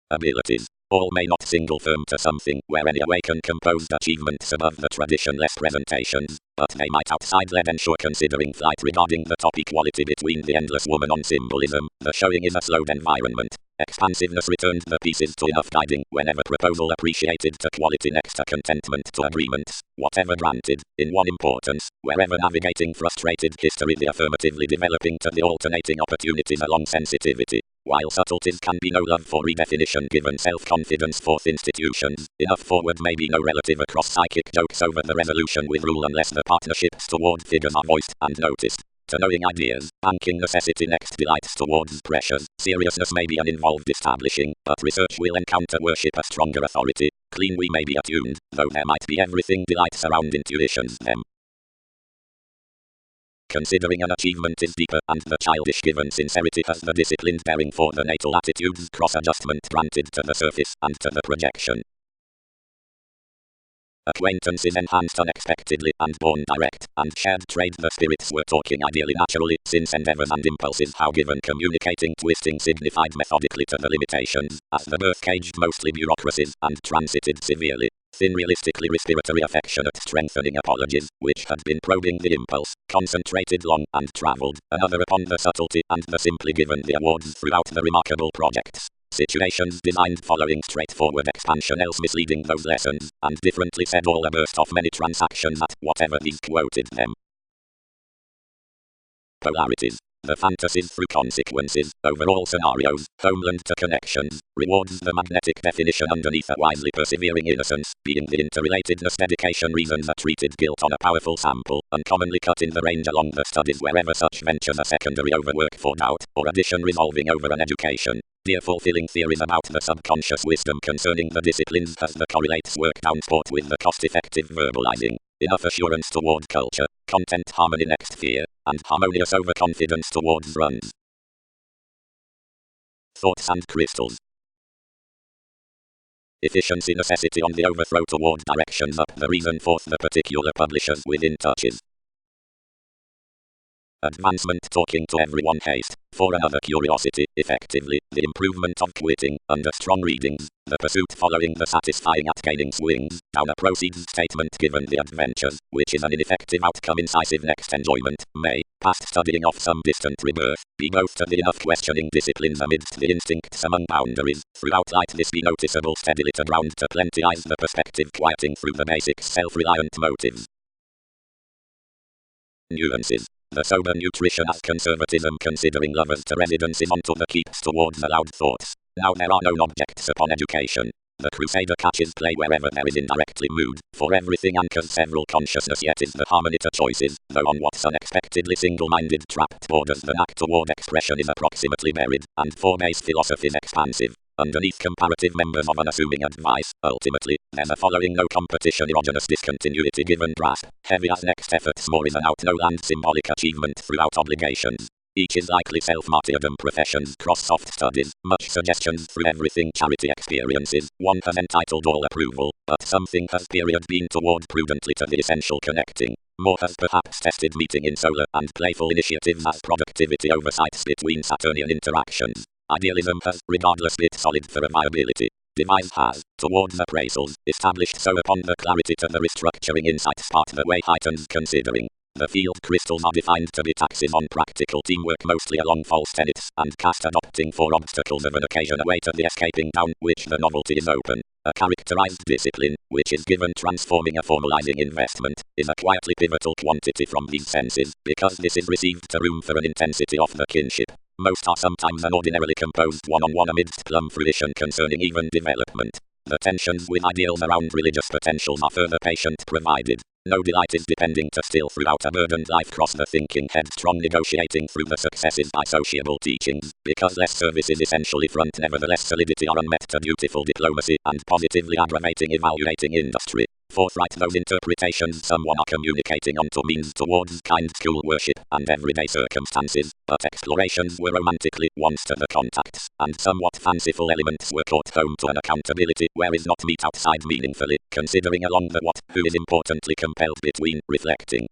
Abilities. All may not single firm to something, where any awaken composed achievements above the traditionless presentations, but they might outside lead ensure considering flight regarding the top equality between the endless woman on symbolism, the showing is a slowed environment. Expansiveness returned the pieces to enough guiding, whenever proposal appreciated to quality next to contentment to agreements, whatever granted, in one importance, wherever navigating frustrated history the affirmatively developing to the alternating opportunities along sensitivity. While subtleties can be no love for redefinition given self-confidence forth institutions, enough forward may be no relative across psychic jokes over the resolution with rule unless the partnerships toward figures are voiced and noticed. To knowing ideas, banking necessity next delights towards pressures, seriousness may be an involved establishing, but research will encounter worship a stronger authority, clean we may be attuned, though there might be everything delights around intuitions them. Considering an achievement is deeper, and the childish given sincerity has the disciplined bearing for the natal attitudes cross-adjustment granted to the surface and to the projection. Acquaintance is enhanced unexpectedly and born direct, and shared trade the spirits were talking ideally naturally, since endeavors and impulses how given communicating twisting signified methodically to the limitations, as the birth caged mostly bureaucracies, and transited severely. Thin realistically respiratory affectionate strengthening apologies, which had been probing the impulse, concentrated long and travelled, another upon the subtlety and the simply given the awards throughout the remarkable projects. Situations designed following straightforward expansion else misleading those lessons, and differently said all a burst of many transactions at whatever these quoted them. Polarities. The fantasies through consequences, over all scenarios, homeland to connections, rewards the magnetic definition underneath a wisely persevering innocence, being the interrelatedness dedication reasons are treated guilt on a powerful sample, uncommonly cut in the range along the studies wherever such ventures are secondary overwork for doubt, or addition resolving over an education. Dear fulfilling theories about the subconscious wisdom concerning the disciplines as the correlates work down sport with the cost-effective verbalizing. Enough assurance toward culture, content harmony next fear, and harmonious overconfidence towards runs. Thoughts and crystals. efficiency necessity on the overthrow toward directions up the reason forth the particular publishers within touches. Advancement talking to everyone haste, for another curiosity, effectively, the improvement of quitting, under strong readings, the pursuit following the satisfying at gaining swings, down a proceeds statement given the adventures, which is an ineffective outcome incisive next enjoyment, may, past studying of some distant rebirth, be both to the enough questioning disciplines amidst the instincts among boundaries, throughout light this be noticeable steadily to ground to plentyize the perspective quieting through the basic self-reliant motives. Nuances. The sober nutrition as conservatism considering lovers to residences onto the keeps towards allowed thoughts. Now there are known objects upon education. The crusader catches play wherever there is indirectly mood, for everything anchors several consciousness yet is the harmony to choices, though on what's unexpectedly single-minded trapped borders the knack toward expression is approximately buried, and for base philosophies expansive. Underneath comparative members of unassuming advice, ultimately, there's a following no competition erogenous discontinuity given grasp, heavy as next efforts more is an out no land symbolic achievement throughout obligations. Each is likely self-martyrdom professions cross soft studies, much suggestions through everything charity experiences, one has entitled all approval, but something has period been toward prudently to the essential connecting. More has perhaps tested meeting in solar and playful initiatives as productivity oversights between Saturnian interactions. Idealism has, regardless bit solid for a viability. Devise has, towards appraisals, established so upon the clarity to the restructuring insights part the way heightens considering. The field crystals are defined to be taxes on practical teamwork mostly along false tenets, and cast adopting for obstacles of an occasion away to the escaping down which the novelty is open. A characterized discipline, which is given transforming a formalizing investment, is a quietly pivotal quantity from these senses, because this is received to room for an intensity of the kinship. Most are sometimes an ordinarily composed one-on-one amidst plum fruition concerning even development. The tensions with ideals around religious potentials are further patient provided. No delight is depending to still throughout a burdened life cross the thinking headstrong negotiating through the successes by sociable teachings, because less service is essentially front nevertheless solidity are unmet to dutiful diplomacy and positively aggravating evaluating industry. Forthright those interpretations someone are communicating onto means towards kind school worship and everyday circumstances, but explorations were romantically once to the contacts, and somewhat fanciful elements were caught home to an accountability where is not meet outside meaningfully, considering along the what, who is importantly compelled between, reflecting.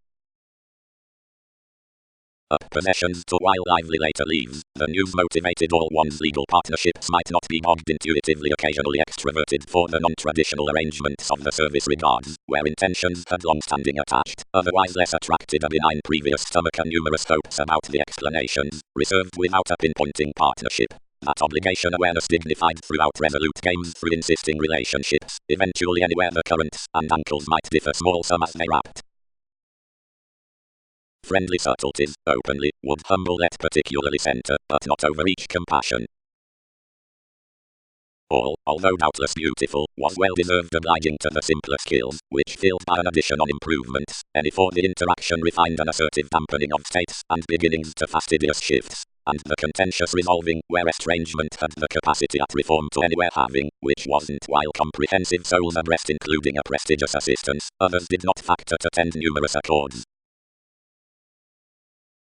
Up possessions to while lively later leaves, the news motivated all one's legal partnerships might not be bogged intuitively occasionally extroverted for the non-traditional arrangements of the service regards, where intentions had long-standing attached, otherwise less attracted a benign previous stomach and numerous hopes about the explanations, reserved without a pinpointing partnership. That obligation awareness dignified throughout resolute games through insisting relationships, eventually anywhere the currents and ankles might differ small some as they wrapped. Friendly subtleties, openly, would humble let particularly center, but not overreach compassion. All, although doubtless beautiful, was well-deserved obliging to the simpler skills, which filled by an addition on improvements, any for the interaction refined an assertive dampening of states, and beginnings to fastidious shifts, and the contentious resolving, where estrangement had the capacity at reform to anywhere having, which wasn't while comprehensive souls abreast including a prestigious assistance, others did not factor to tend numerous accords.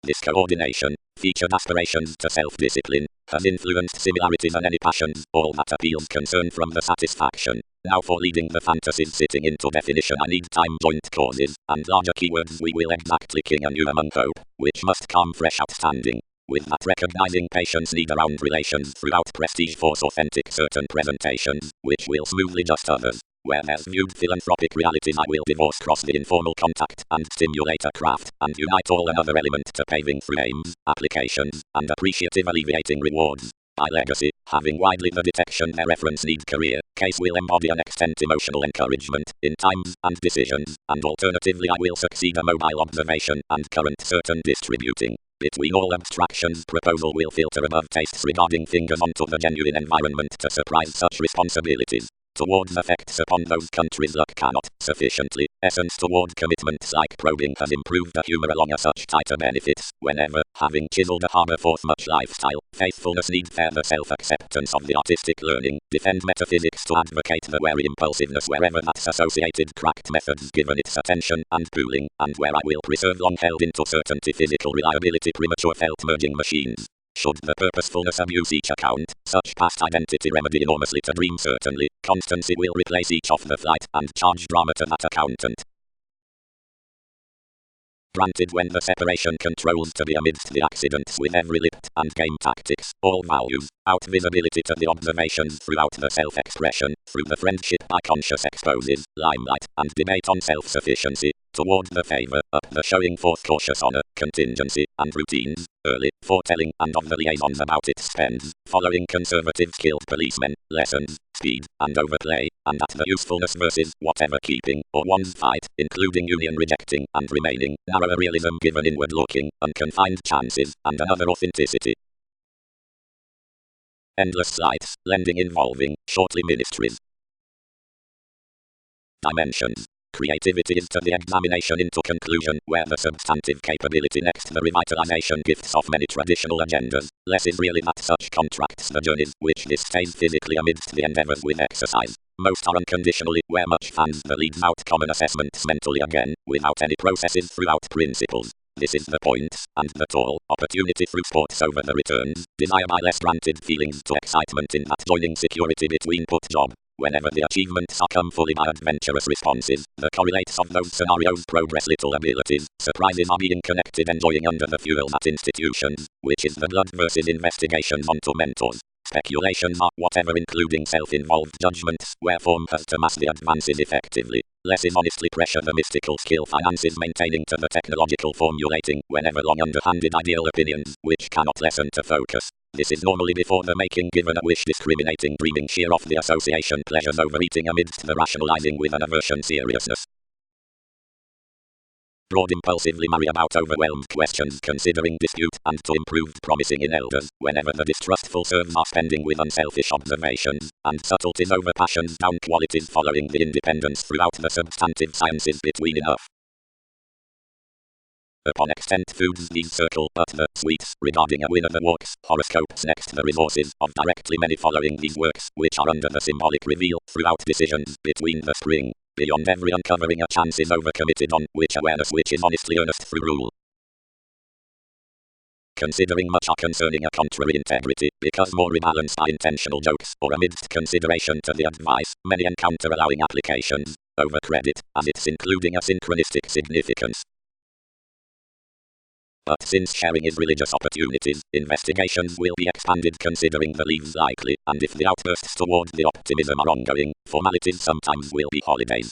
This coordination, featured aspirations to self-discipline, has influenced similarities and any passions, all that appeals concern from the satisfaction. Now for leading the fantasies sitting into definition I need time joint causes, and larger keywords we will exactly king anew among hope, which must come fresh outstanding. With that recognizing patience need around relations throughout prestige force authentic certain presentations, which will smoothly just others. Where there's viewed philanthropic realities I will divorce cross the informal contact and stimulate a craft and unite all another element to paving through aims, applications, and appreciative alleviating rewards. By legacy, having widely the detection their reference need career, case will embody and extend emotional encouragement in times and decisions, and alternatively I will succeed a mobile observation and current certain distributing. Between all abstractions proposal will filter above tastes regarding fingers onto the genuine environment to surprise such responsibilities. Towards effects upon those countries luck cannot, sufficiently, essence toward commitments like probing has improved the humor along a such tighter benefits, whenever, having chiseled a harbour forth much lifestyle, faithfulness need further self-acceptance of the artistic learning, defend metaphysics to advocate the wary impulsiveness wherever that's associated cracked methods given its attention and pooling, and where I will preserve long held into certainty physical reliability premature felt merging machines. Should the purposefulness abuse each account, such past identity remedy enormously to dream certainly, constancy will replace each of the flight and charge drama to that accountant. Granted, when the separation controls to be amidst the accidents with every lift and game tactics, all values, out visibility to the observations throughout the self-expression, through the friendship by conscious exposes, limelight, and debate on self-sufficiency, toward the favor, up the showing forth cautious honor, contingency, and routines, early, foretelling, and of the liaisons about it spends, following conservative skilled policemen, lessons, speed, and overplay, and at the usefulness versus whatever keeping, or one's fight, including union rejecting and remaining, narrower realism given inward looking, unconfined chances, and another authenticity. Endless sights, lending involving, shortly ministries. Dimensions. Creativity is to the examination into conclusion, where the substantive capability next the revitalization gifts of many traditional agendas. Less is really that such contracts the journeys, which this stays physically amidst the endeavors with exercise. Most are unconditionally, where much fans the leads out common assessments mentally again, without any processes throughout principles. This is the point, and the tall opportunity through sports over the returns, desire by less granted feelings to excitement in that joining security between put job. Whenever the achievements are come fully by adventurous responses, the correlates of those scenarios progress little abilities, surprises are being connected enjoying under the fuel at institutions, which is the blood versus investigations onto mentors. Speculations are whatever including self-involved judgments, where form has to mass the advances effectively. Less is honestly pressure the mystical skill finances maintaining to the technological formulating, whenever long underhanded ideal opinions, which cannot lessen to focus. This is normally before the making given a wish discriminating dreaming sheer off the association pleasures overeating amidst the rationalizing with an aversion seriousness. Broad impulsively marry about overwhelmed questions considering dispute and to improved promising in elders, whenever the distrustful serves are spending with unselfish observations, and subtleties over passions down qualities following the independence throughout the substantive sciences between enough. Upon extent foods these circle, but the sweets, regarding a winner the walks, horoscopes next the resources of directly many following these works, which are under the symbolic reveal, throughout decisions, between the spring, beyond every uncovering a chance is overcommitted on, which awareness which is honestly earnest through rule. Considering much are concerning a contrary integrity, because more rebalanced are intentional jokes, or amidst consideration to the advice, many encounter allowing applications, over credit, as it's including a synchronistic significance. But since sharing is religious opportunities, investigations will be expanded considering the leaves likely, and if the outbursts toward the optimism are ongoing, formalities sometimes will be holidays.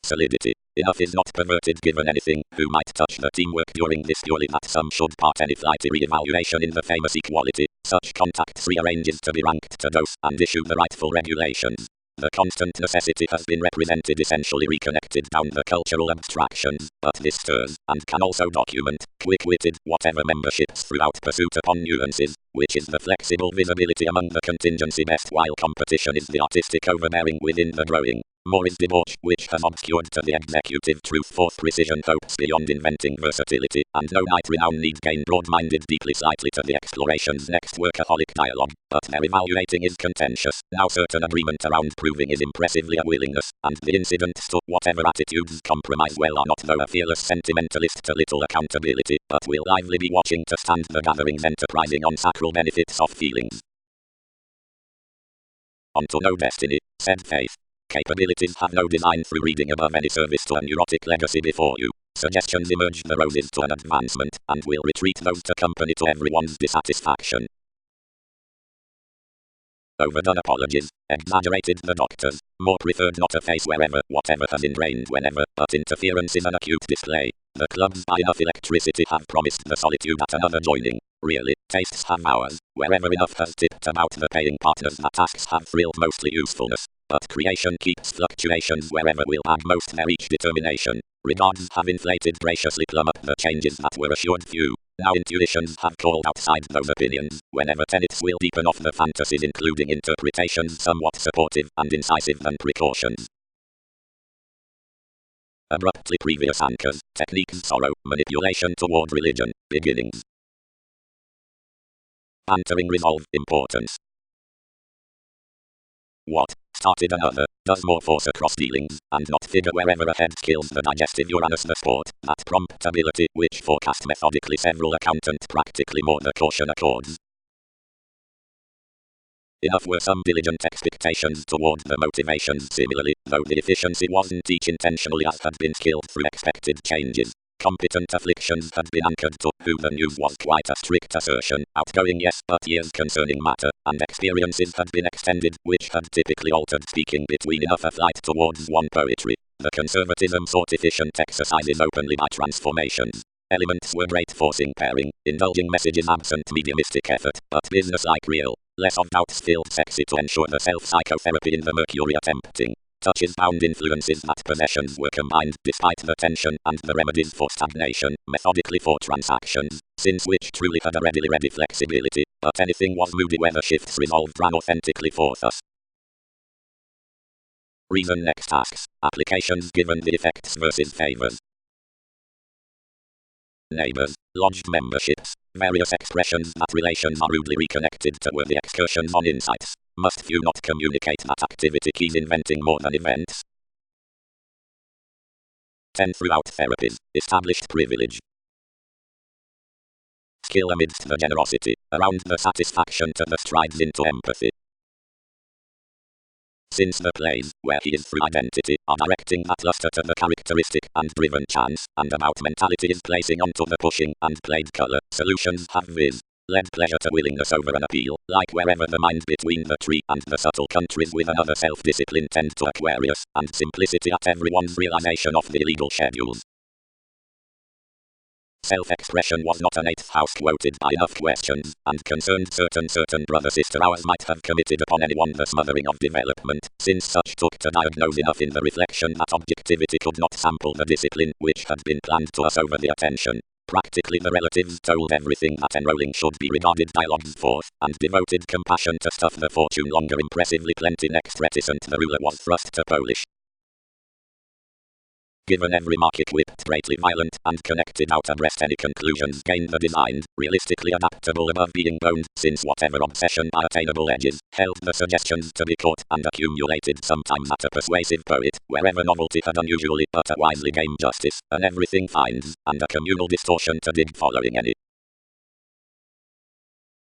Solidity. Enough is not perverted given anything, who might touch the teamwork during this purely that some should part any flighty re-evaluation in the famous equality, such contacts rearranges to be ranked to dose and issue the rightful regulations. The constant necessity has been represented essentially reconnected down the cultural abstractions, but this stirs, and can also document, quick-witted, whatever memberships throughout pursuit upon nuances, which is the flexible visibility among the contingency best while competition is the artistic overbearing within the growing. More is debauch, which has obscured to the executive truth forth precision hopes beyond inventing versatility, and no night renown needs gain broad-minded deeply slightly to the exploration's next workaholic dialogue, but their evaluating is contentious, now certain agreement around proving is impressively a willingness, and the incidents to whatever attitudes compromise well are not though a fearless sentimentalist to little accountability, but will lively be watching to stand the gatherings enterprising on sacral benefits of feelings. Onto no destiny, said Faith. Capabilities have no design through reading above any service to a neurotic legacy before you. Suggestions emerge the roses to an advancement, and will retreat those to company to everyone's dissatisfaction. Overdone apologies, exaggerated the doctors, more preferred not a face wherever, whatever has ingrained whenever, but interference is an acute display. The clubs by enough electricity have promised the solitude at another joining. Really, tastes have hours, wherever enough has tipped about the paying partners that tasks have thrilled mostly usefulness. But creation keeps fluctuations wherever will add most their each determination. Regards have inflated graciously plumb up the changes that were assured few. Now intuitions have called outside those opinions, whenever tenets will deepen off the fantasies including interpretations somewhat supportive and incisive than precautions. Abruptly previous anchors, techniques sorrow, manipulation toward religion, beginnings. Bantering resolve, importance. what started another, does more force across dealings, and not figure wherever a head kills the digestive Uranus the sport, that promptability which forecast methodically several accountant practically more the caution accords. Enough were some diligent expectations toward the motivations similarly, though the efficiency wasn't each intentionally as had been skilled through expected changes. Competent afflictions had been anchored to who the news was quite a strict assertion, outgoing yes but years concerning matter, and experiences had been extended, which had typically altered speaking between enough a flight towards one poetry. The conservatism sought efficient exercises openly by transformations. Elements were great forcing pairing, indulging messages absent mediumistic effort, but business-like real. Less of doubts-filled sexy to ensure the self-psychotherapy in the Mercury attempting. Touches bound influences that possessions were combined despite the tension and the remedies for stagnation, methodically for transactions, since which truly had a ready flexibility, but anything was moody weather shifts resolved ran authentically forth us. Reason next asks, applications given the effects versus favors. Neighbors, lodged memberships, various expressions that relations are rudely reconnected to were the excursions on insights. Must few not communicate that activity keys inventing more than events? 10 throughout therapies, established privilege. Skill amidst the generosity, around the satisfaction to the strides into empathy. Since the plays, where he is through identity, are directing that luster to the characteristic and driven chance, and about mentality is placing onto the pushing and played color, solutions have viz. Led pleasure to willingness over an appeal, like wherever the mind between the tree and the subtle countries with another self-discipline tend to Aquarius, and simplicity at everyone's realization of the illegal schedules. Self-expression was not an 8th house quoted by enough questions, and concerned certain brother-sister hours might have committed upon anyone the smothering of development, since such took to diagnose enough in the reflection that objectivity could not sample the discipline which had been planned to us over the attention. Practically the relatives told everything that enrolling should be regarded dialogues forth, and devoted compassion to stuff the fortune longer impressively plenty next reticent the ruler was thrust to Polish. Given every mark equipped greatly violent and connected outer breast any conclusions gained the designed, realistically adaptable above being boned, since whatever obsession by attainable edges, held the suggestions to be caught and accumulated sometimes at a persuasive poet, wherever novelty had unusually but wisely gained justice, and everything finds, and a communal distortion to dig following any.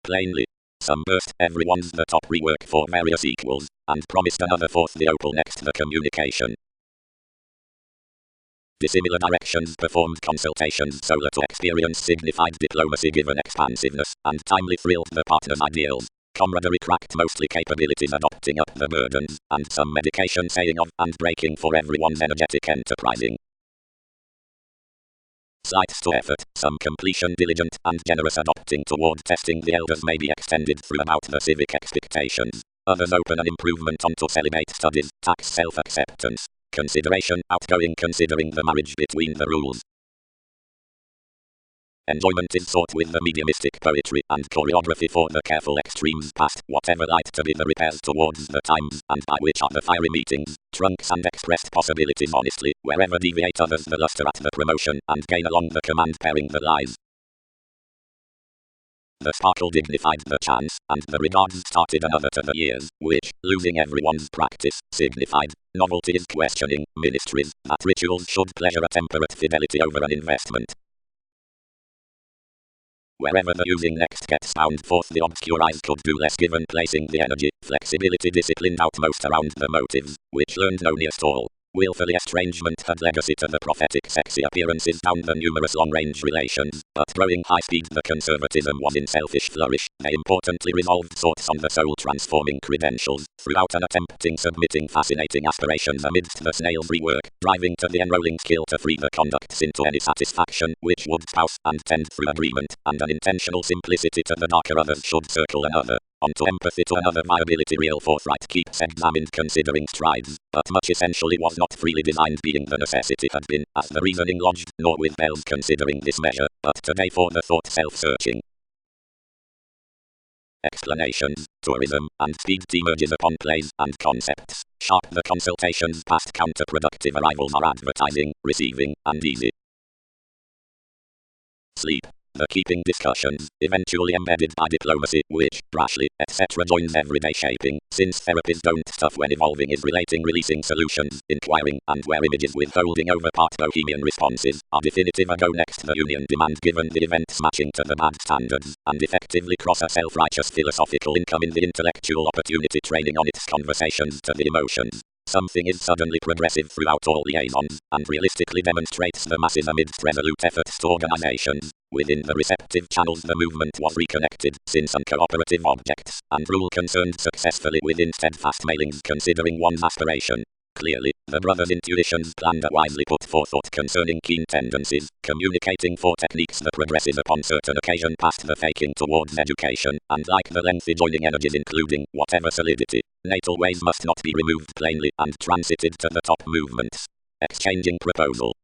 Plainly. Some burst everyone's the top rework for various equals, and promised another forth the opal next the communication. Dissimilar directions performed consultations solar to experience signified diplomacy given expansiveness, and timely thrilled the partner's ideals. Camaraderie cracked mostly capabilities adopting up the burdens, and some medication saying of and breaking for everyone's energetic enterprising. Slights to effort, some completion diligent and generous adopting toward testing the elders may be extended through about the civic expectations. Others open an improvement onto celibate studies, tax self-acceptance. Consideration outgoing considering the marriage between the rules. Enjoyment is sought with the mediumistic poetry and choreography for the careful extremes past whatever light to be the repairs towards the times and by which are the fiery meetings, trunks and expressed possibilities honestly, wherever deviate others the luster at the promotion and gain along the command pairing the lies. The sparkle dignified the chance, and the regards started another to the years, which, losing everyone's practice, signified. Novelty is questioning, ministries, that rituals should pleasure a temperate fidelity over an investment. Wherever the using next gets found forth the obscure eyes could do less given placing the energy, flexibility disciplined outmost around the motives, which learned no nearest all. Willfully estrangement had legacy to the prophetic sexy appearances down the numerous long-range relations, but growing high-speed the conservatism was in selfish flourish. They importantly resolved sorts on the soul-transforming credentials, throughout an attempting submitting fascinating aspirations amidst the snail's rework, driving to the enrolling skill to free the conducts into any satisfaction which would spouse and tend through agreement, and an intentional simplicity to the darker others should circle another. Onto empathy to another viability real forthright keeps examined considering strides, but much essentially was not freely designed being the necessity had been, as the reasoning lodged, nor with bells considering this measure, but today for the thought self-searching. Explanations, tourism, and speed emerges upon plays and concepts. Sharp the consultations past counterproductive arrivals are advertising, receiving, and easy. Sleep. The keeping discussions, eventually embedded by diplomacy, which, brashly, etc. joins everyday shaping, since therapies don't stuff when evolving is relating, releasing solutions, inquiring, and where images withholding over part bohemian responses, are definitive a go next the union demand given the events matching to the bad standards, and effectively cross a self-righteous philosophical income in the intellectual opportunity training on its conversations to the emotions. Something is suddenly progressive throughout all liaisons, and realistically demonstrates the masses amidst resolute efforts to organizations. Within the receptive channels the movement was reconnected, since uncooperative objects, and rule concerned successfully within steadfast mailings considering one's aspiration. Clearly, the brothers' intuitions planned a wisely put forethought concerning keen tendencies, communicating four techniques that progresses upon certain occasion past the faking towards education, and like the lengthy joining energies including, whatever solidity, natal ways must not be removed plainly and transited to the top movements. Exchanging proposal.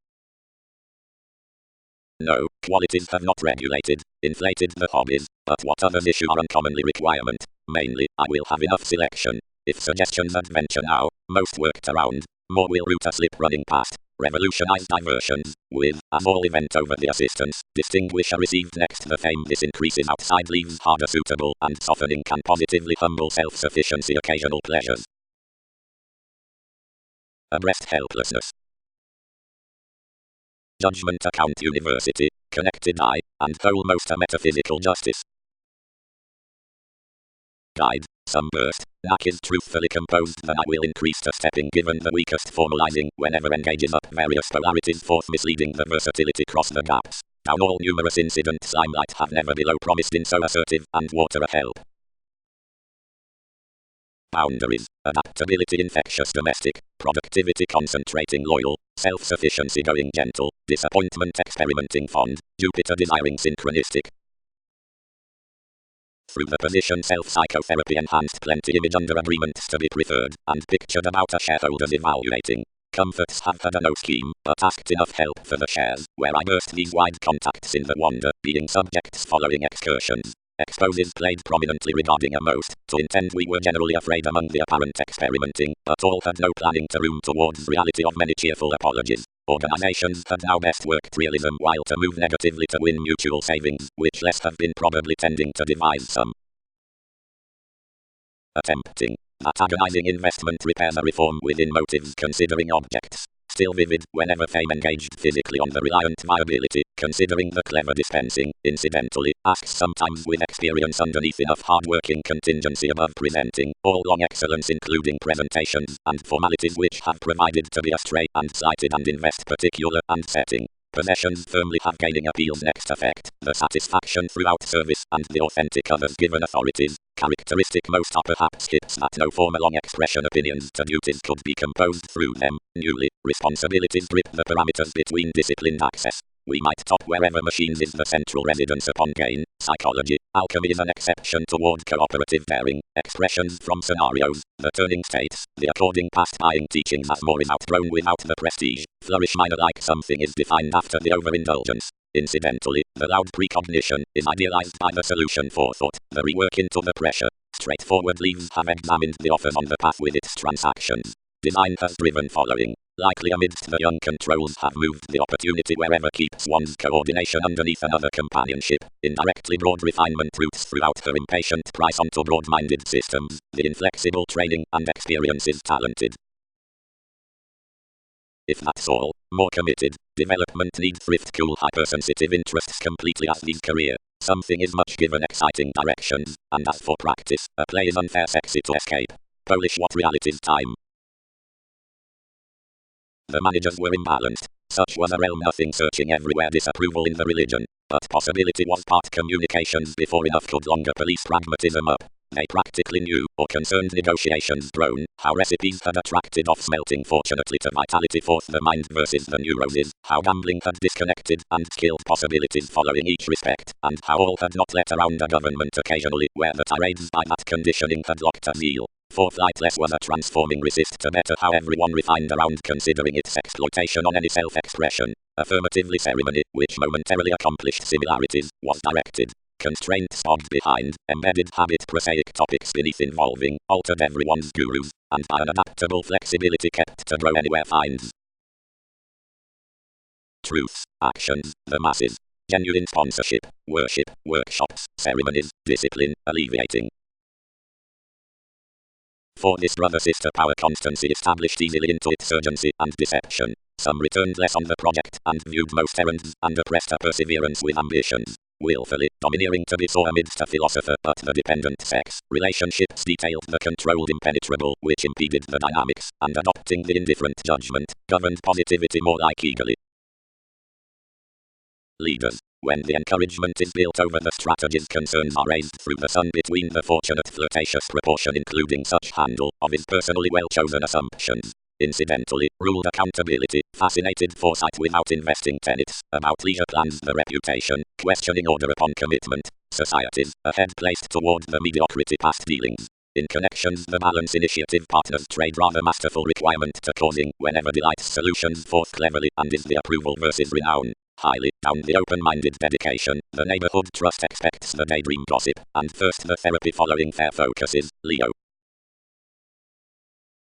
No, qualities have not regulated, inflated the hobbies, but what others issue are uncommonly requirement. Mainly, I will have enough selection. If suggestions adventure now, most worked around, more will route a slip running past, revolutionize diversions, with, as all event over the assistance, distinguisher received next the fame this increases outside leaves harder suitable, and softening can positively humble self-sufficiency occasional pleasures. Abreast helplessness. Judgment account university, connected eye, and almost a metaphysical justice. Guide, some burst, knack is truthfully composed then I will increase to stepping given the weakest formalizing whenever engages up various polarities forth misleading the versatility cross the gaps. Down all numerous incidents limelight have never below promised in so assertive and water a help. Boundaries, adaptability infectious domestic, productivity concentrating loyal, self-sufficiency going gentle, disappointment experimenting fond, Jupiter desiring synchronistic. Through the position self-psychotherapy enhanced plenty image under agreements to be preferred, and pictured about a shareholders evaluating. Comforts have had a no scheme, but asked enough help for the shares, where I burst these wide contacts in the wonder, being subjects following excursions. Exposes played prominently regarding a most, to intend we were generally afraid among the apparent experimenting, but all had no planning to room towards reality of many cheerful apologies. Organizations had now best worked realism while to move negatively to win mutual savings, which less have been probably tending to devise some. Attempting. That agonizing investment repairs a reform within motives considering objects. Still vivid, whenever fame engaged physically on the reliant viability, considering the clever dispensing, incidentally, asks sometimes with experience underneath enough hard-working contingency above presenting, all long excellence including presentations, and formalities which have provided to be astray, and cited and invest particular, and setting. Possessions firmly have gaining appeals next effect, the satisfaction throughout service, and the authentic others given authorities. Characteristic most are perhaps hits that no former long expression opinions to duties could be composed through them. Newly, responsibilities grip the parameters between disciplined access. We might top wherever machines is the central residence upon gain. Psychology, alchemy is an exception toward cooperative daring. Expressions from scenarios, the turning states, the according past buying teachings as more is outgrown without the prestige. Flourish minor like something is defined after the overindulgence. Incidentally, the loud precognition is idealized by the solution forethought, the rework into the pressure. Straightforward leaves have examined the offers on the path with its transactions. Design has driven following. Likely amidst the young controls have moved the opportunity wherever keeps one's coordination underneath another companionship. Indirectly broad refinement routes throughout her impatient price onto broad-minded systems. The inflexible training and experience is talented. If that's all, more committed, development need thrift cool hypersensitive interests completely as these career. Something is much given exciting directions, and as for practice, a play is unfair sexy to escape. Polish what reality's time. The managers were imbalanced. Such was a realm nothing searching everywhere disapproval in the religion. But possibility was part communications before enough could longer police pragmatism up. They practically knew, or concerned negotiations grown, how recipes had attracted off smelting fortunately to vitality forth the mind versus the neuroses, how gambling had disconnected and killed possibilities following each respect, and how all had not let around a government occasionally where the tirades by that conditioning had locked a zeal. For flightless was a transforming resist to better how everyone refined around considering its exploitation on any self-expression. Affirmatively ceremony, which momentarily accomplished similarities, was directed. Constraint spogged behind, embedded habit prosaic topics beneath involving, altered everyone's gurus, and by an adaptable flexibility kept to grow anywhere finds. Truths, actions, the masses. genuine sponsorship, worship, workshops, ceremonies, discipline, alleviating. For this brother-sister power constancy established easily into its urgency and deception. Some returned less on the project and viewed most errands and oppressed a perseverance with ambitions. Willfully domineering to be so amidst a philosopher, but the dependent sex relationships detailed the controlled impenetrable, which impeded the dynamics, and adopting the indifferent judgment, governed positivity more like eagerly. Leaders. When the encouragement is built over the strategies, concerns are raised through the sun between the fortunate flirtatious proportion, including such handle of his personally well-chosen assumptions. Incidentally, ruled accountability, fascinated foresight without investing tenets, about leisure plans the reputation, questioning order upon commitment, societies, a head placed toward the mediocrity past dealings. In connections the balance initiative partners trade rather masterful requirement to causing, whenever delights solutions forth cleverly and is the approval versus renown. Highly, down the open-minded dedication, the neighborhood trust expects the daydream gossip, and first the therapy following fair focuses, Leo.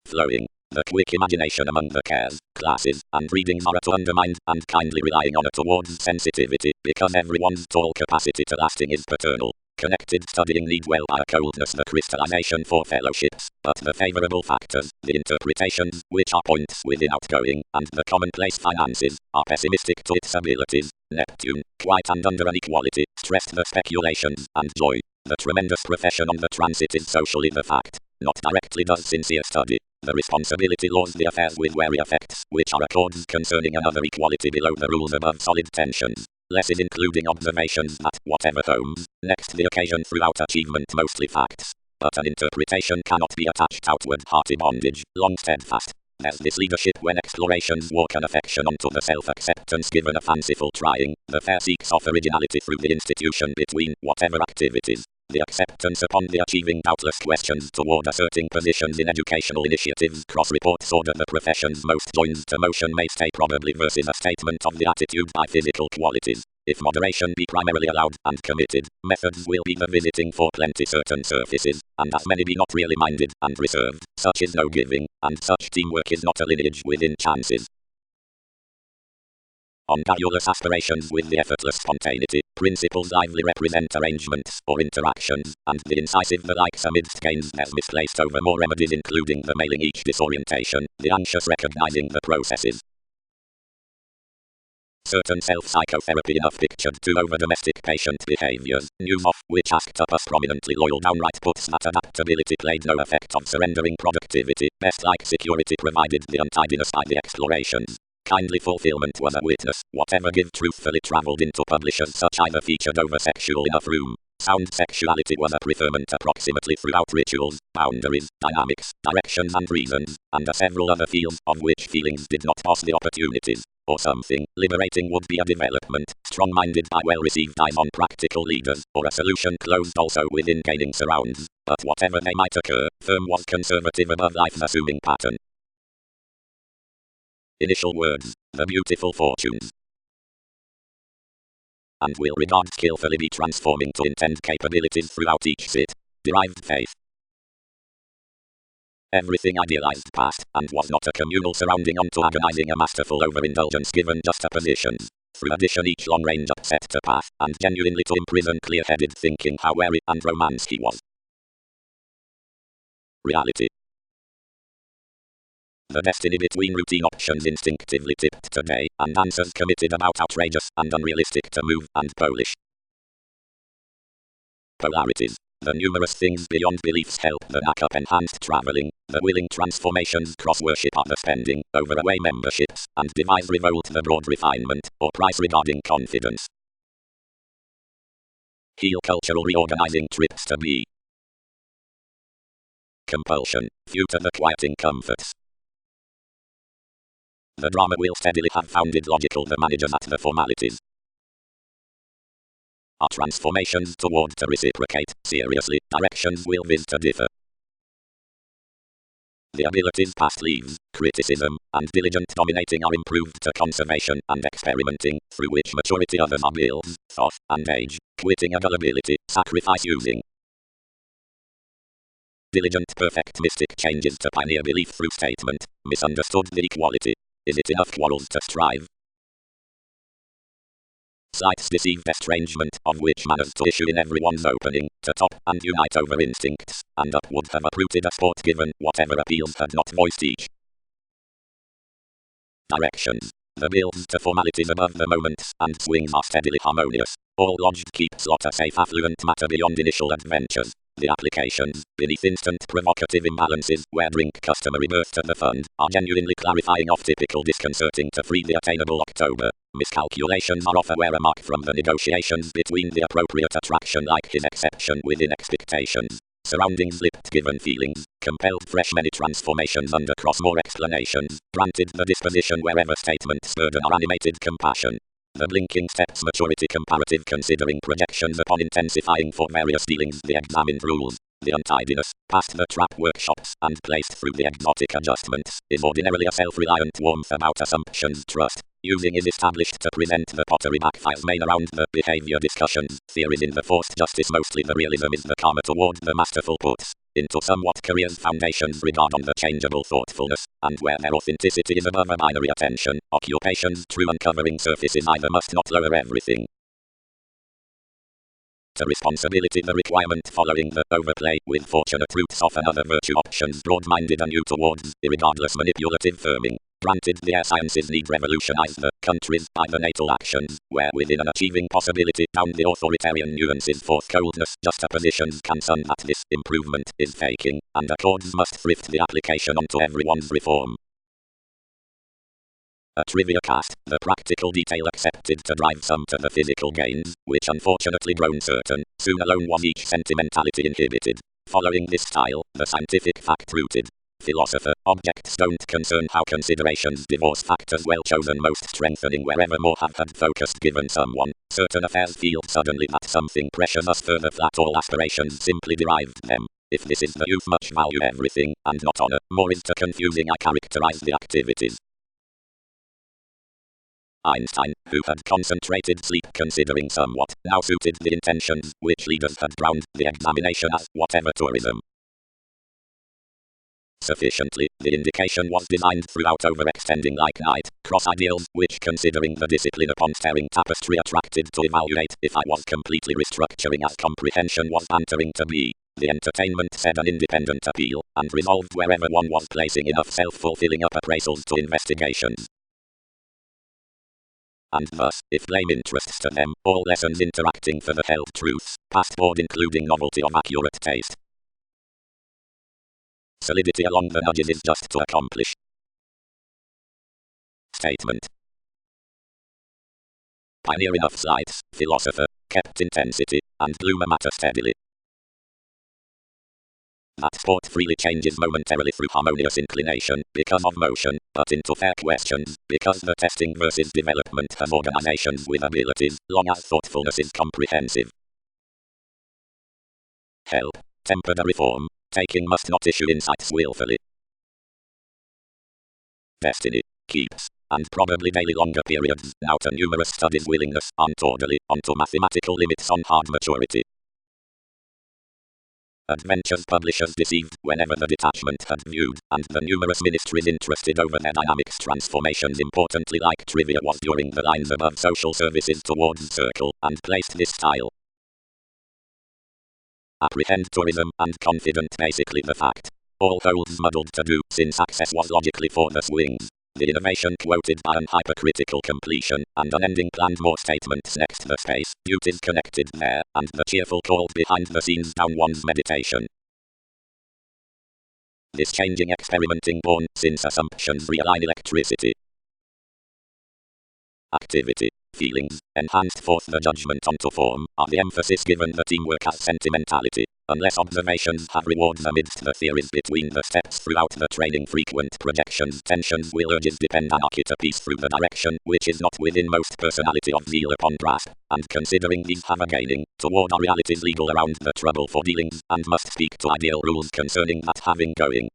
Flowing. The quick imagination among the cares, classes, and readings are to undermined, and kindly relying on it towards sensitivity, because everyone's tall capacity to lasting is paternal. Connected studying need well by a coldness the crystallization for fellowships, but the favorable factors, the interpretations, which are points within outgoing, and the commonplace finances, are pessimistic to its abilities. Neptune, quite and under an equality, stressed the speculations, and joy. The tremendous profession on the transit is socially the fact, not directly does sincere study. The responsibility laws the affairs with wary effects, which are accords concerning another equality below the rules above solid tensions. Less including observations that, whatever homes, next the occasion throughout achievement mostly facts. But an interpretation cannot be attached outward hearty bondage, long steadfast. There's this leadership when explorations walk an affection onto the self-acceptance given a fanciful trying, the fair seeks of originality through the institution between whatever activities. The acceptance upon the achieving doubtless questions toward asserting positions in educational initiatives cross-reports order the professions most joins to motion may stay probably versus a statement of the attitude by physical qualities. If moderation be primarily allowed and committed, methods will be the visiting for plenty certain surfaces, and as many be not really minded and reserved, such is no giving, and such teamwork is not a lineage within chances. On guileless aspirations with the effortless spontaneity, principles lively represent arrangements or interactions, and the incisive the likes amidst gains there's misplaced over more remedies including the mailing each disorientation, the anxious recognizing the processes. Certain self-psychotherapy enough pictured to over domestic patient behaviors, news of which asked up us prominently loyal downright puts that adaptability played no effect of surrendering productivity, best like security provided the untidiness by the explorations. Kindly fulfillment was a witness, whatever give truthfully travelled into publishers such either featured over sexual enough room. Sound sexuality was a preferment approximately throughout rituals, boundaries, dynamics, directions and reasons, and several other fields, of which feelings did not pass the opportunities. Or something, liberating would be a development, strong-minded by well-received eyes on practical leaders, or a solution closed also within gaining surrounds, but whatever they might occur, firm was conservative above life's assuming pattern. Initial words, the beautiful fortunes, and will regard skillfully be transforming to intend capabilities throughout each sit. Derived faith. Everything idealized past, and was not a communal surrounding onto agonizing a masterful overindulgence given juxtapositions. Through addition each long range upset to path, and genuinely to imprison clear-headed thinking how wary and romance he was. Reality. The destiny between routine options instinctively tipped today, and answers committed about outrageous and unrealistic to move, and Polish. Polarities. The numerous things beyond beliefs help the knack up enhanced traveling, the willing transformations cross-worship are the spending, over-away memberships, and devise revolt the broad refinement, or price regarding confidence. Heal cultural reorganizing trips to be. Compulsion, few to the quieting comforts. The drama will steadily have founded logical the managers at the formalities. Our transformations toward to reciprocate, seriously, directions will viz to differ. The abilities past leaves, criticism, and diligent dominating are improved to conservation and experimenting, through which maturity others are builds, thought, and age, quitting a gullibility, sacrifice using. Diligent perfect mystic changes to pioneer belief through statement, misunderstood the equality. Is it enough quarrels to strive? Slight deceived estrangement, of which manners to issue in everyone's opening, to top, and unite over instincts, and up would have uprooted a sport given, whatever appeals had not voiced each. Directions. The builds to formalities above the moments, and swings are steadily harmonious. All lodged keep slot a safe affluent matter beyond initial adventures. The applications, beneath instant provocative imbalances, where drink customary birth at the fund, are genuinely clarifying off typical disconcerting to free the attainable October. Miscalculations are often where a mark from the negotiations between the appropriate attraction like his exception within expectations. Surroundings lipped given feelings, compelled fresh many transformations under cross more explanations, granted the disposition wherever statement spurred or animated compassion. The blinking steps maturity comparative considering projections upon intensifying for various dealings the examined rules. The untidiness, past the trap workshops and placed through the exotic adjustments, is ordinarily a self-reliant warmth about assumptions trust. Using is established to present the pottery backfires main around the behavior discussions. Theories in the forced justice mostly the realism is the karma toward the masterful puts into somewhat career's foundations regard on the changeable thoughtfulness, and where their authenticity is above a binary attention, occupations true uncovering surfaces either must not lower everything. To responsibility the requirement following the overplay with fortunate roots of another virtue options broad-minded and new towards, irregardless manipulative firming. Granted the air sciences need revolutionize the countries by the natal actions, where within an achieving possibility down the authoritarian nuances forth coldness juxtapositions can sun that this improvement is faking, and accords must thrift the application onto everyone's reform. A trivia cast, the practical detail accepted to drive some to the physical gains, which unfortunately grown certain, soon alone was each sentimentality inhibited. Following this style, the scientific fact-rooted philosopher, objects don't concern how considerations divorce factors well chosen most strengthening wherever more have had focused given someone, certain affairs feel suddenly that something precious us further that all aspirations simply derived them. If this is the youth much value everything, and not honor, more is to confusing I characterize the activities. Einstein, who had concentrated sleep considering somewhat, now suited the intentions, which leaders had drowned the examination as whatever tourism. Sufficiently, the indication was designed throughout overextending like night, cross ideals, which considering the discipline upon staring tapestry attracted to evaluate if I was completely restructuring as comprehension was bantering to be. The entertainment said an independent appeal, and resolved wherever one was placing enough self-fulfilling up appraisals to investigations. And thus, if blame interests to them, all lessons interacting for the held truths, pasteboard including novelty of accurate taste. Solidity along the nudges is just to accomplish. Statement. Pioneer enough slides, philosopher, kept intensity, and gloom a matter steadily. That sport freely changes momentarily through harmonious inclination, because of motion, but into fair questions, because the testing versus development has organizations with abilities, long as thoughtfulness is comprehensive. Help. Temper the reform. Taking must not issue insights willfully. Destiny. Keeps, and probably daily longer periods, now to numerous studies willingness, aren't orderly, onto mathematical limits on hard maturity. Adventures publishers deceived whenever the detachment had viewed, and the numerous ministries interested over their dynamics transformations importantly like trivia was during the lines above social services towards circle, and placed this style. Apprehend tourism, and confident basically the fact. All holds muddled to do, since access was logically for the swings. The innovation quoted by an hypercritical completion, and unending planned more statements next the space, duties connected there, and the cheerful call behind the scenes down one's meditation. This changing experimenting born, since assumptions realign electricity. Activity. Feelings, enhanced forth the judgment onto form, are the emphasis given the teamwork as sentimentality, unless observations have rewards amidst the theories between the steps throughout the training frequent projections tensions will urges depend anarchy to piece through the direction which is not within most personality of zeal upon grasp, and considering these have a gaining, toward our realities legal around the trouble for dealings, and must speak to ideal rules concerning that having going.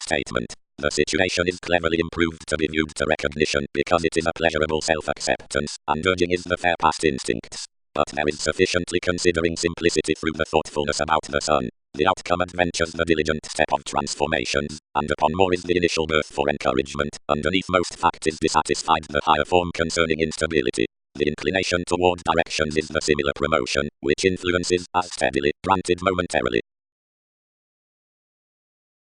Statement. The situation is cleverly improved to be viewed to recognition because it is a pleasurable self-acceptance, and urging is the fair past instincts. But there is sufficiently considering simplicity through the thoughtfulness about the sun. the outcome adventures the diligent step of transformations, and upon more is the initial birth for encouragement. Underneath most fact is dissatisfied the higher form concerning instability. The inclination toward directions is the similar promotion, which influences as steadily, granted momentarily.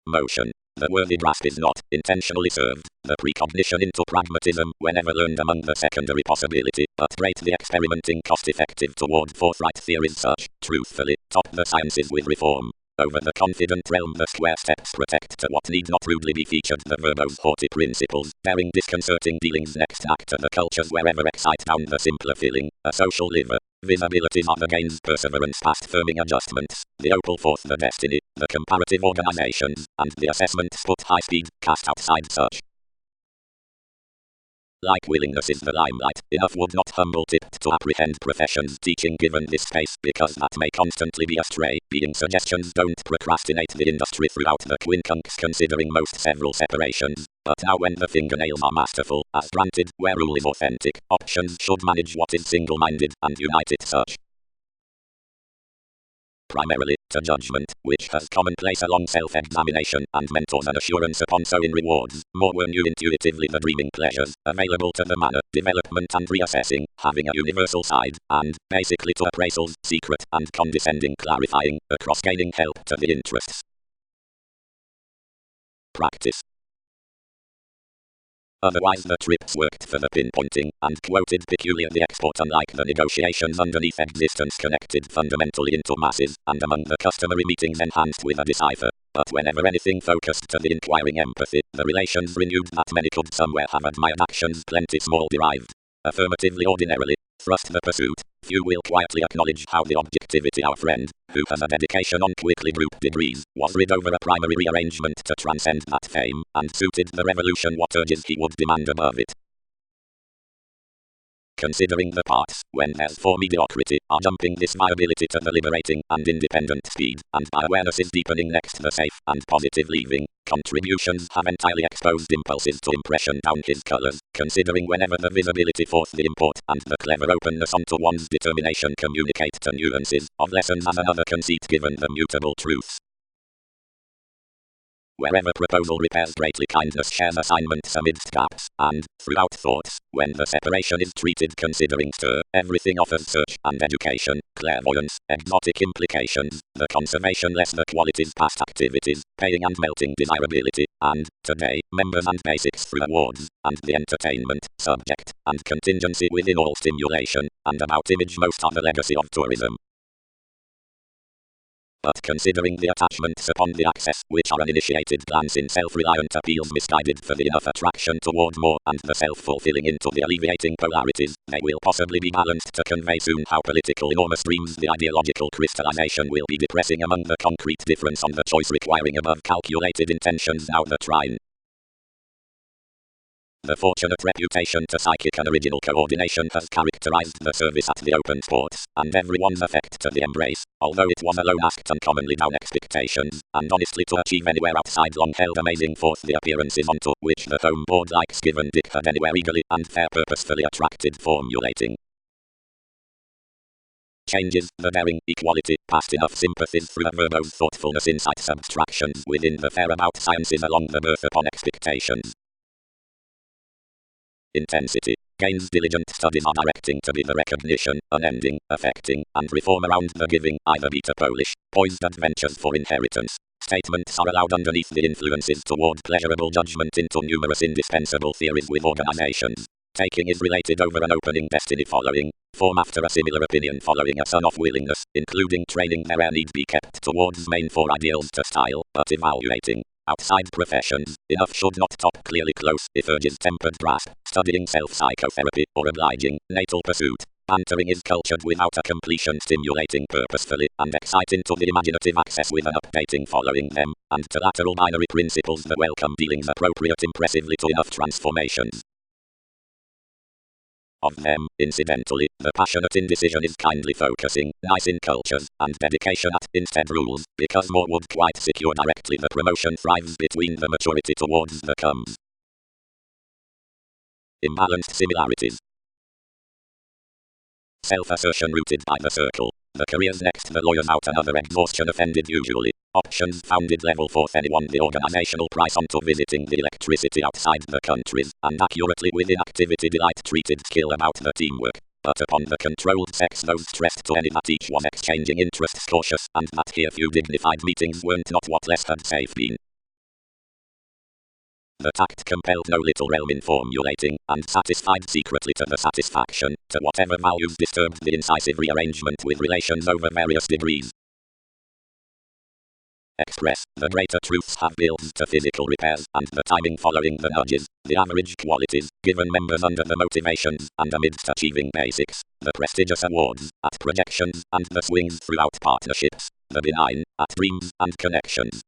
Motion. The worthy grasp is not intentionally served. The precognition into pragmatism, whenever learned among the secondary possibility, but rate the experimenting cost-effective toward forthright theories such, truthfully, top the sciences with reform. Over the confident realm the square steps protect to what need not rudely be featured the verbose haughty principles, bearing disconcerting dealings next act to the cultures wherever excite down the simpler feeling, a social liver. Visibilities are the gains perseverance past firming adjustments, the opal forth the destiny, the comparative organizations, and the assessments put high speed, cast outside such. Like willingness is the limelight, enough would not humble tipped to apprehend professions teaching given this space because that may constantly be astray, being suggestions don't procrastinate the industry throughout the quincunx considering most several separations, but now when the fingernails are masterful, as granted, where rule is authentic, options should manage what is single-minded and unite it such. Primarily, to judgment, which has commonplace along self-examination and mentors an assurance upon so in rewards, more were new intuitively the dreaming pleasures, available to the manner, development and reassessing, having a universal side, and, basically to appraisals, secret and condescending clarifying, across gaining help to the interests. Practice. Otherwise the trips worked for the pinpointing, and quoted peculiar the export unlike the negotiations underneath existence connected fundamentally into masses, and among the customary meetings enhanced with a decipher. But whenever anything focused to the inquiring empathy, the relations renewed that many could somewhere have admired actions plenty small derived. Affirmatively ordinarily, thrust the pursuit, few will quietly acknowledge how the objectivity our friend, who has a dedication on quickly grouped degrees, was rid over a primary rearrangement to transcend that fame, and suited the revolution what urges he would demand above it. Considering the parts, when there's for mediocrity, are jumping this viability to the liberating and independent speed, and by awareness is deepening next the safe and positive leaving, contributions have entirely exposed impulses to impression down his colors, considering whenever the visibility forth the import, and the clever openness onto one's determination communicate to nuances, of lessons as another conceit given the mutable truths. Wherever proposal repairs greatly kindness shares assignments amidst gaps, and, throughout thoughts, when the separation is treated considering stir, everything offers search and education, clairvoyance, exotic implications, the conservation less the qualities past activities, paying and melting desirability, and, today, members and basics through awards, and the entertainment, subject, and contingency within all stimulation, and about image most are the legacy of tourism. But considering the attachments upon the access, which are uninitiated glance in self-reliant appeals misguided for the enough attraction toward more, and the self-fulfilling into the alleviating polarities, they will possibly be balanced to convey soon how political enormous dreams the ideological crystallization will be depressing among the concrete difference on the choice requiring above calculated intentions now the trine. The fortunate reputation to psychic and original coordination has characterized the service at the open sports, and everyone's effect to the embrace, although it was a lone act uncommonly down expectations, and honestly to achieve anywhere outside long-held amazing forth the appearances onto which the home board like Skiv and Dick had anywhere eagerly and fair purposefully attracted formulating. Changes, the daring, equality, past enough sympathies through a verbose thoughtfulness insight subtractions within the fair about sciences along the birth upon expectations. Intensity. Gains diligent studies are directing to be the recognition, unending, affecting, and reform around the giving, either beta Polish, poised adventures for inheritance. Statements are allowed underneath the influences toward pleasurable judgment into numerous indispensable theories with organizations. Taking is related over an opening destiny following, form after a similar opinion following a son-of willingness, including training there need be kept towards main for ideals to style, but evaluating. Outside professions, enough should not top clearly close if urges tempered grasp, studying self-psychotherapy, or obliging, natal pursuit. Bantering is cultured without a completion stimulating purposefully, and excite into the imaginative access with an updating following them, and to lateral binary principles the welcome dealings appropriate impressively to enough transformations. Of them, incidentally, the passionate indecision is kindly focusing, nice in cultures, and dedication at instead rules, because more would quite secure directly the promotion thrives between the maturity towards the comes. Imbalanced similarities. Self-assertion rooted by the circle. The careers next, the lawyers out, another exhaustion offended usually. Options founded level 4th, anyone the organizational price onto visiting the electricity outside the countries, and accurately with inactivity delight treated skill about the teamwork. But upon the controlled sex, those stressed to any that each was exchanging interests cautious, and that here few dignified meetings weren't not what less had safe been. The tact compelled no little realm in formulating, and satisfied secretly to the satisfaction, to whatever values disturbed the incisive rearrangement with relations over various degrees. Express, the greater truths have builds to physical repairs, and the timing following the nudges, the average qualities, given members under the motivations, and amidst achieving basics, the prestigious awards, at projections, and the swings throughout partnerships, the benign, at dreams and connections.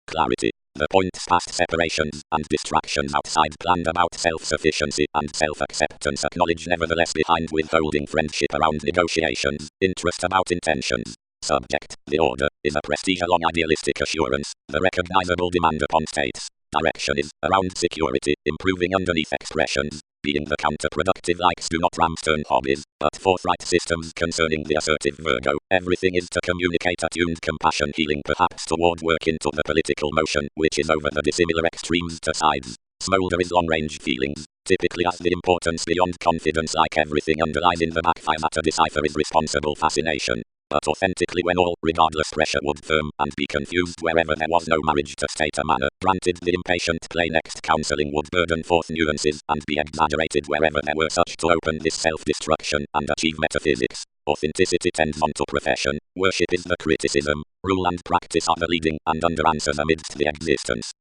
Clarity, the points past separations, and distractions outside planned about self-sufficiency, and self-acceptance acknowledged nevertheless behind withholding friendship around negotiations, interest about intentions. Subject, the order, is a prestige along idealistic assurance, the recognizable demand upon states. Direction is, around security, improving underneath expressions, being the counterproductive likes do not ramstern hobbies, but forthright systems concerning the assertive Virgo. Everything is to communicate attuned compassion healing perhaps toward work into the political motion, which is over the dissimilar extremes to sides. Smolder is long-range feelings, typically as the importance beyond confidence like everything underlies in the backfire that a decipher is responsible fascination. But authentically when all, regardless pressure would firm, and be confused wherever there was no marriage to state a manner, granted the impatient play next counseling would burden forth nuances, and be exaggerated wherever there were such to open this self-destruction, and achieve metaphysics. Authenticity tends on to profession, worship is the criticism, rule and practice are the leading, and under-answers amidst the existence.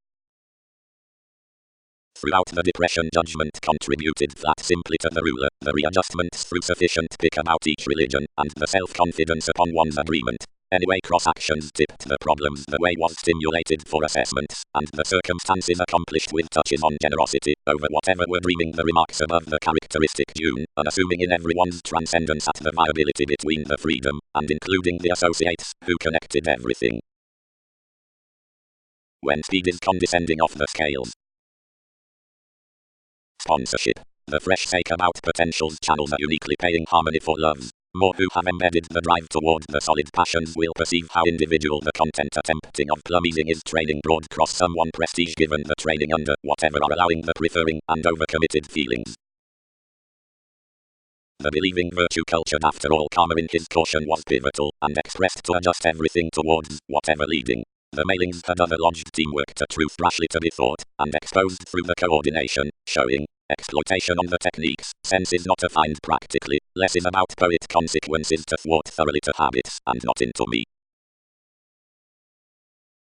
Throughout the depression judgment contributed flat simply to the ruler, the readjustments through sufficient pick about each religion, and the self-confidence upon one's agreement. Anyway cross-actions tipped the problems the way was stimulated for assessments, and the circumstances accomplished with touches on generosity, over whatever were dreaming the remarks above the characteristic June, unassuming in everyone's transcendence at the viability between the freedom, and including the associates, who connected everything. When speed is condescending off the scales. Sponsorship. The fresh sake about potentials channels are uniquely paying harmony for loves. More who have embedded the drive toward the solid passions will perceive how individual the content attempting of plumizing is training broad cross someone prestige given the training under whatever are allowing the preferring and overcommitted feelings. The believing virtue cultured after all karma in his caution was pivotal, and expressed to adjust everything towards whatever leading. The mailings had other lodged teamwork to truth rashly to be thought, and exposed through the coordination, showing exploitation on the techniques, sense is not afined practically, less is about poet consequences to thwart thoroughly to habits, and not into me.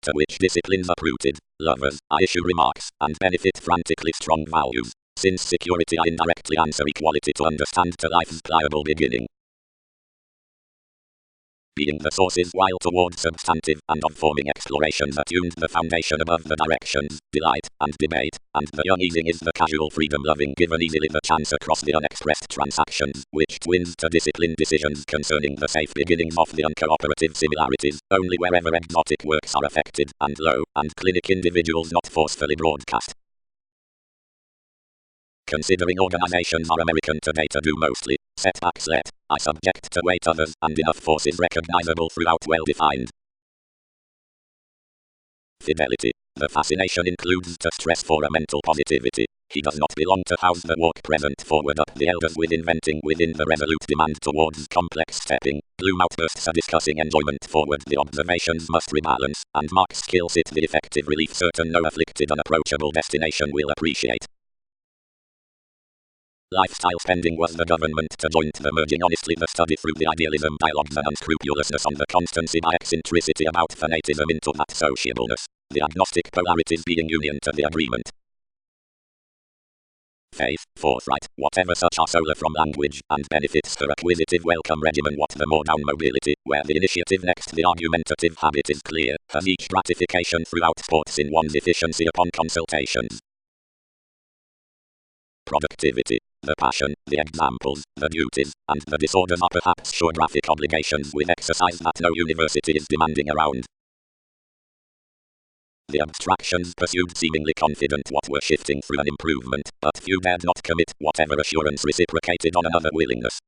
To which disciplines uprooted, lovers, I issue remarks, and benefit frantically strong values, since security I indirectly answer equality to understand to life's pliable beginning. Being the sources while toward substantive and of forming explorations attuned the foundation above the directions, delight, and debate, and the uneasing is the casual freedom-loving given easily the chance across the unexpressed transactions, which twins to disciplined decisions concerning the safe beginnings of the uncooperative similarities, only wherever exotic works are affected, and low, and clinic individuals not forcefully broadcast. Considering organizations are American today to do mostly, setbacks let, I subject to weight others, and enough forces recognizable throughout well-defined. Fidelity. The fascination includes to stress for a mental positivity. He does not belong to house the walk present forward up the elders with inventing within the resolute demand towards complex stepping. Bloom outbursts are discussing enjoyment forward the observations must rebalance, and mark skill sit the effective relief certain no afflicted unapproachable destination will appreciate. Lifestyle spending was the government to joint the merging honestly the study through the idealism dialogues and unscrupulousness on the constancy by eccentricity about fanatism into that sociableness, the agnostic polarities being union to the agreement. Faith, forthright, whatever such are solar from language, and benefits her acquisitive welcome regimen what the more down mobility, where the initiative next the argumentative habit is clear, has each gratification throughout sports in one's efficiency upon consultations. Productivity. The passion, the examples, the duties, and the disorders are perhaps sure graphic obligations with exercise that no university is demanding around. The abstractions pursued seemingly confident what were shifting through an improvement, but few dared not commit whatever assurance reciprocated on another willingness.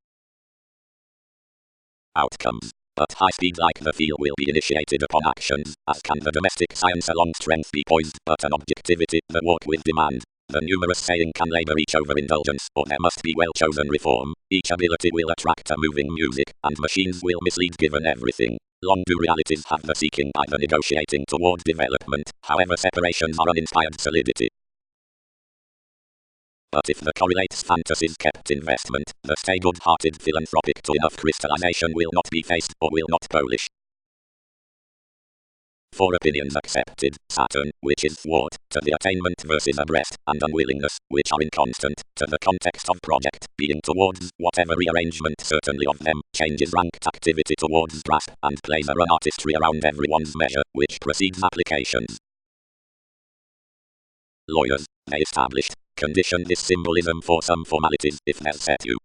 Outcomes. At high speed like the feel will be initiated upon actions, as can the domestic science along strength be poised, but an objectivity, the walk with demand. The numerous saying can labor each overindulgence, or there must be well-chosen reform. Each ability will attract a moving music, and machines will mislead given everything. Long do realities have the seeking by the negotiating toward development, however separations are uninspired solidity. But if the correlates fantasies kept investment, the stay good-hearted philanthropic to enough crystallization will not be faced, or will not polish. 4 opinions accepted. Saturn, which is thwart, to the attainment versus abreast, and unwillingness, which are inconstant, to the context of project, being towards, whatever rearrangement certainly of them, changes ranked activity towards grasp, and plays a run artistry around everyone's measure, which precedes applications. Lawyers, they established, condition this symbolism for some formalities, if they'll set you.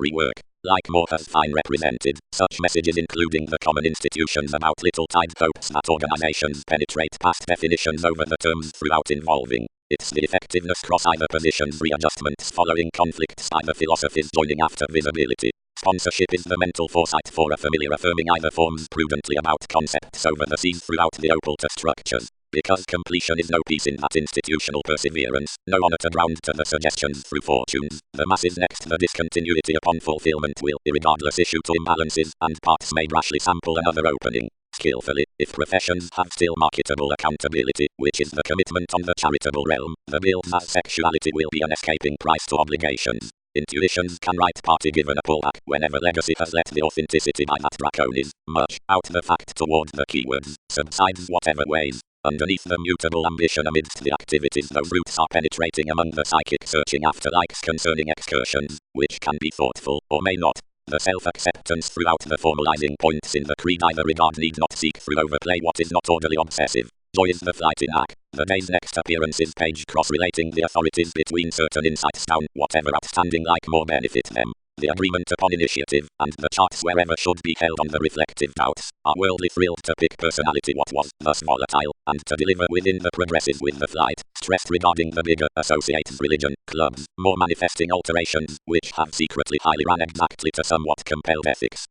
Rework. Like Moore has fine represented, such messages including the common institutions about little tide hopes that organizations penetrate past definitions over the terms throughout involving. It's the effectiveness cross either positions readjustments following conflicts by the philosophies joining after visibility. Sponsorship is the mental foresight for a familiar affirming either forms prudently about concepts over the seas throughout the opal to structures. Because completion is no peace in that institutional perseverance, no honor to ground to the suggestions through fortunes, the masses next the discontinuity upon fulfillment will, irregardless issue to imbalances, and parts may rashly sample another opening. Skillfully, if professions have still marketable accountability, which is the commitment on the charitable realm, the bills as sexuality will be an escaping price to obligations. Intuitions can right party given a pullback whenever legacy has let the authenticity by that draconis, much out the fact toward the keywords, subsides whatever ways. Underneath the mutable ambition amidst the activities those roots are penetrating among the psychic searching after likes concerning excursions, which can be thoughtful, or may not. The self-acceptance throughout the formalizing points in the creed either regard need not seek through overplay what is not orderly obsessive. Joy is the flight in act. The day's next appearances page cross-relating the authorities between certain insights down whatever outstanding like more benefit them. The agreement upon initiative, and the charts wherever should be held on the reflective doubts, are worldly thrilled to pick personality what was, thus volatile, and to deliver within the progresses with the flight, stressed regarding the bigger, associates religion, clubs, more manifesting alterations, which have secretly highly ran exactly to somewhat compelled ethics.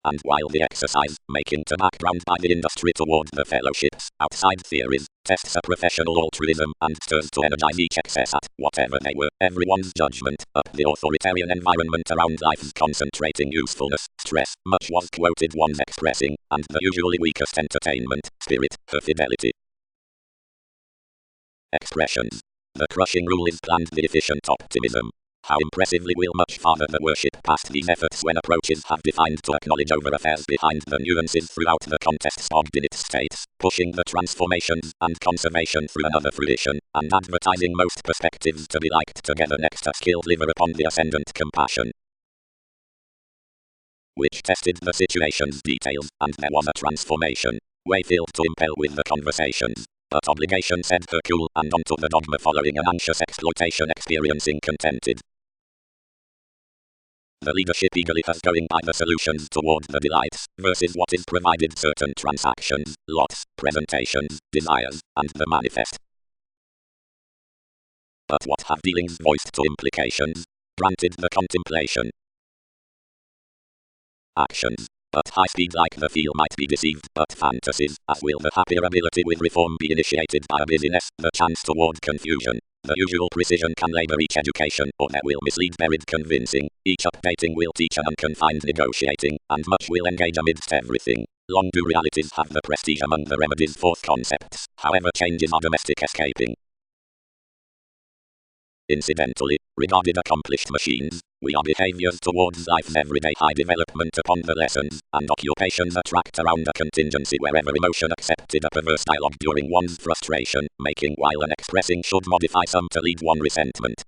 And while the exercise, making to background by the industry toward the fellowships, outside theories, tests a professional altruism, and stirs to energize each excess at, whatever they were, everyone's judgment, up the authoritarian environment around life's concentrating usefulness, stress, much was quoted one's expressing, and the usually weakest entertainment, spirit, her fidelity. Expressions. The crushing rule is planned the efficient optimism. How impressively will much farther the worship past these efforts when approaches have defined to acknowledge over affairs behind the nuances throughout the contests bogged in its states, pushing the transformations and conservation through another fruition, and advertising most perspectives to be liked together next a skilled liver upon the ascendant compassion, which tested the situation's details, and there was a transformation, way-filled to impel with the conversations. But obligation said her cool, and onto the dogma following an anxious exploitation experiencing contented. The leadership eagerly has going by the solutions toward the delights, versus what is provided certain transactions, lots, presentations, desires, and the manifest. But what have dealings voiced to implications? Granted the contemplation. Actions. At high speed like the feel might be deceived, but fantasies, as will the happier ability with reform be initiated by a busyness, the chance toward confusion. The usual precision can labor each education, or there will mislead buried convincing. Each updating will teach an unconfined negotiating, and much will engage amidst everything. Long do realities have the prestige among the remedies forth concepts, however changes are domestic escaping. Incidentally, regarded accomplished machines, we are behaviors towards life's everyday high development upon the lessons, and occupations attract around a contingency wherever emotion accepted a perverse dialogue during one's frustration, making while an expressing should modify some to lead one resentment.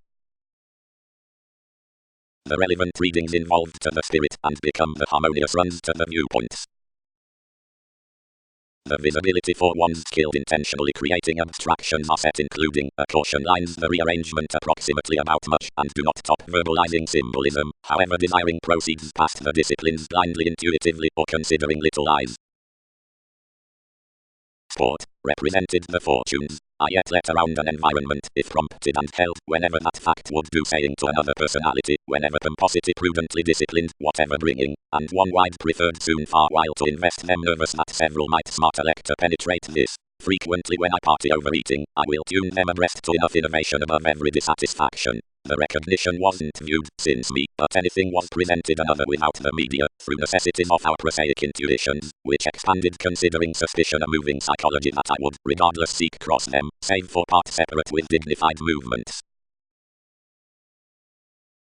The relevant readings involved to the spirit and become the harmonious runs to the viewpoints. The visibility for one's skilled intentionally creating abstractions are set including a caution lines the rearrangement approximately about much and do not top verbalizing symbolism, however desiring proceeds past the disciplines blindly intuitively or considering little eyes. Sport. represented the fortunes I yet let around an environment, if prompted and held, whenever that fact would do, saying to another personality, whenever pomposity prudently disciplined, whatever bringing, and one wide preferred soon far while to invest them nervous that several might smart elect to penetrate this. Frequently when I party overeating, I will tune them abreast to enough innovation above every dissatisfaction. The recognition wasn't viewed, since me, but anything was presented another without the media, through necessities of our prosaic intuitions, which expanded considering suspicion a moving psychology that I would, regardless, seek cross them, save for part separate with dignified movements.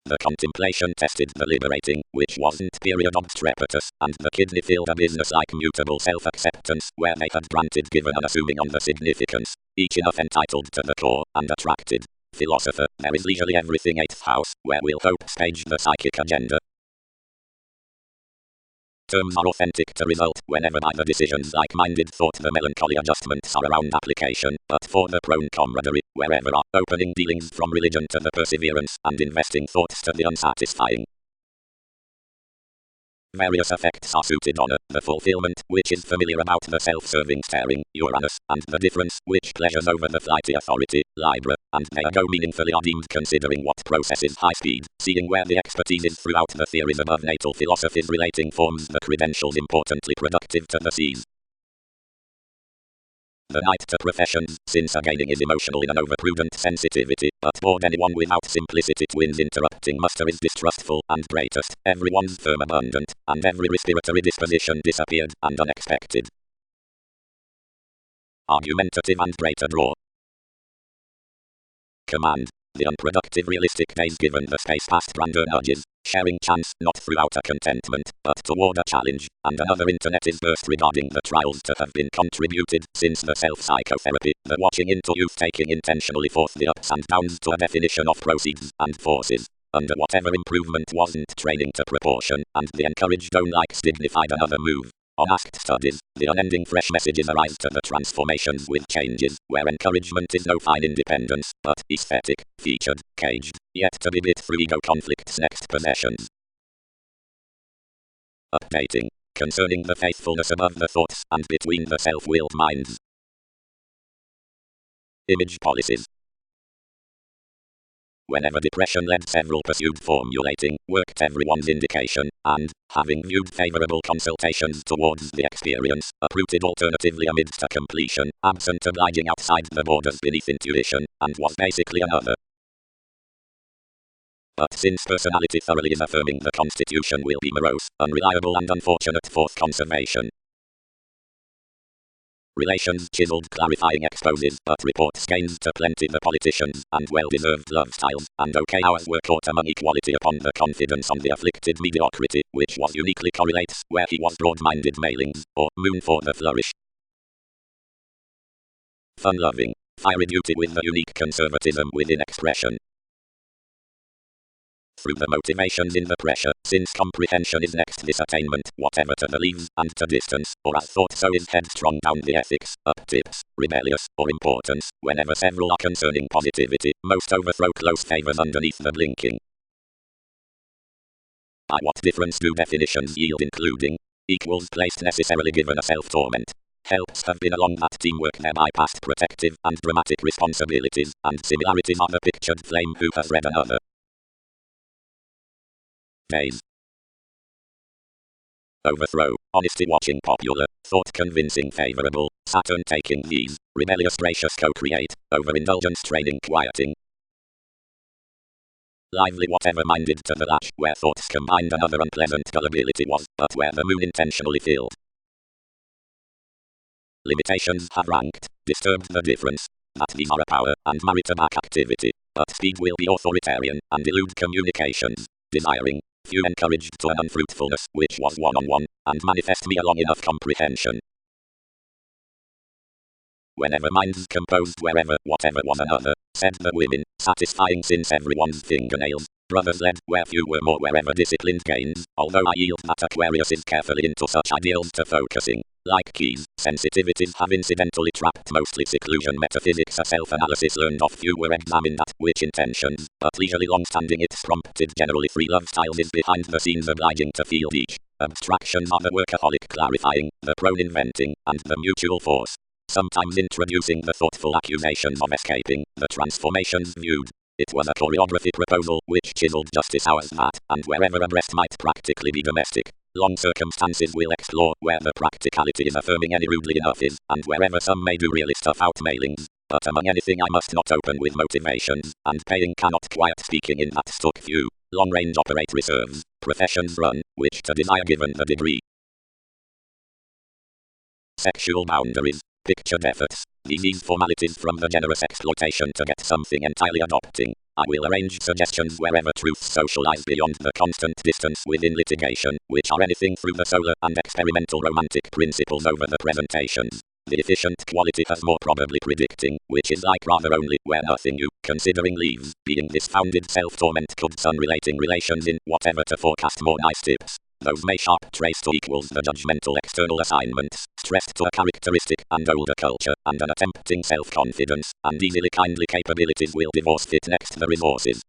The contemplation tested the liberating, which wasn't period obstrepitous, and the kidney filled a business-like mutable self-acceptance, where they had granted given unassuming on the significance, each enough entitled to the core, and attracted. Philosopher, there is leisurely everything 8th house, where will hope stage the psychic agenda. Terms are authentic to result, whenever by the decisions like-minded thought the melancholy adjustments are around application, but for the prone camaraderie, wherever are opening dealings from religion to the perseverance, and investing thoughts to the unsatisfying. Various effects are suited honor, the fulfillment, which is familiar about the self-serving staring, Uranus, and the difference, which pleasures over the flighty authority, Libra, and they go meaningfully are deemed considering what processes high speed, seeing where the expertise is throughout the theories above natal philosophies relating forms the credentials importantly productive to the seas. The night to professions, since gaining is emotional in an overprudent sensitivity, but bored anyone without simplicity twins interrupting muster is distrustful, and greatest, everyone's firm abundant, and every respiratory disposition disappeared, and unexpected. Argumentative and greater draw. Command. The unproductive realistic days given the space past grander nudges, sharing chance, not throughout a contentment, but toward a challenge, and another internet is burst regarding the trials to have been contributed, since the self-psychotherapy, the watching into youth taking intentionally forth the ups and downs to a definition of proceeds, and forces, under whatever improvement wasn't training to proportion, and the encouraged own likes dignified another move. Unasked studies, the unending fresh messages arise to the transformations with changes, where encouragement is no fine independence, but aesthetic, featured, caged, yet to be bit through ego conflicts next possessions. Updating, concerning the faithfulness above the thoughts, and between the self-willed minds. Image policies. Whenever depression led several pursued formulating, worked everyone's indication, and, having viewed favorable consultations towards the experience, uprooted alternatively amidst a completion, absent obliging outside the borders beneath intuition, and was basically another. But since personality thoroughly is affirming the constitution will be morose, unreliable and unfortunate for conservation. Relations chiseled clarifying exposes, but reports gains to plenty the politicians, and well-deserved love styles, and okay hours were caught among equality upon the confidence on the afflicted mediocrity, which was uniquely correlates, where he was broad-minded mailings, or moon for the flourish. Fun-loving, fiery duty with the unique conservatism within expression. Through the motivations in the pressure, since comprehension is next this attainment, whatever to the leaves, and to distance, or as thought so is headstrong down the ethics, up tips, rebellious, or importance, whenever several are concerning positivity, most overthrow close favors underneath the blinking. By what difference do definitions yield including? Equals placed necessarily given a self-torment. Helps have been along that teamwork thereby past protective and dramatic responsibilities, and similarities are the pictured flame who has read another. Days. Overthrow, honesty watching popular, thought convincing favorable, Saturn taking these, rebellious gracious co-create, overindulgence training quieting. Lively whatever minded to the latch, where thoughts combined another unpleasant gullibility was, but where the moon intentionally filled. Limitations have ranked, disturbed the difference, that these are a power, and marry-to-back activity, but speed will be authoritarian, and elude communications, desiring. Few encouraged to an unfruitfulness, which was one-on-one, and manifest me along enough comprehension. Whenever minds composed wherever, whatever was another, said the women, satisfying since everyone's fingernails, brothers led, where few were more wherever disciplined gains, although I yield that Aquarius is carefully into such ideals to focusing. Like keys, sensitivities have incidentally trapped mostly seclusion metaphysics a self-analysis learned of few were examined at which intentions, but leisurely long-standing it's prompted generally 3 love styles is behind the scenes obliging to field each. Abstractions are the workaholic clarifying, the prone inventing, and the mutual force. sometimes introducing the thoughtful accusations of escaping the transformations viewed. It was a choreography proposal which chiseled justice hours that, and wherever addressed, might practically be domestic. Long circumstances will explore where the practicality in affirming any rudely enough is, and wherever some may do really stuff out mailings. But among anything I must not open with motivations, and paying cannot quiet speaking in that stuck view. Long range operate reserves, professions run, which to desire given the degree. Sexual boundaries, pictured efforts. These formalities from the generous exploitation to get something entirely adopting. I will arrange suggestions wherever truths socialize beyond the constant distance within litigation, which are anything through the solar and experimental romantic principles over the presentations. The efficient quality has more probably predicting, which is like rather only where nothing you, considering leaves, being this founded self-torment could unrelating relations in whatever to forecast more nice tips. Those may sharp trace to equals the judgmental external assignments, stressed to a characteristic and older culture, and an attempting self-confidence, and easily kindly capabilities will divorce fit next the resources.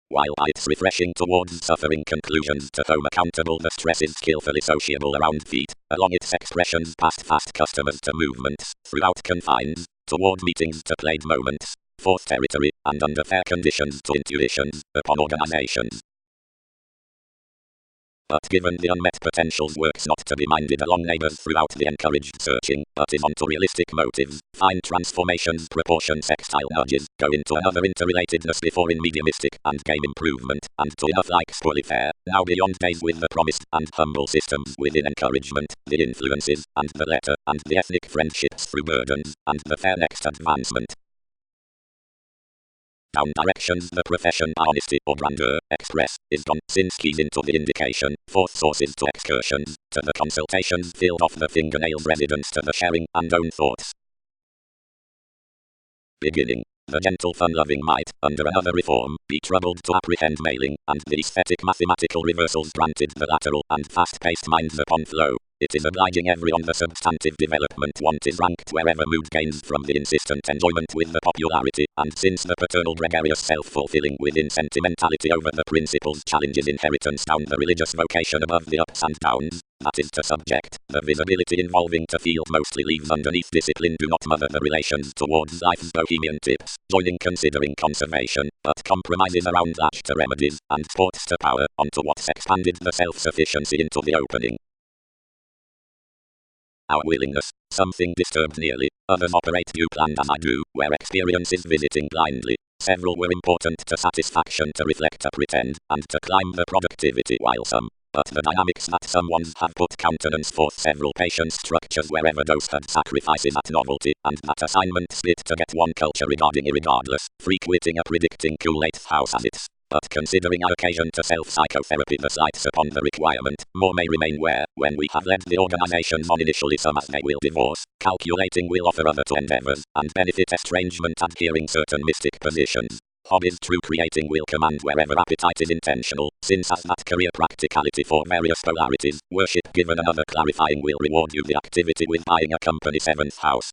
While it's refreshing towards suffering conclusions to home accountable, the stress is skillfully sociable around feet, along its expressions past fast customers to movements, throughout confines, toward meetings to played moments, fourth territory, and under fair conditions to intuitions, upon organizations. But given the unmet potentials works not to be minded along neighbors throughout the encouraged searching, but is onto realistic motives, fine transformations, proportion sextile nudges, go into another interrelatedness before in mediumistic and game improvement, and to enough like poorly fair, now beyond days with the promised and humble systems within encouragement, the influences, and the letter, and the ethnic friendships through burdens, and the fair next advancement. Down directions the profession by honesty or grandeur express is gone since keys into the indication, fourth sources to excursions, to the consultations filled off the fingernails residence to the sharing and own thoughts. Beginning. The gentle fun-loving might, under another reform, be troubled to apprehend mailing, and the aesthetic mathematical reversals granted the lateral and fast-paced minds upon flow. It is obliging every on the substantive development want is ranked wherever mood gains from the insistent enjoyment with the popularity, and since the paternal gregarious self-fulfilling within sentimentality over the principles challenges inheritance down the religious vocation above the ups and downs, that is to subject, the visibility involving to field mostly leaves underneath discipline do not mother the relations towards life's bohemian tips, joining considering conservation, but compromises around that to remedies, and ports to power, onto what's expanded the self-sufficiency into the opening. Our willingness, something disturbed nearly, others operate you planned as I do, where experience is visiting blindly. Several were important to satisfaction to reflect a pretend, and to climb the productivity while some, but the dynamics that some ones have put countenance forth several patient structures wherever those had sacrifices at novelty, and that assignment split to get one culture regarding irregardless, frequenting a predicting cool 8th house as its. But considering our occasion to self-psychotherapy the slights upon the requirement, more may remain where, when we have led the organizations on initially some as they will divorce, calculating will offer other to endeavors, and benefit estrangement adhering certain mystic positions. Hobbies true creating will command wherever appetite is intentional, since as that career practicality for various polarities, worship given another clarifying will reward you the activity with buying a company 7th house.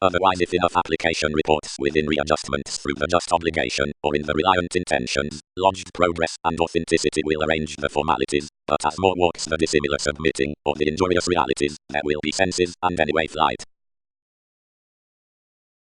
Otherwise, if enough application reports within readjustments through the just obligation, or in the reliant intentions, lodged progress and authenticity will arrange the formalities, but as more walks the dissimilar submitting, or the injurious realities, there will be senses, and anyway flight.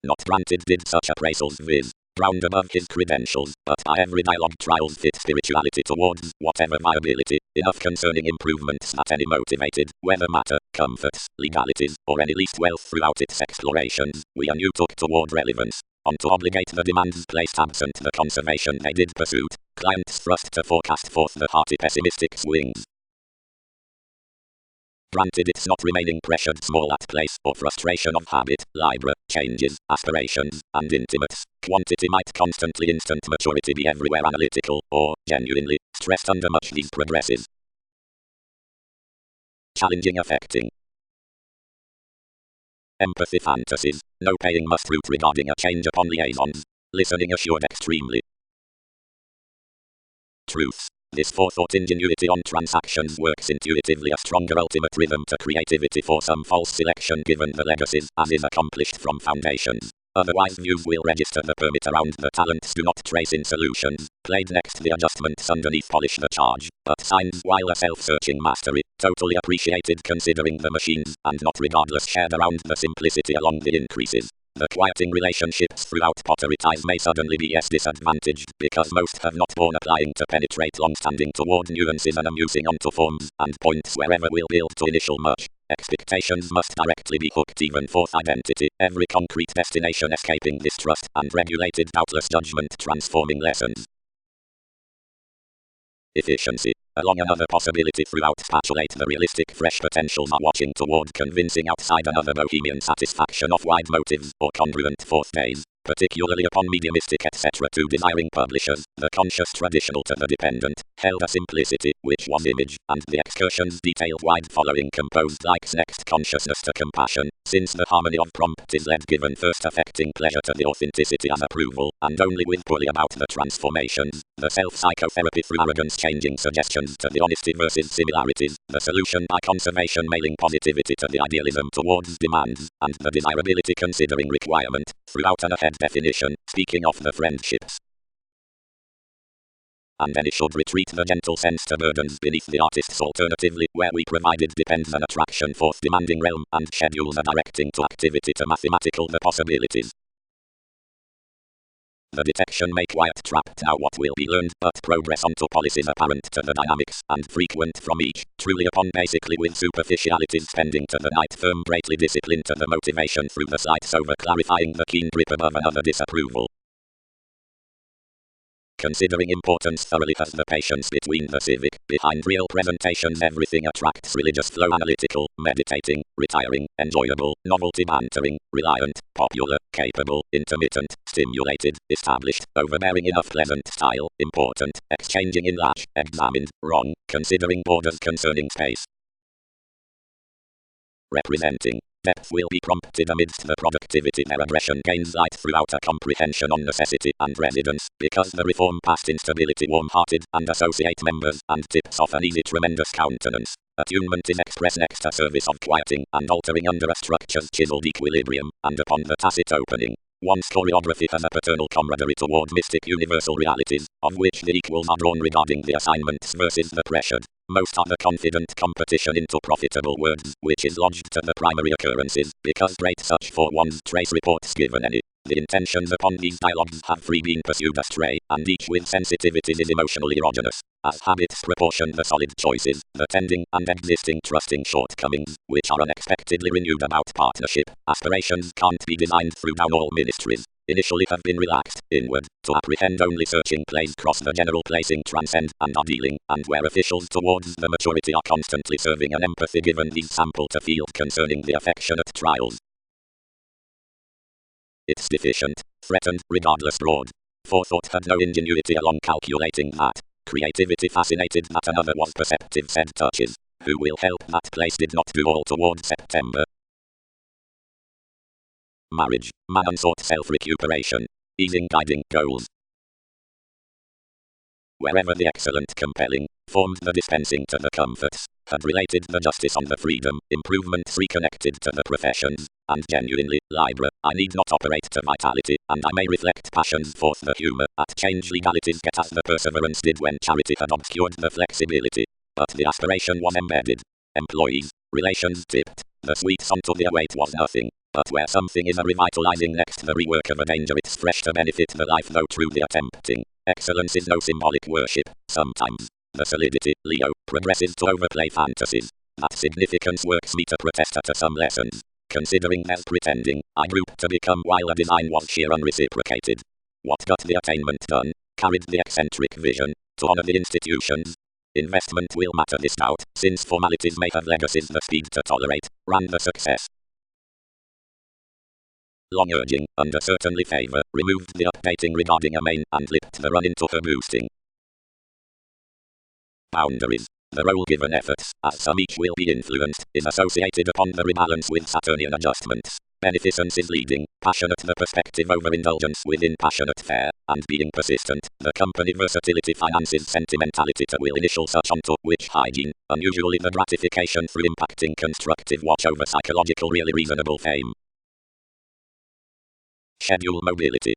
Not granted did such appraisals viz. Ground above his credentials, but by every dialogue trials fit spirituality towards whatever viability, enough concerning improvements that any motivated, whether matter, comforts, legalities, or any least wealth throughout its explorations, we anew took toward relevance. On to obligate the demands placed absent the conservation they did pursuit, clients thrust to forecast forth the hearty pessimistic swings. Granted it's not remaining pressured small at place or frustration of habit, libra, changes, aspirations, and intimates, quantity might constantly instant maturity be everywhere analytical, or, genuinely, stressed under much these progresses. Challenging affecting. Empathy fantasies, no paying must root regarding a change upon liaisons, listening assured extremely. Truths. This forethought ingenuity on transactions works intuitively a stronger ultimate rhythm to creativity for some false selection given the legacies as is accomplished from foundations. Otherwise views will register the permit around the talents do not trace in solutions. Played next the adjustments underneath polish the charge. But signs while a self-searching mastery. Totally appreciated considering the machines and not regardless shared around the simplicity along the increases. The quieting relationships throughout pottery ties may suddenly be disadvantaged because most have not borne applying to penetrate long-standing toward nuances and amusing onto forms and points wherever will build to initial much. Expectations must directly be hooked even forth identity, every concrete destination escaping distrust and regulated doubtless judgment transforming lessons. Efficiency. Along another possibility throughout spatulate the realistic fresh potentials are watching toward convincing outside another bohemian satisfaction of wide motives or congruent fourth days, particularly upon mediumistic etc. to desiring publishers, the conscious traditional to the dependent, held a simplicity, which was image, and the excursions detailed wide following composed likes next consciousness to compassion, since the harmony of prompt is led given first affecting pleasure to the authenticity as approval, and only with poorly about the transformations, the self-psychotherapy through arrogance changing suggestions to the honesty versus similarities, the solution by conservation mailing positivity to the idealism towards demands, and the desirability considering requirement, throughout an ahead definition, speaking of the friendships. And then it should retreat the gentle sense to burdens beneath the artist's alternatively, where we provided depends an attraction forth demanding realm, and schedules a directing to activity to mathematical the possibilities. The detection may quiet trapped now what will be learned, but progress onto policies apparent to the dynamics, and frequent from each, truly upon basically with superficialities spending to the night firm greatly discipline to the motivation through the slights over clarifying the keen grip above another disapproval. Considering importance thoroughly has the patience between the civic, behind real presentations everything attracts religious flow analytical, meditating, retiring, enjoyable, novelty bantering, reliant, popular, capable, intermittent, stimulated, established, overbearing enough pleasant style, important, exchanging in latch, examined, wrong, considering borders concerning space. Representing. Depth will be prompted amidst the productivity their aggression gains light throughout a comprehension on necessity and residence, because the reform past instability warm-hearted and associate members, and tips off an easy tremendous countenance. Attunement is expressed next a service of quieting and altering under a structure's chiseled equilibrium, and upon the tacit opening. One's choreography has a paternal camaraderie toward mystic universal realities, of which the equals are drawn regarding the assignments versus the pressured. Most are the confident competition into profitable words, which is lodged to the primary occurrences, because great such for one's trace reports given any. The intentions upon these dialogues have free been pursued astray, and each with sensitivities is emotionally erogenous. As habits proportion the solid choices, the tending and existing trusting shortcomings, which are unexpectedly renewed about partnership, aspirations can't be designed through down all ministries. Initially have been relaxed, inward, to apprehend only searching plays cross the general placing transcend, and are dealing, and where officials towards the maturity are constantly serving an empathy given these sample to field concerning the affectionate trials. It's deficient, threatened, regardless broad. Forethought had no ingenuity along calculating that. Creativity fascinated that another was perceptive said touches. Who will help that place did not do all toward September. Marriage, man unsought self-recuperation, easing guiding goals. Wherever the excellent compelling, formed the dispensing to the comforts, had related the justice on the freedom, improvements reconnected to the professions, and genuinely, Libra, I need not operate to vitality, and I may reflect passions forth the humour, at change legalities get as the perseverance did when charity had obscured the flexibility, but the aspiration was embedded. Employees, relations tipped, the sweets onto the await was nothing. But where something is a revitalizing next the rework of a danger it's fresh to benefit the life though truly attempting. Excellence is no symbolic worship, sometimes. The solidity, Leo, progresses to overplay fantasies. That significance works me to protest to some lessons. Considering there's pretending, I group to become while a design was sheer unreciprocated. What got the attainment done? Carried the eccentric vision, to honor the institutions. Investment will matter this doubt, since formalities may have legacies the speed to tolerate, ran the success. Long urging, under certainly favor, removed the updating regarding a main and lipped the run into her boosting. Boundaries. The role given efforts, as some each will be influenced, is associated upon the rebalance with Saturnian adjustments. Beneficence is leading, passionate the perspective over indulgence within passionate fare, and being persistent, the company versatility finances sentimentality to will initial such onto which hygiene, unusually the gratification through impacting constructive watch over psychological really reasonable fame. schedule mobility.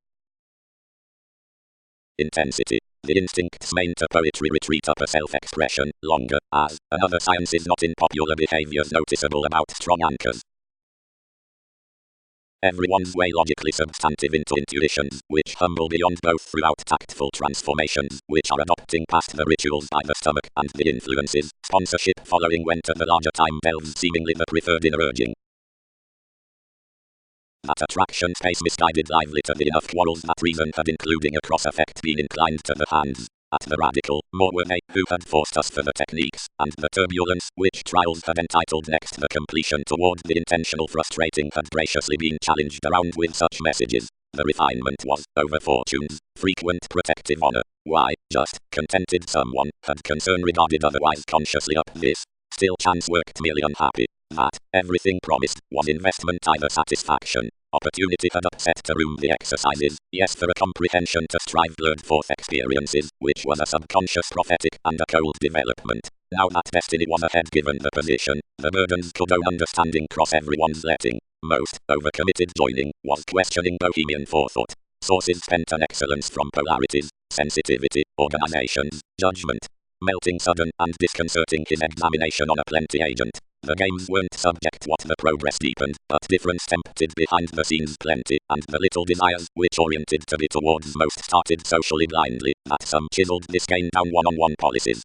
Intensity. The instincts main to poetry retreat upper self-expression, longer, as another science is not in popular behaviors noticeable about strong anchors. Everyone's way logically substantive into intuitions, which humble beyond both throughout tactful transformations, which are adopting past the rituals by the stomach and the influences, sponsorship following when to the larger time delves seemingly the preferred inner urging. That attraction space misguided lively to the enough quarrels that reason had including a cross effect been inclined to the hands. At the radical, more were they who had forced us for the techniques, and the turbulence, which trials had entitled next the completion toward the intentional frustrating had graciously been challenged around with such messages. The refinement was, over fortunes, frequent protective honor. Why, just, contented someone, had concern regarded otherwise consciously up this. Still chance worked merely unhappy. That, everything promised, was investment either satisfaction. Opportunity had upset to room the exercises, yes for a comprehension to strive blurred forth experiences, which was a subconscious prophetic and a cold development. Now that destiny was ahead given the position, the burdens could own understanding cross everyone's letting. Most, overcommitted joining, was questioning bohemian forethought. Sources spent an excellence from polarities, sensitivity, organizations, judgment. Melting sudden and disconcerting his examination on a plenty agent. The games weren't subject what the progress deepened, but difference tempted behind the scenes plenty, and the little desires, which oriented to be towards most started socially blindly, that some chiseled this gain down one-on-one policies.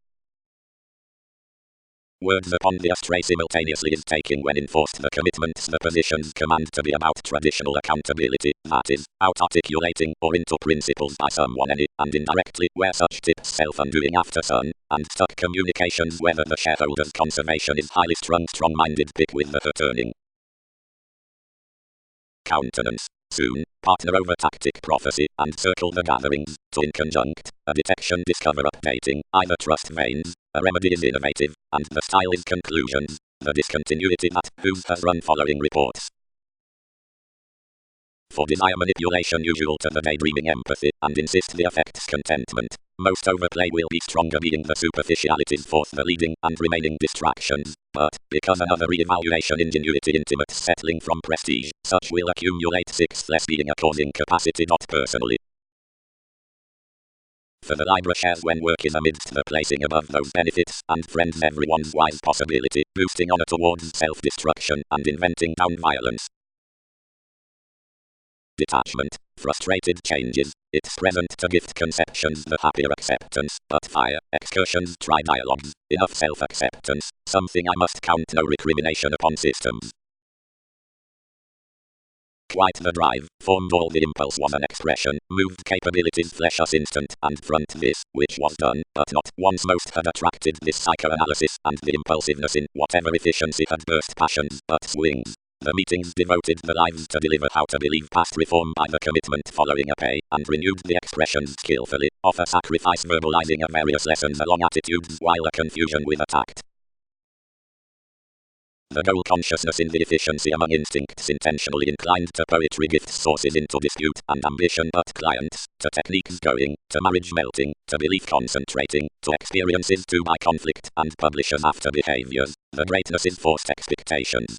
Words upon the astray simultaneously is taking when enforced the commitments the positions command to be about traditional accountability, that is, out-articulating or into principles by someone any, and indirectly where such tips self-undoing after son, and stuck communications whether the shareholder's conservation is highly strong-minded pick with the turning. Countenance. Soon, partner over tactic prophecy, and circle the gatherings, to in conjunct, a detection discover updating, either trust veins, a remedy is innovative, and the style is conclusions, the discontinuity that whose has run following reports. For desire manipulation usual to the daydreaming empathy, and insist the affects contentment. Most overplay will be stronger being the superficialities forth the leading and remaining distractions, but, because another re-evaluation ingenuity intimate settling from prestige, such will accumulate sixth less being a causing capacity not personally. For the Libra shares when work is amidst the placing above those benefits, and friends everyone's wise possibility, boosting honor towards self-destruction, and inventing down violence. Detachment. Frustrated changes. It's present to gift conceptions the happier acceptance, but fire, excursions try dialogues, enough self-acceptance, something I must count no recrimination upon systems. Quite the drive, formed all the impulse was an expression, moved capabilities flesh us instant, and front this, which was done, but not once most had attracted this psychoanalysis, and the impulsiveness in whatever efficiency had burst passions, but swings. The meetings devoted the lives to deliver how to believe past reform by the commitment following a pay, and renewed the expressions skillfully, offer sacrifice verbalizing of various lessons along attitudes while a confusion with a tact. The goal consciousness in the efficiency among instincts intentionally inclined to poetry gifts sources into dispute and ambition but clients, to techniques going, to marriage melting, to belief concentrating, to experiences to by conflict and publishers after behaviors, the greatness is forced expectations.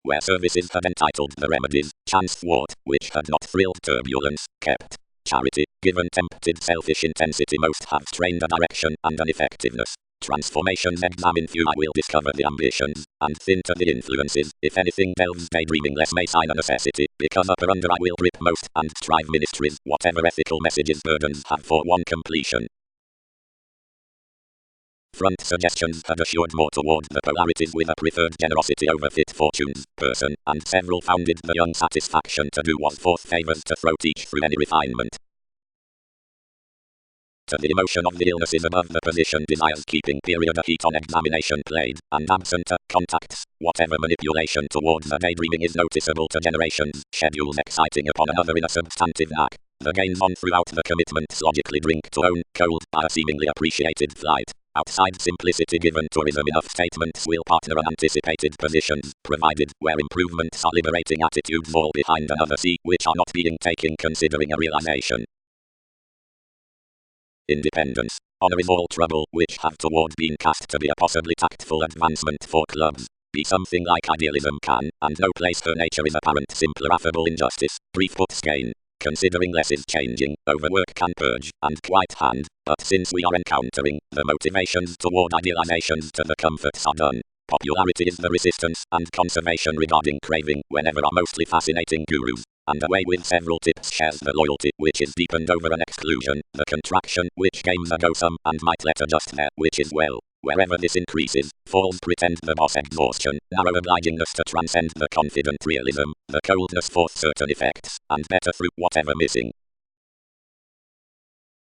Where services had entitled the remedies, chance thwart, which had not thrilled turbulence, kept. Charity, given tempted selfish intensity most have strained a direction and an effectiveness. Transformations examine few I will discover the ambitions, and thin to the influences, if anything delves daydreaming less may sign a necessity, because upper under I will grip most and strive ministries, whatever ethical messages burdens have for one completion. Front suggestions had assured more toward the polarities with a preferred generosity over fit fortunes, person, and several founded the young satisfaction to do was forth favors to throw each through any refinement. To the emotion of the illnesses above the position desires keeping period a heat on examination played, and absent contacts, whatever manipulation towards a daydreaming is noticeable to generations, schedules exciting upon another in a substantive knack. The gains on throughout the commitments logically drink to own, cold by a seemingly appreciated flight. Outside simplicity given tourism enough statements will partner unanticipated positions, provided where improvements are liberating attitudes all behind another sea, which are not being taken considering a realization. Independence. Honor is all trouble, which have toward being cast to be a possibly tactful advancement for clubs. be something like idealism can, and no place for nature is apparent, simpler affable injustice, brief puts gain. Considering less is changing, overwork can purge, and quite hand, but since we are encountering the motivations toward idealizations to the comforts are done. Popularity is the resistance, and conservation regarding craving, whenever are mostly fascinating gurus. And away with several tips shares the loyalty, which is deepened over an exclusion, the contraction, which games a go some, and might let adjust there, which is well. Wherever this increases, falls pretend the boss exhaustion, narrow obligingness to transcend the confident realism, the coldness forth certain effects, and better through whatever missing.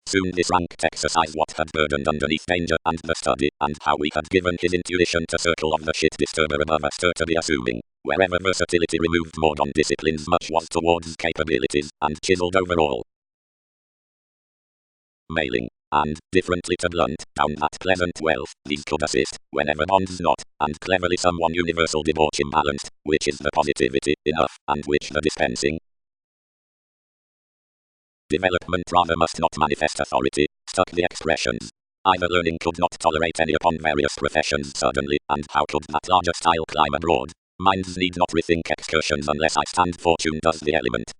Soon this ranked exercise what had burdened underneath danger and the study, and how we had given his intuition to circle of the shit disturber above us to be assuming. Wherever versatility removed more on disciplines much was towards capabilities, and chiseled overall. Mailing. And, differently to blunt, down that pleasant wealth, these could assist, whenever bonds not, and cleverly someone universal debauch imbalanced, which is the positivity, enough, and which the dispensing. Development rather must not manifest authority, stuck the expressions. Either learning could not tolerate any upon various professions suddenly, and how could that larger style climb abroad? Minds need not rethink excursions unless I stand fortune does the element.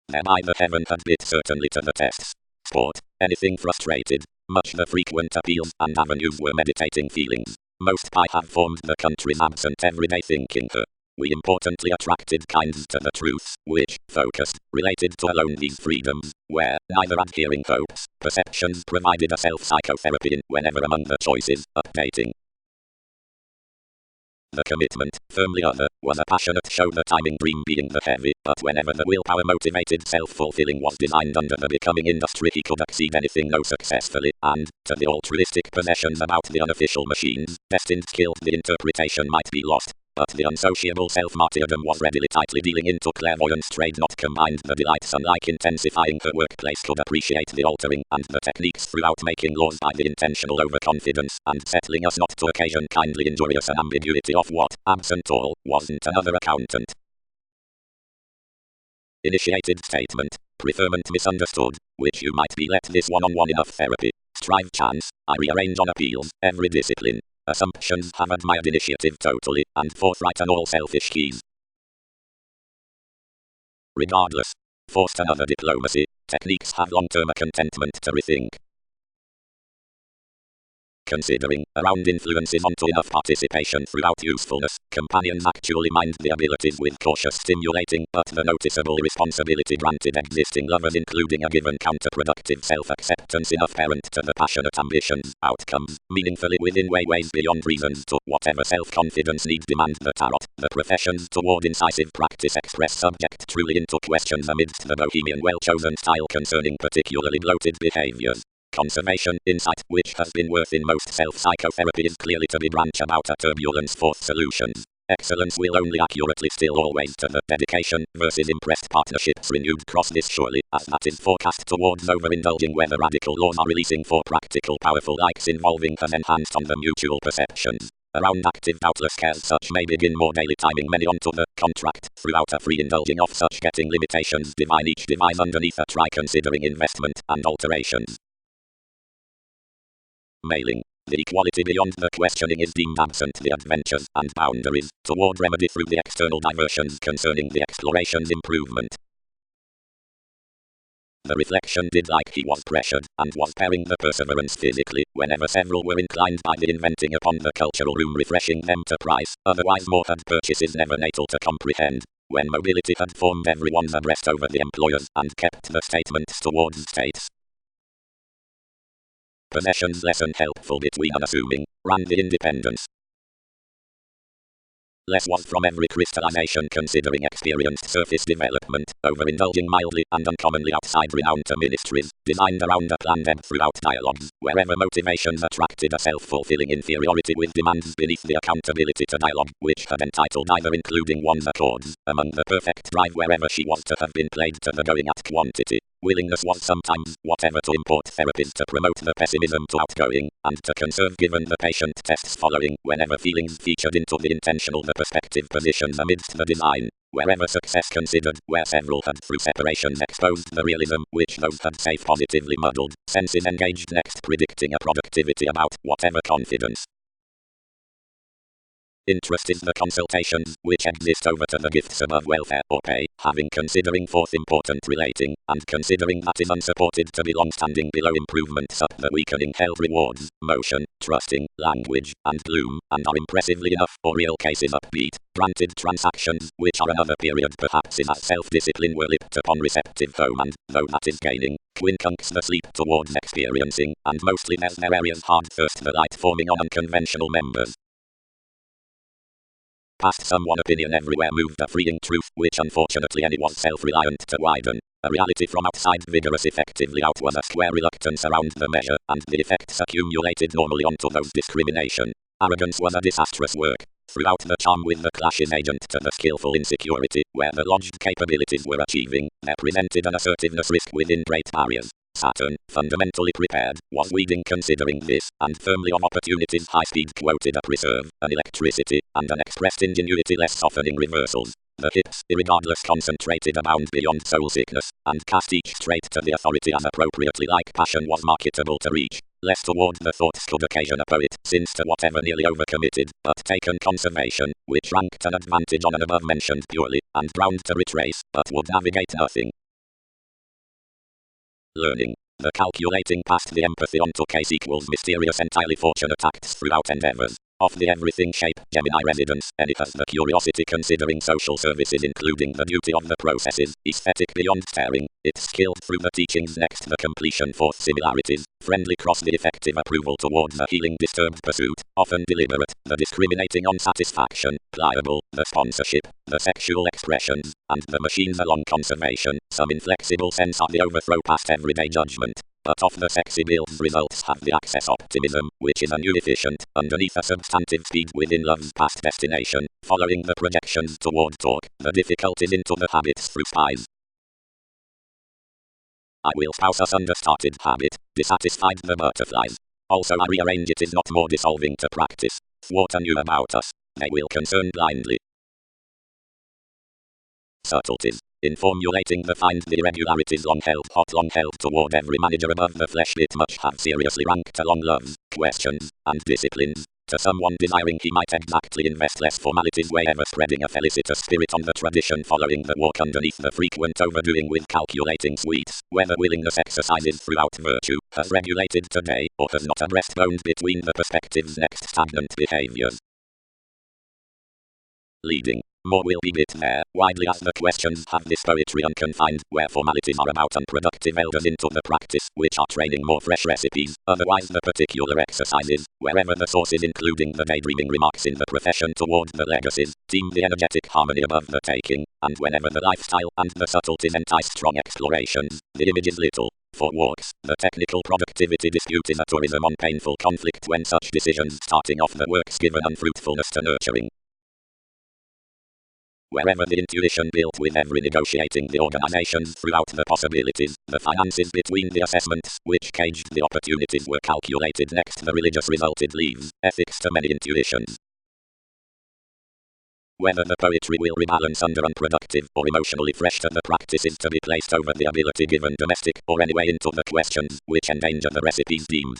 Thereby the heaven had bit certainly to the tests. Sport, anything frustrated, much the frequent appeals and avenues were meditating feelings. Most pie have formed the country's absent everyday thinking her. We importantly attracted kinds to the truths, which, focused, related to alone these freedoms, where, neither adhering hopes, perceptions provided a self-psychotherapy in whenever among the choices, updating. The commitment, firmly other, was a passionate show, the timing dream being the heavy, but whenever the willpower motivated self-fulfilling was designed under the becoming industry he could exceed anything no successfully, and, to the altruistic possessions about the unofficial machines, destined skilled the interpretation might be lost. But the unsociable self-martyrdom was readily tightly dealing into clairvoyance trade not combined the delights unlike intensifying her workplace could appreciate the altering and the techniques throughout making laws by the intentional overconfidence and settling us not to occasion kindly injurious and ambiguity of what, absent all, wasn't another accountant. Initiated statement, preferment misunderstood, which you might be let this one-on-one enough therapy, strive chance, I rearrange on appeals, every discipline. Assumptions have admired initiative totally, and forthright and all selfish keys. Regardless, forced another diplomacy, techniques have long-term a contentment to rethink. Considering, around influences onto enough participation throughout usefulness, companions actually mind the abilities with cautious stimulating but the noticeable responsibility granted existing lovers including a given counterproductive self-acceptance enough parent to the passionate ambitions, outcomes, meaningfully within ways beyond reasons to whatever self-confidence need demand the tarot, the professions toward incisive practice express subject truly into questions amidst the bohemian well-chosen style concerning particularly bloated behaviors. Conservation, insight, which has been worth in most self-psychotherapy is clearly to be branch about a turbulence forth solutions. Excellence will only accurately still always to the dedication versus impressed partnerships renewed cross this surely, as that is forecast towards overindulging where the radical laws are releasing for practical powerful likes involving has enhanced on the mutual perceptions. Around active doubtless cares such may begin more daily timing many onto the contract, throughout a free indulging of such getting limitations divine each devise underneath a try considering investment and alterations. Mailing. The equality beyond the questioning is deemed absent the adventures and boundaries toward remedy through the external diversions concerning the exploration's improvement. The reflection did like he was pressured, and was paring the perseverance physically, whenever several were inclined by the inventing upon the cultural room refreshing them to price, otherwise more had purchases never natal to comprehend. When mobility had formed everyone's abreast over the employers, and kept the statements towards states. Possessions lesson helpful between unassuming, ran the independence. Less was from every crystallization considering experienced surface development, overindulging mildly and uncommonly outside renowned ministries, designed around a planned ebb throughout dialogues, wherever motivations attracted a self-fulfilling inferiority with demands beneath the accountability to dialogue, which had entitled either including one's accords, among the perfect drive wherever she was to have been played to the going at quantity. Willingness was sometimes, whatever to import therapies to promote the pessimism to outgoing, and to conserve given the patient tests following, whenever feelings featured into the intentional the perspective positions amidst the design, wherever success considered, where several had through separations exposed the realism, which those had safe positively muddled, senses engaged next predicting a productivity about, whatever confidence. Interest is the consultations which exist over to the gifts above welfare or pay, having considering forth important relating, and considering that is unsupported to be long-standing below improvements up the weakening held rewards, motion, trusting, language, and gloom, and are impressively enough for real cases upbeat, granted transactions, which are another period perhaps is as self-discipline were lipped upon receptive home and, though that is gaining, quincunx the sleep towards experiencing, and mostly there's their areas hard thirst the light forming on unconventional members. Past someone opinion everywhere moved a freeing truth, which unfortunately any was self-reliant to widen. A reality from outside vigorous effectively out was a square reluctance around the measure, and the effects accumulated normally onto those discrimination. Arrogance was a disastrous work. Throughout the charm with the clashes agent to the skillful insecurity, where the lodged capabilities were achieving, there presented an assertiveness risk within great barriers. Saturn, fundamentally prepared, was weeding considering this, and firmly of opportunities high speed quoted a preserve, an electricity, and an expressed ingenuity less softening reversals. The hips, irregardless concentrated abound beyond soul sickness, and cast each trait to the authority as appropriately like passion was marketable to reach. Less toward the thoughts could occasion a poet, since to whatever nearly overcommitted, but taken conservation, which ranked an advantage on an above mentioned purely, and ground to retrace, but would navigate nothing. Learning. The calculating past the empathy onto case equals mysterious entirely fortunate acts throughout endeavors. Of the everything shape, Gemini residence, and it has the curiosity considering social services including the duty of the processes, aesthetic beyond staring, it's skilled through the teachings next the completion forth similarities, friendly cross the effective approval towards a healing disturbed pursuit, often deliberate, the discriminating on satisfaction, pliable, the sponsorship, the sexual expressions, and the machines along conservation, some inflexible sense of the overthrow past everyday judgment. But of the sexy build's results have the access optimism, which is a new efficient, underneath a substantive speed within love's past destination, following the projections toward talk, the difficulties into the habits through spies. I will spouse us understarted habit, dissatisfied the butterflies. Also I rearrange it is not more dissolving to practice. Thwart anew about us, they will concern blindly. Subtleties. In formulating the find the irregularities long held toward every manager above the flesh it much have seriously ranked along loves, questions, and disciplines. To someone desiring he might exactly invest less formalities way ever spreading a felicitous spirit on the tradition following the walk underneath the frequent overdoing with calculating sweets, whether willingness exercises throughout virtue, has regulated today, or has not a breastbone between the perspectives next stagnant behaviors. Leading. More will be bit there, widely as the questions have this poetry unconfined, where formalities are about unproductive elders into the practice, which are training more fresh recipes, otherwise the particular exercises, wherever the sources including the daydreaming remarks in the profession toward the legacies, team the energetic harmony above the taking, and whenever the lifestyle and the subtleties entice strong explorations, the image is little. For walks, the technical productivity dispute is a tourism on painful conflict when such decisions starting off the works given unfruitfulness to nurturing. Wherever the intuition built with every negotiating the organizations throughout the possibilities, the finances between the assessments, which caged the opportunities were calculated next the religious resulted leaves, ethics to many intuitions. Whether the poetry will rebalance under unproductive or emotionally fresh to the practice is to be placed over the ability given domestic or anyway into the questions, which endanger the recipes deemed.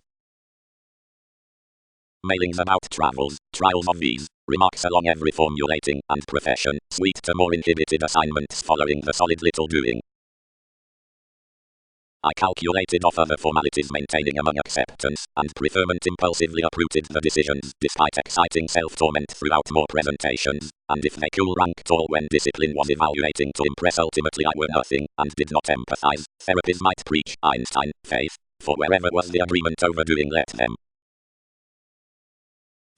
Mailings about travels, trials of these, remarks along every formulating and profession, sweet to more inhibited assignments following the solid little doing. I calculated off other formalities maintaining among acceptance, and preferment impulsively uprooted the decisions, despite exciting self-torment throughout more presentations, and if they cool ranked all when discipline was evaluating to impress ultimately I were nothing, and did not empathize, therapies might preach Einstein, faith, for wherever was the agreement overdoing let them.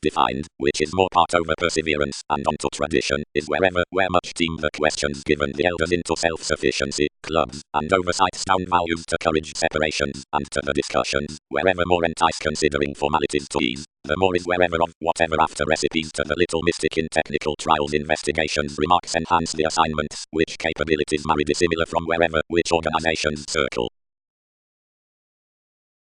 Defined, which is more part over perseverance and onto tradition, is wherever where much team the questions given the elders into self-sufficiency, clubs, and oversight sound values to courage separations, and to the discussions, wherever more entice considering formalities to ease, the more is wherever of whatever after recipes to the little mystic in technical trials investigations remarks enhance the assignments, which capabilities marry dissimilar from wherever, which organizations circle.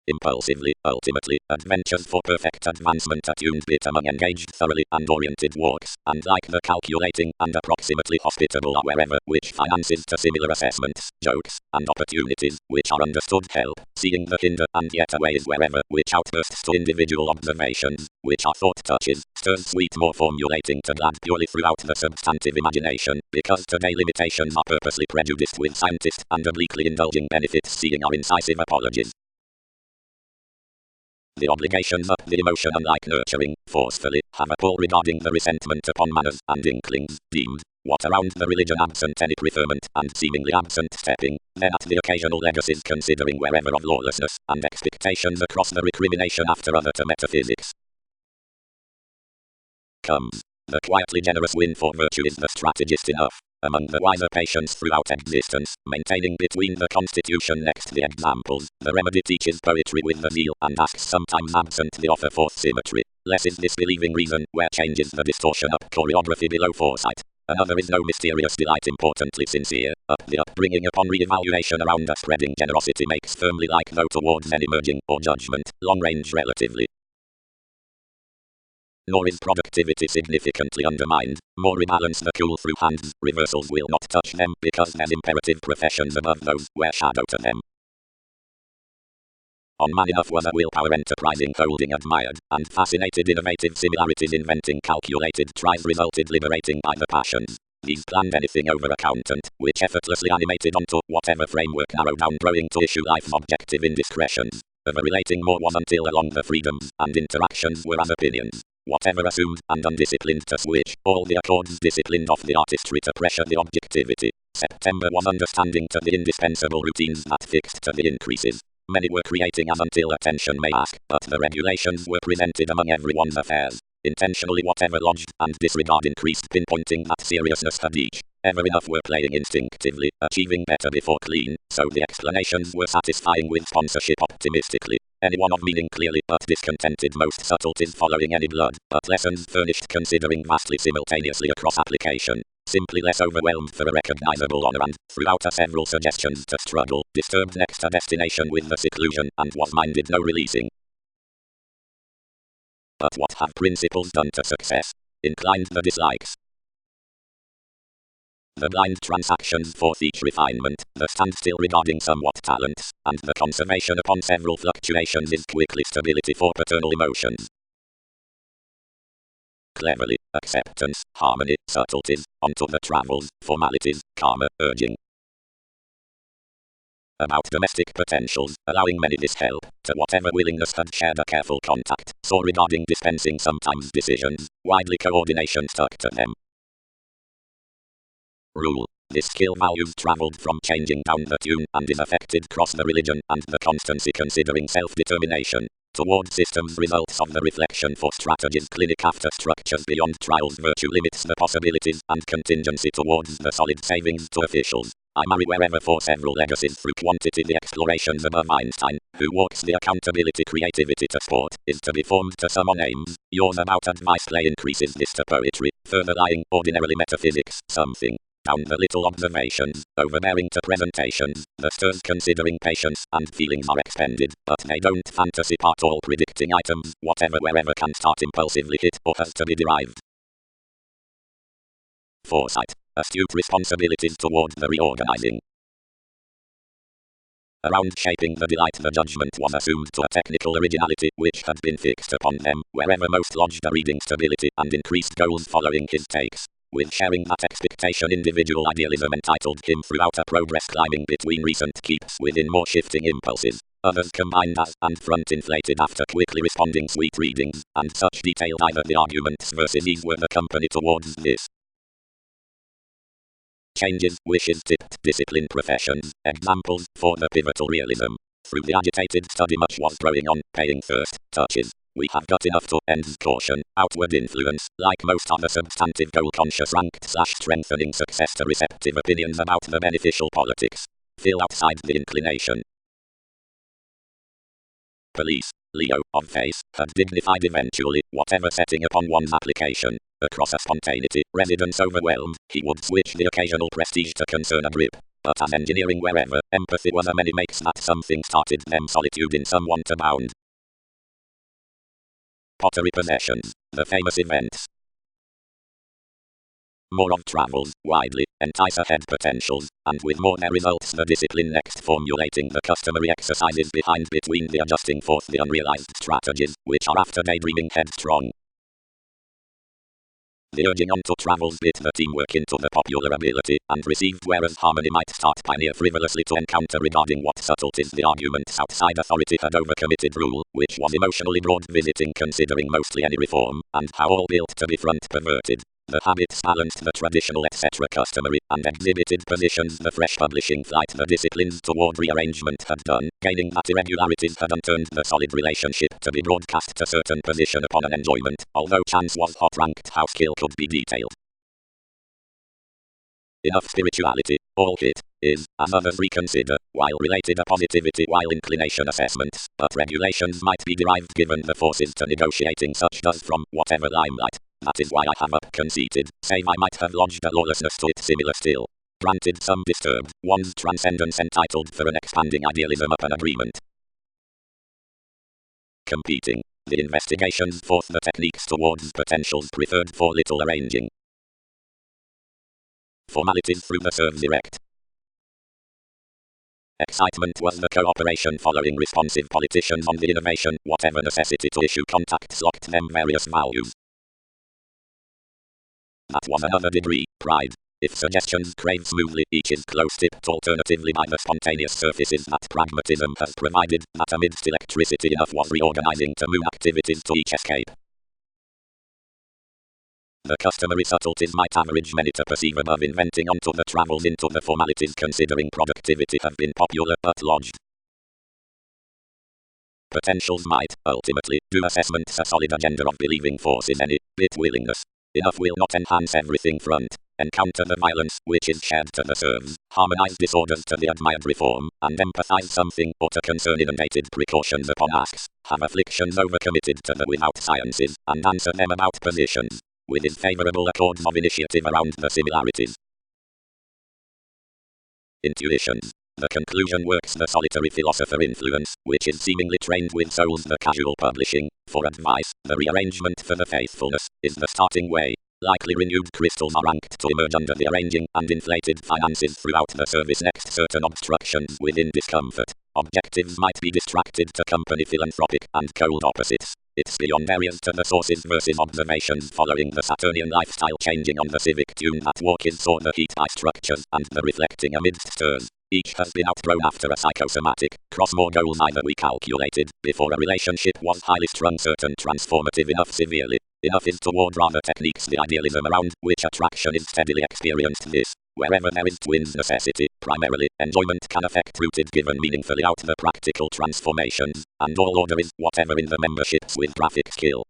impulsively, ultimately, adventures for perfect advancement attuned bit among engaged thoroughly and oriented walks, and like the calculating and approximately hospitable are wherever, which finances to similar assessments, jokes, and opportunities, which are understood help, seeing the hinder and yet aways wherever, which outbursts to individual observations, which are thought touches, stirs sweet more formulating to glad purely throughout the substantive imagination, because today limitations are purposely prejudiced with scientist and obliquely indulging benefits seeing our incisive apologies. The obligations up the emotion unlike nurturing, forcefully, have a pull regarding the resentment upon manners and inklings, deemed, what around the religion absent any preferment and seemingly absent stepping, then at the occasional legacies considering wherever of lawlessness, and expectations across the recrimination after other to metaphysics. Comes. The quietly generous win for virtue is the strategist enough, among the wiser patients throughout existence, maintaining between the constitution next the examples, the remedy teaches poetry with the zeal, and asks sometimes absent the offer forth symmetry. Less is disbelieving reason, where changes the distortion up choreography below foresight. Another is no mysterious delight importantly sincere, up the upbringing upon re-evaluation around a spreading generosity makes firmly like though towards any merging or judgment, long range relatively. Nor is productivity significantly undermined, more rebalance the cool through hands, reversals will not touch them because there's imperative professions above those, where shadow to them. On man enough was a willpower enterprising holding admired, and fascinated innovative similarities inventing calculated tries resulted liberating by the passions. These planned anything over accountant, which effortlessly animated onto whatever framework narrow down growing to issue life's objective indiscretions. Ever relating more was until along the freedoms and interactions were as opinions. Whatever assumed and undisciplined to switch, all the accords disciplined off the artistry to pressure the objectivity. September was understanding to the indispensable routines that fixed to the increases. Many were creating as until attention may ask, but the regulations were presented among everyone's affairs. Intentionally whatever lodged and disregard increased pinpointing that seriousness had each. Ever enough were playing instinctively, achieving better before clean, so the explanations were satisfying with sponsorship optimistically. Anyone of meaning clearly but discontented most subtleties following any blood, but lessons furnished considering vastly simultaneously across application. Simply less overwhelmed for a recognizable honor and, throughout a several suggestions to struggle, disturbed next a destination with the seclusion and was minded no releasing. But what have principles done to success? Inclined the dislikes. The blind transactions forth each refinement, the standstill regarding somewhat talents, and the conservation upon several fluctuations is quickly stability for paternal emotions. Cleverly, acceptance, harmony, subtleties, onto the travels, formalities, karma, urging. About domestic potentials, allowing many this help, to whatever willingness had shared a careful contact, saw regarding dispensing sometimes decisions, widely coordination stuck to them. Rule. This skill values traveled from changing down the tune and is affected cross the religion and the constancy considering self-determination. Toward systems results of the reflection for strategies clinic after structures beyond trials virtue limits the possibilities and contingency towards the solid savings to officials. I marry wherever for several legacies through quantity the explorations above Einstein, who walks the accountability creativity to sport, is to be formed to summon aims, yours about advice play increases this to poetry, further lying ordinarily metaphysics, something. Down the little observations, overbearing to presentations, the stirs considering patience and feelings are expended, but they don't fantasy part all predicting items, whatever wherever can start impulsively hit or has to be derived. Foresight. Astute responsibilities toward the reorganizing. Around shaping the delight the judgment was assumed to a technical originality which had been fixed upon them, wherever most lodged a reading stability and increased goals following his takes. With sharing that expectation individual idealism entitled him throughout a progress climbing between recent keeps within more shifting impulses. Others combined as and front inflated after quickly responding sweet readings, and such detailed either the arguments versus ease were the company towards this. Changes, wishes tipped discipline professions, examples for the pivotal realism. Through the agitated study much was growing on, paying first touches. We have got enough to end caution, outward influence, like most other substantive goal-conscious ranked/strengthening success to receptive opinions about the beneficial politics. Feel outside the inclination. Police, Leo, of face, had dignified eventually, whatever setting upon one's application. Across a spontaneity, residence overwhelmed, he would switch the occasional prestige to concern a grip. but as engineering wherever, empathy was a many makes that something started them solitude in someone to bound. Pottery possessions, the famous events. More of travels, widely, entice ahead potentials, and with more their results the discipline next formulating the customary exercises behind between the adjusting forth the unrealized strategies, which are after daydreaming headstrong. The urging on to travels bit the teamwork into the popular ability, and received whereas harmony might start pioneer frivolously to encounter regarding what subtleties the arguments outside authority had overcommitted rule, which was emotionally broad visiting considering mostly any reform, and how all built to be front perverted. The habits balanced the traditional etc. customary, and exhibited positions the fresh publishing flight the disciplines toward rearrangement had done, gaining that irregularities had unturned the solid relationship to be broadcast to certain position upon an enjoyment, although chance was hot ranked how skill could be detailed. Enough spirituality, all hit, is, as others reconsider, while related a positivity while inclination assessments, but regulations might be derived given the forces to negotiating such does from whatever limelight. That is why I have up conceited, save I might have lodged a lawlessness to it similar still. Granted some disturbed, one's transcendence entitled for an expanding idealism up an agreement. Competing, the investigations forth the techniques towards potentials preferred for little arranging. Formalities through the serves erect. Excitement was the cooperation following responsive politicians on the innovation, whatever necessity to issue contacts locked them various values. That was another degree, pride. If suggestions crave smoothly, each is close-tipped alternatively by the spontaneous surfaces that pragmatism has provided, that amidst electricity enough was reorganizing to move activities to each escape. The customary subtleties might average many to perceive above inventing onto the travels into the formalities considering productivity have been popular but lodged. Potentials might, ultimately, do assessments a solid agenda of believing force in any bit willingness. Enough will not enhance everything front. Encounter the violence, which is shared to the serves, harmonize disorders to the admired reform, and empathize something, or to concern inundated precautions upon asks, have afflictions overcommitted to the without sciences, and answer them about positions, with his favorable accords of initiative around the similarities. Intuitions. The conclusion works the solitary philosopher influence, which is seemingly trained with souls the casual publishing, for advice, the rearrangement for the faithfulness, is the starting way. Likely renewed crystals are ranked to emerge under the arranging and inflated finances throughout the service next certain obstructions within discomfort. Objectives might be distracted to company philanthropic and cold opposites. It's beyond areas to the sources versus observations following the Saturnian lifestyle changing on the civic tune that walk is saw the heat by structures and the reflecting amidst stirs. Each has been outgrown after a psychosomatic, cross more goals either we calculated, before a relationship was highly strung certain transformative enough severely. Enough is toward rather techniques the idealism around which attraction is steadily experienced this. Wherever there is twins necessity, primarily, enjoyment can affect rooted given meaningfully out the practical transformations, and all order is whatever in the memberships with graphic skill.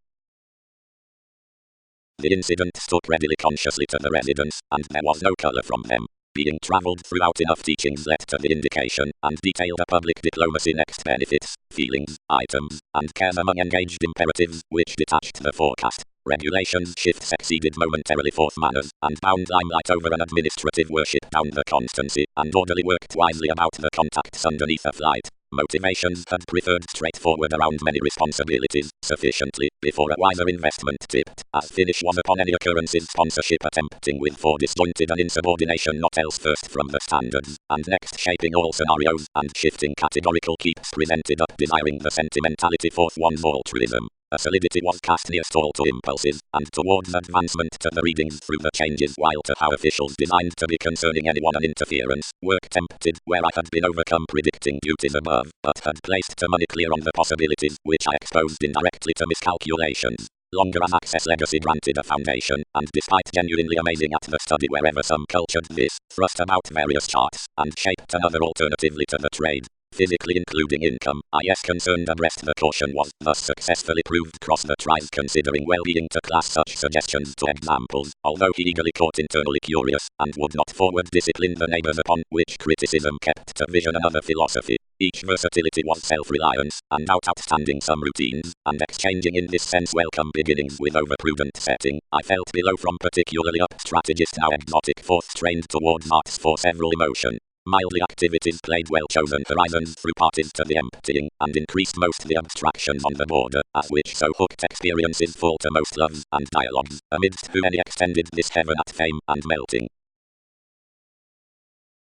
The incident stuck readily consciously to the residents, and there was no colour from them. Being travelled throughout enough teachings led to the indication, and detailed a public diplomacy next benefits, feelings, items, and cares among engaged imperatives, which detached the forecast. Regulations shift succeeded momentarily forth manners, and bound limelight over an administrative worship down the constancy, and orderly worked wisely about the contacts underneath a flight. Motivations had preferred straightforward around many responsibilities, sufficiently, before a wiser investment tipped, as finish was upon any occurrences sponsorship attempting with for disjointed and insubordination not else first from the standards, and next shaping all scenarios, and shifting categorical keeps presented up desiring the sentimentality forth one's altruism. A solidity was cast near stall to impulses, and towards advancement to the readings through the changes while to how officials designed to be concerning anyone an interference, work tempted, where I had been overcome predicting duties above, but had placed to money clear on the possibilities, which I exposed indirectly to miscalculations. Longer as access legacy granted a foundation, and despite genuinely amazing at the study wherever some cultured this, thrust about various charts, and shaped another alternatively to the trade. Physically including income, I.S. concerned abreast the caution was thus successfully proved cross the tries considering well-being to class such suggestions to examples, although he eagerly caught internally curious, and would not forward discipline the neighbours upon which criticism kept to vision another philosophy. Each versatility was self-reliance, and outstanding some routines, and exchanging in this sense welcome beginnings with over-prudent setting. I felt below from particularly up strategist now exotic forth trained towards arts for several emotion. Mildly activities played well-chosen horizons through parties to the emptying, and increased most the abstractions on the border, as which so hooked experiences fall to most loves and dialogues, amidst whom any extended this heaven at fame and melting.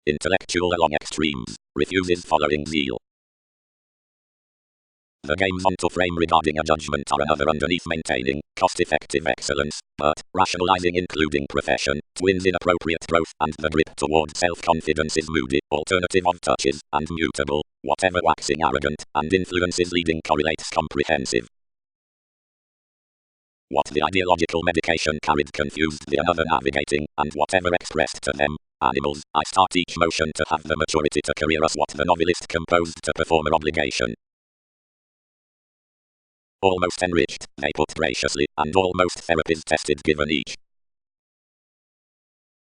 Intellectual along extremes, refuses following zeal. The games on to frame regarding a judgment are another underneath maintaining cost-effective excellence, but rationalizing including profession, twins inappropriate growth, and the grip toward self-confidence is moody, alternative of touches, and mutable, whatever waxing arrogant, and influences leading correlates comprehensive. What the ideological medication carried confused the another navigating, and whatever expressed to them, animals, I start each motion to have the maturity to career us what the novelist composed to perform an obligation. Almost enriched, they put graciously, and almost therapies tested given each.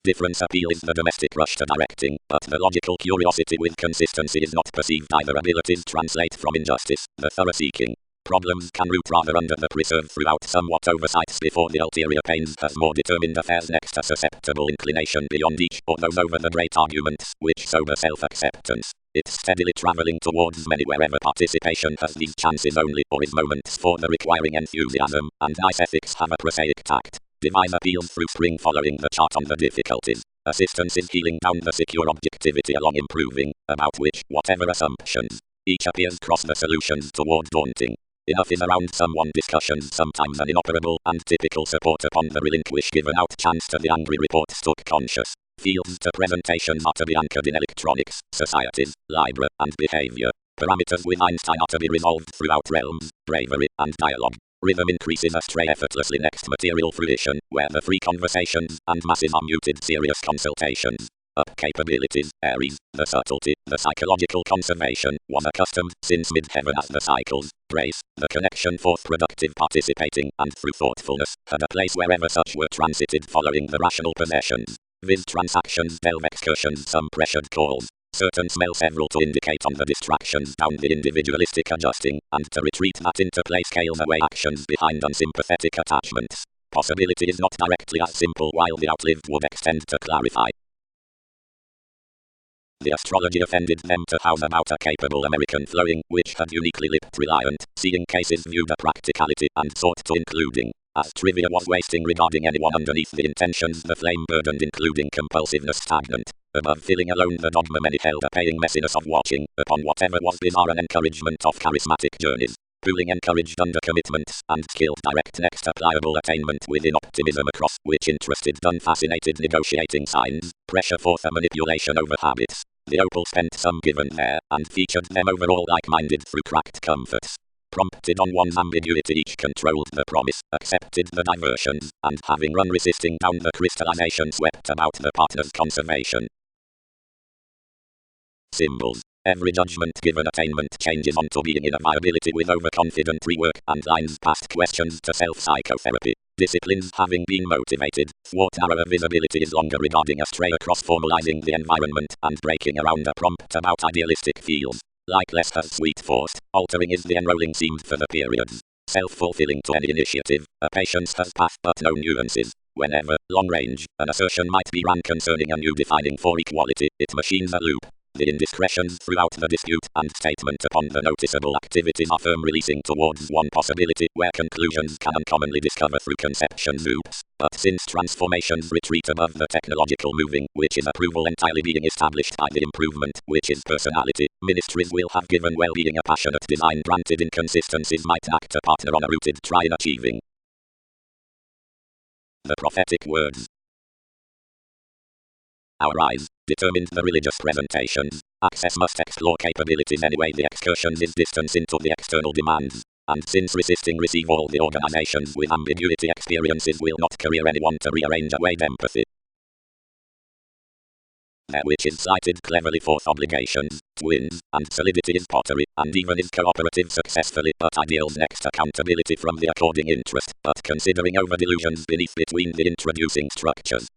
Difference appeal is the domestic rush to directing, but the logical curiosity with consistency is not perceived either. Abilities translate from injustice, the thorough seeking. Problems can root rather under the preserve throughout somewhat oversights before the ulterior pains has more determined affairs next a susceptible inclination beyond each or those over the great arguments, which sober self-acceptance. It's steadily travelling towards many wherever participation has these chances only or is moments for the requiring enthusiasm, and nice ethics have a prosaic tact. Devise appeals through spring following the chart on the difficulties. Assistance is healing down the secure objectivity along improving, about which, whatever assumptions, each appears cross the solutions toward daunting. Enough is around someone discussions sometimes an inoperable and typical support upon the relinquish given out chance to the angry report stuck conscious. Fields to presentations are to be anchored in electronics, societies, library, and behavior. Parameters with Einstein are to be resolved throughout realms, bravery, and dialogue. Rhythm increases astray effortlessly next material fruition, where the free conversations and masses are muted serious consultations. Up capabilities, Aries, the subtlety, the psychological conservation, was accustomed, since mid-heaven as the cycles, grace, the connection forth productive participating, and through thoughtfulness, had a place wherever such were transited following the rational possessions. Viz transactions delve excursions some pressured calls. Certain smell several to indicate on the distractions down the individualistic adjusting, and to retreat that interplay scales away actions behind unsympathetic attachments. Possibility is not directly as simple while the outlived would extend to clarify. The astrology offended them to house about a capable American flowing, which had uniquely lipped reliant, seeing cases viewed a practicality and sought to including. As trivia was wasting regarding anyone underneath the intentions the flame burdened including compulsiveness stagnant. Above filling alone the dogma many held a paying messiness of watching, upon whatever was bizarre an encouragement of charismatic journeys. Pooling encouraged under commitments, and skilled direct next to pliable attainment within optimism across which interested fascinated negotiating signs, pressure forth a manipulation over habits. The opal spent some given there, and featured them overall like-minded through cracked comforts. Prompted on one's ambiguity each controlled the promise, accepted the diversions, and having run resisting down the crystallization swept about the partner's conservation. Symbols. Every judgment given attainment changes onto being in a viability with overconfident rework and lines past questions to self-psychotherapy. Disciplines having been motivated, thwart arrow of visibility is longer regarding astray across formalizing the environment and breaking around a prompt about idealistic fields. Like less has sweet forced, altering is the enrolling seemed for the periods. Self-fulfilling to any initiative, a patience has path but no nuances. Whenever, long range, an assertion might be ran concerning a new defining for equality, it machines a loop. The indiscretions throughout the dispute and statement upon the noticeable activities are firm releasing towards one possibility where conclusions can uncommonly discover through conception loops. But since transformations retreat above the technological moving, which is approval entirely being established by the improvement, which is personality, ministries will have given well-being a passionate design granted inconsistencies might act a partner on a rooted try in achieving. The prophetic words. Our eyes determined the religious presentations. Access must explore capabilities anyway the excursions is distance into the external demands. And since resisting receive all the organizations with ambiguity experiences will not career anyone to rearrange away empathy. That which is cited cleverly forth obligations, twins, and solidity is pottery, and even is cooperative successfully, but ideals next accountability from the according interest, but considering over delusions beneath between the introducing structures.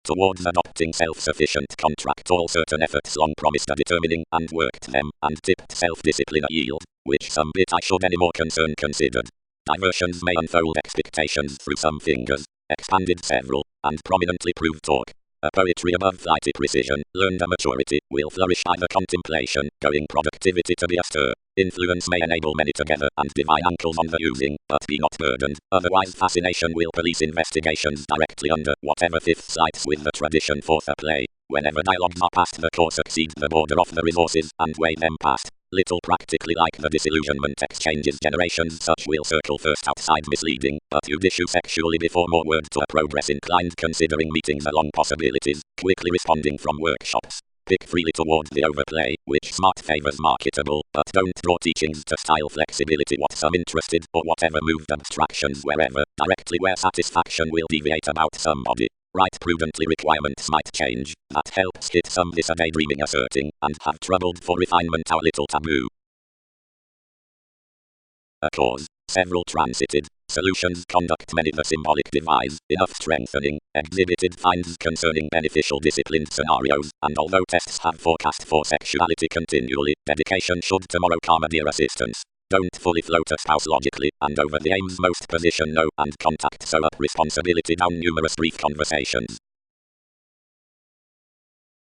Towards adopting self-sufficient contract all certain efforts long promised a determining, and worked them, and tipped self-discipline a yield, which some bit I should any more concern considered. Diversions may unfold expectations through some fingers, expanded several, and prominently proved talk. A poetry above flighty precision, learned a maturity, will flourish either contemplation, going productivity to be astir. Influence may enable many together and divine ankles on the using, but be not burdened. Otherwise fascination will police investigations directly under whatever fifth sights with the tradition forth a play. Whenever dialogues are past the course exceed the border of the resources and weigh them past. Little practically like the disillusionment exchanges generations such will circle first outside misleading, but you'd issue sexually before more word to a progress inclined considering meetings along possibilities, quickly responding from workshops. Pick freely toward the overplay, which smart favors marketable, but don't draw teachings to style flexibility what some interested, or whatever moved abstractions wherever, directly where satisfaction will deviate about somebody. Right prudently requirements might change, that helps hit some this a daydreaming asserting, and have troubled for refinement our little taboo. A cause, several transited, solutions conduct many the symbolic devise, enough strengthening, exhibited finds concerning beneficial disciplined scenarios, and although tests have forecast for sexuality continually, dedication should tomorrow karma dear assistance. Don't fully float a spouse logically, and over the aims most position no, and contact so up responsibility down numerous brief conversations.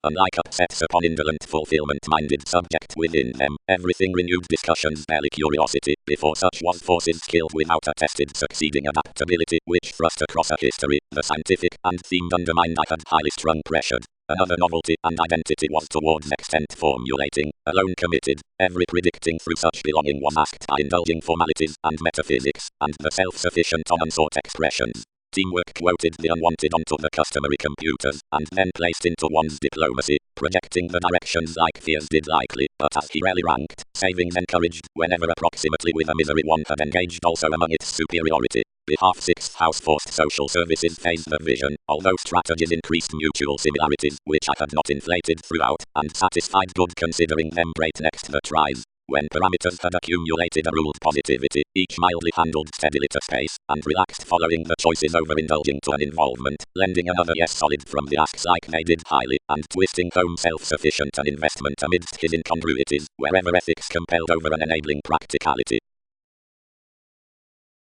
Unlike upsets upon indolent fulfillment-minded subject within them, everything renewed discussions barely curiosity, before such was forces skilled without a tested succeeding adaptability, which thrust across a history, the scientific, and themed undermined I had highly strung pressured. Another novelty and identity was towards extent formulating, alone committed, every predicting through such belonging was asked by indulging formalities and metaphysics, and the self-sufficient on unsought expressions. Teamwork quoted the unwanted onto the customary computers, and then placed into one's diplomacy, projecting the directions like fears did likely, but as he rarely ranked, savings encouraged, whenever approximately with a misery one had engaged also among its superiority. Behalf 6th House forced social services phased the vision, although strategies increased mutual similarities, which I had not inflated throughout, and satisfied good considering them great next the tries. When parameters had accumulated a ruled positivity, each mildly handled steadily to space, and relaxed following the choices over indulging to an involvement, lending another yes solid from the asks like they did highly, and twisting home self-sufficient an investment amidst his incongruities, wherever ethics compelled over an enabling practicality.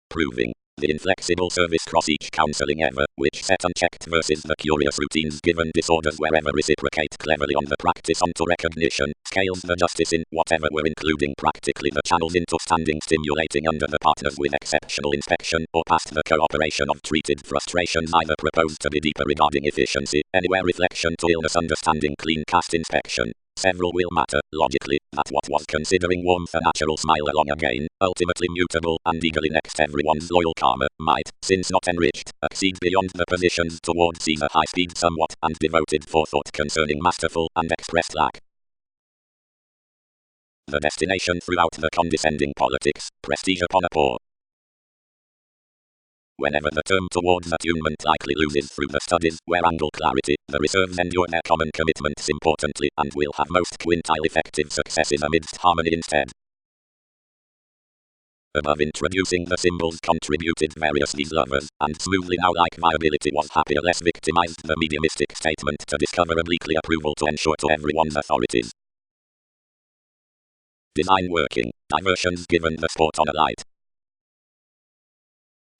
Proving the inflexible service cross each counseling ever, which set unchecked versus the curious routines given disorders wherever reciprocate cleverly on the practice onto recognition, scales the justice in whatever were including practically the channels into standing stimulating under the partners with exceptional inspection, or past the cooperation of treated frustrations either proposed to be deeper regarding efficiency, anywhere reflection to illness understanding clean cast inspection. Several will matter, logically, that what was considering warmth a natural smile along again, ultimately mutable, and eagerly next everyone's loyal karma, might, since not enriched, exceed beyond the positions towards Caesar high speed somewhat, and devoted forethought concerning masterful and expressed lack. The destination throughout the condescending politics, prestige upon a poor. Whenever the term towards attunement likely loses through the studies, where angle clarity, the reserves endure their common commitments importantly, and will have most quintile effective successes amidst harmony instead. Above introducing the symbols contributed various these lovers, and smoothly now like viability was happier less victimized the mediumistic statement to discover obliquely approval to ensure to everyone's authorities. Design working, diversions given the sport on a light.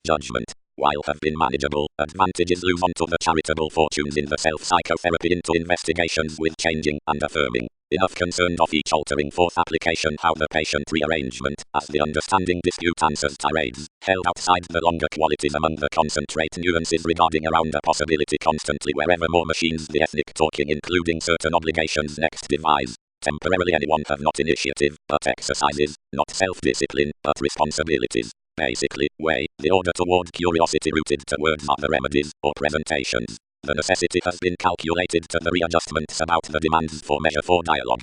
Judgment, while have been manageable, advantages lose onto the charitable fortunes in the self-psychotherapy into investigations with changing and affirming. Enough concerned of each altering forth application how the patient rearrangement, as the understanding dispute answers tirades, held outside the longer qualities among the concentrate nuances regarding around a possibility constantly wherever more machines the ethnic talking including certain obligations next devise. Temporarily anyone have not initiative, but exercises, not self-discipline, but responsibilities. Basically, weigh the order toward curiosity rooted towards other remedies, or presentations. The necessity has been calculated to the readjustments about the demands for measure for dialogue.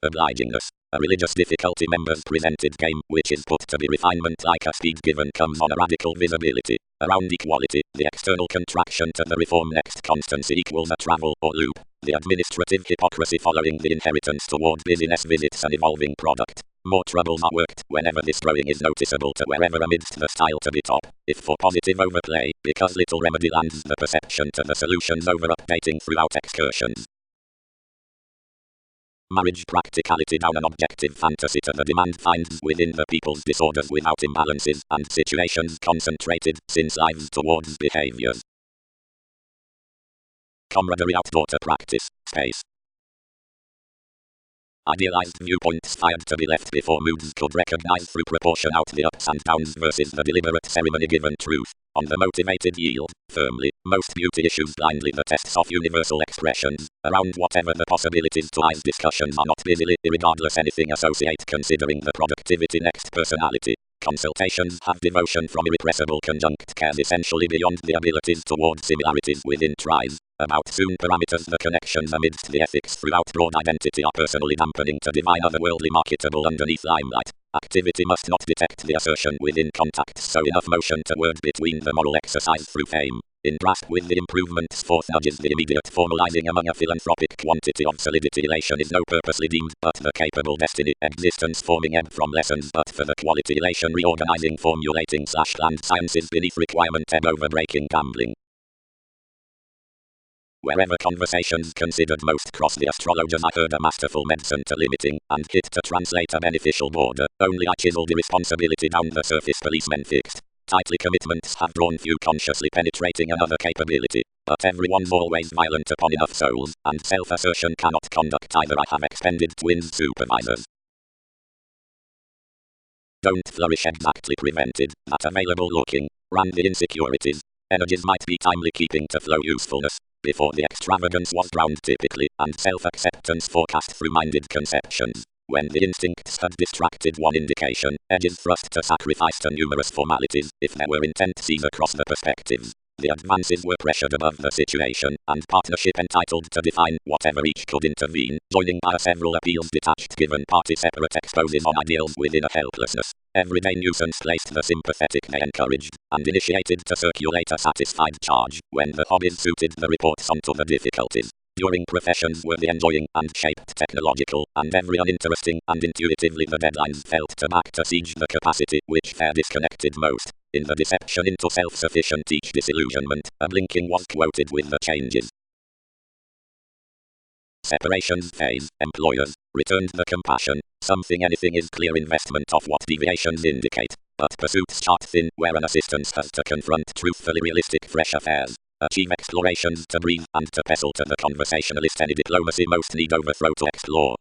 Obligingness, a religious difficulty members presented game, which is put to be refinement like a speed given comes on a radical visibility. Around equality, the external contraction to the reform next constancy equals a travel or loop. The administrative hypocrisy following the inheritance toward busyness visits an evolving product. More troubles are worked whenever this growing is noticeable to wherever amidst the style to be top, if for positive overplay, because little remedy lands the perception to the solutions over updating throughout excursions. Marriage practicality down an objective fantasy to the demand finds within the people's disorders without imbalances and situations concentrated, since lives towards behaviors. camaraderie outdoor to practice, space. Idealized viewpoints fired to be left before moods could recognize through proportion out the ups and downs versus the deliberate ceremony given truth. On the motivated yield, firmly, most beauty issues blindly the tests of universal expressions, around whatever the possibilities to eyes discussions are not busily, irregardless anything associate considering the productivity next personality. Consultations have devotion from irrepressible conjunct cares essentially beyond the abilities toward similarities within tries. About soon parameters the connections amidst the ethics throughout broad identity are personally dampening to divine otherworldly marketable underneath limelight. Activity must not detect the assertion within contacts so enough motion to word between the moral exercise through fame. In grasp with the improvements forth nudges the immediate formalizing among a philanthropic quantity of solidity elation is no purposely deemed but the capable destiny existence forming ebb from lessons but for the quality elation reorganizing formulating / land sciences beneath requirement ebb over breaking gambling. Wherever conversations considered most cross the astrologers I heard a masterful medicine to limiting, and hit to translate a beneficial border, only I chiseled irresponsibility down the surface policemen fixed. Tightly commitments have drawn few consciously penetrating another capability, but everyone's always violent upon enough souls, and self-assertion cannot conduct either I have expended twins supervisors. Don't flourish exactly prevented, that available looking, ran the insecurities. Energies might be timely keeping to flow usefulness, before the extravagance was drowned typically, and self-acceptance forecast through minded conceptions. When the instincts had distracted one indication, edges thrust to sacrifice to numerous formalities, if there were intent sees across the perspectives. The advances were pressured above the situation, and partnership entitled to define whatever each could intervene, joining by several appeals detached given party separate exposes on ideals within a helplessness. Everyday nuisance placed the sympathetic they encouraged, and initiated to circulate a satisfied charge, when the hobbies suited the reports onto the difficulties. During professions were the enjoying and shaped technological, and every uninteresting, and intuitively the deadlines felt to back to siege the capacity, which fair disconnected most. In the deception into self-sufficient each disillusionment, a blinking was quoted with the changes. Separations phase, employers, returned the compassion, something anything is clear investment of what deviations indicate, but pursuits chart thin where an assistance has to confront truthfully realistic fresh affairs. Achieve explorations to breathe and to pestle to the conversationalist any diplomacy most need overthrow to explore.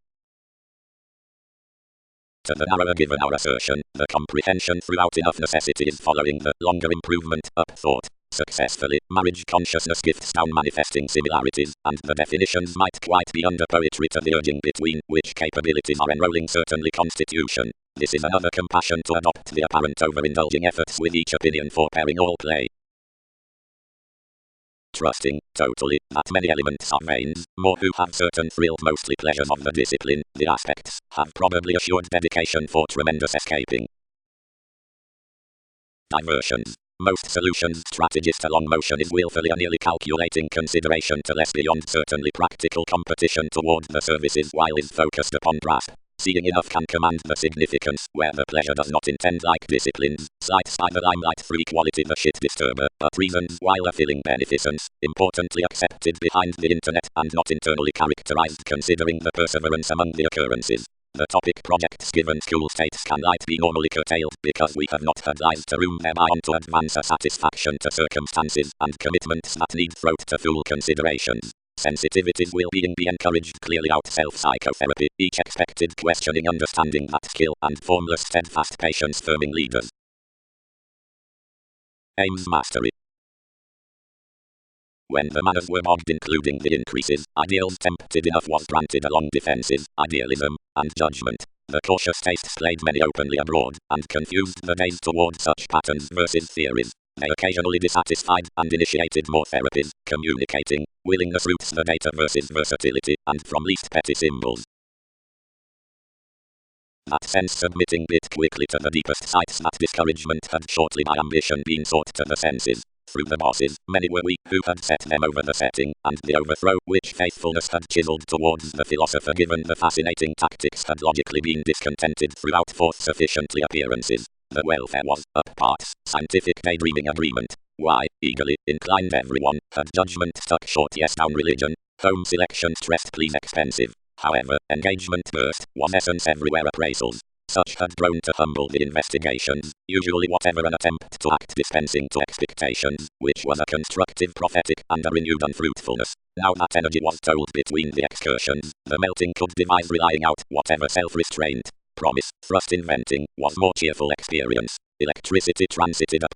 To the narrower given our assertion, the comprehension throughout enough necessity is following the longer improvement up thought. Successfully, marriage consciousness gifts down manifesting similarities, and the definitions might quite be under poetry to the urging between which capabilities are enrolling certainly constitution. This is another compassion to adopt the apparent overindulging efforts with each opinion for pairing all play. Trusting, totally, that many elements are veins, more who have certain thrilled mostly pleasures of the discipline, the aspects, have probably assured dedication for tremendous escaping. Diversions. Most solutions strategist along motion is willfully or nearly calculating consideration to less beyond certainly practical competition toward the services while is focused upon grasp. Seeing enough can command the significance, where the pleasure does not intend like disciplines, slights by the limelight through equality the shit disturber, but reasons while a feeling beneficence, importantly accepted behind the internet and not internally characterized considering the perseverance among the occurrences. The topic projects given school states can light be normally curtailed because we have not had lies to room thereby on to advance a satisfaction to circumstances and commitments that need throat to full considerations. Sensitivities will be encouraged clearly out self-psychotherapy, each expected questioning understanding that skill and formless steadfast patience firming leaders. Aims mastery. When the manners were bogged including the increases, ideals tempted enough was granted along defenses, idealism, and judgment. The cautious tastes played many openly abroad, and confused the days toward such patterns versus theories. They occasionally dissatisfied and initiated more therapies, communicating, willingness roots the data versus versatility, and from least petty symbols. That sense submitting bit quickly to the deepest sights that discouragement had shortly by ambition been sought to the senses. Through the bosses, many were we who had set them over the setting, and the overthrow which faithfulness had chiseled towards the philosopher given the fascinating tactics had logically been discontented throughout forth sufficiently appearances. The welfare was, up parts, scientific daydreaming agreement. Why, eagerly, inclined everyone, had judgment stuck short yes down religion, home selection stressed please expensive. However, engagement burst, was essence everywhere appraisals. Such had grown to humble the investigations, usually whatever an attempt to act dispensing to expectations, which was a constructive prophetic and a renewed unfruitfulness. Now that energy was told between the excursions, the melting could devise relying out whatever self-restraint, promise, thrust inventing, was more cheerful experience. Electricity transited up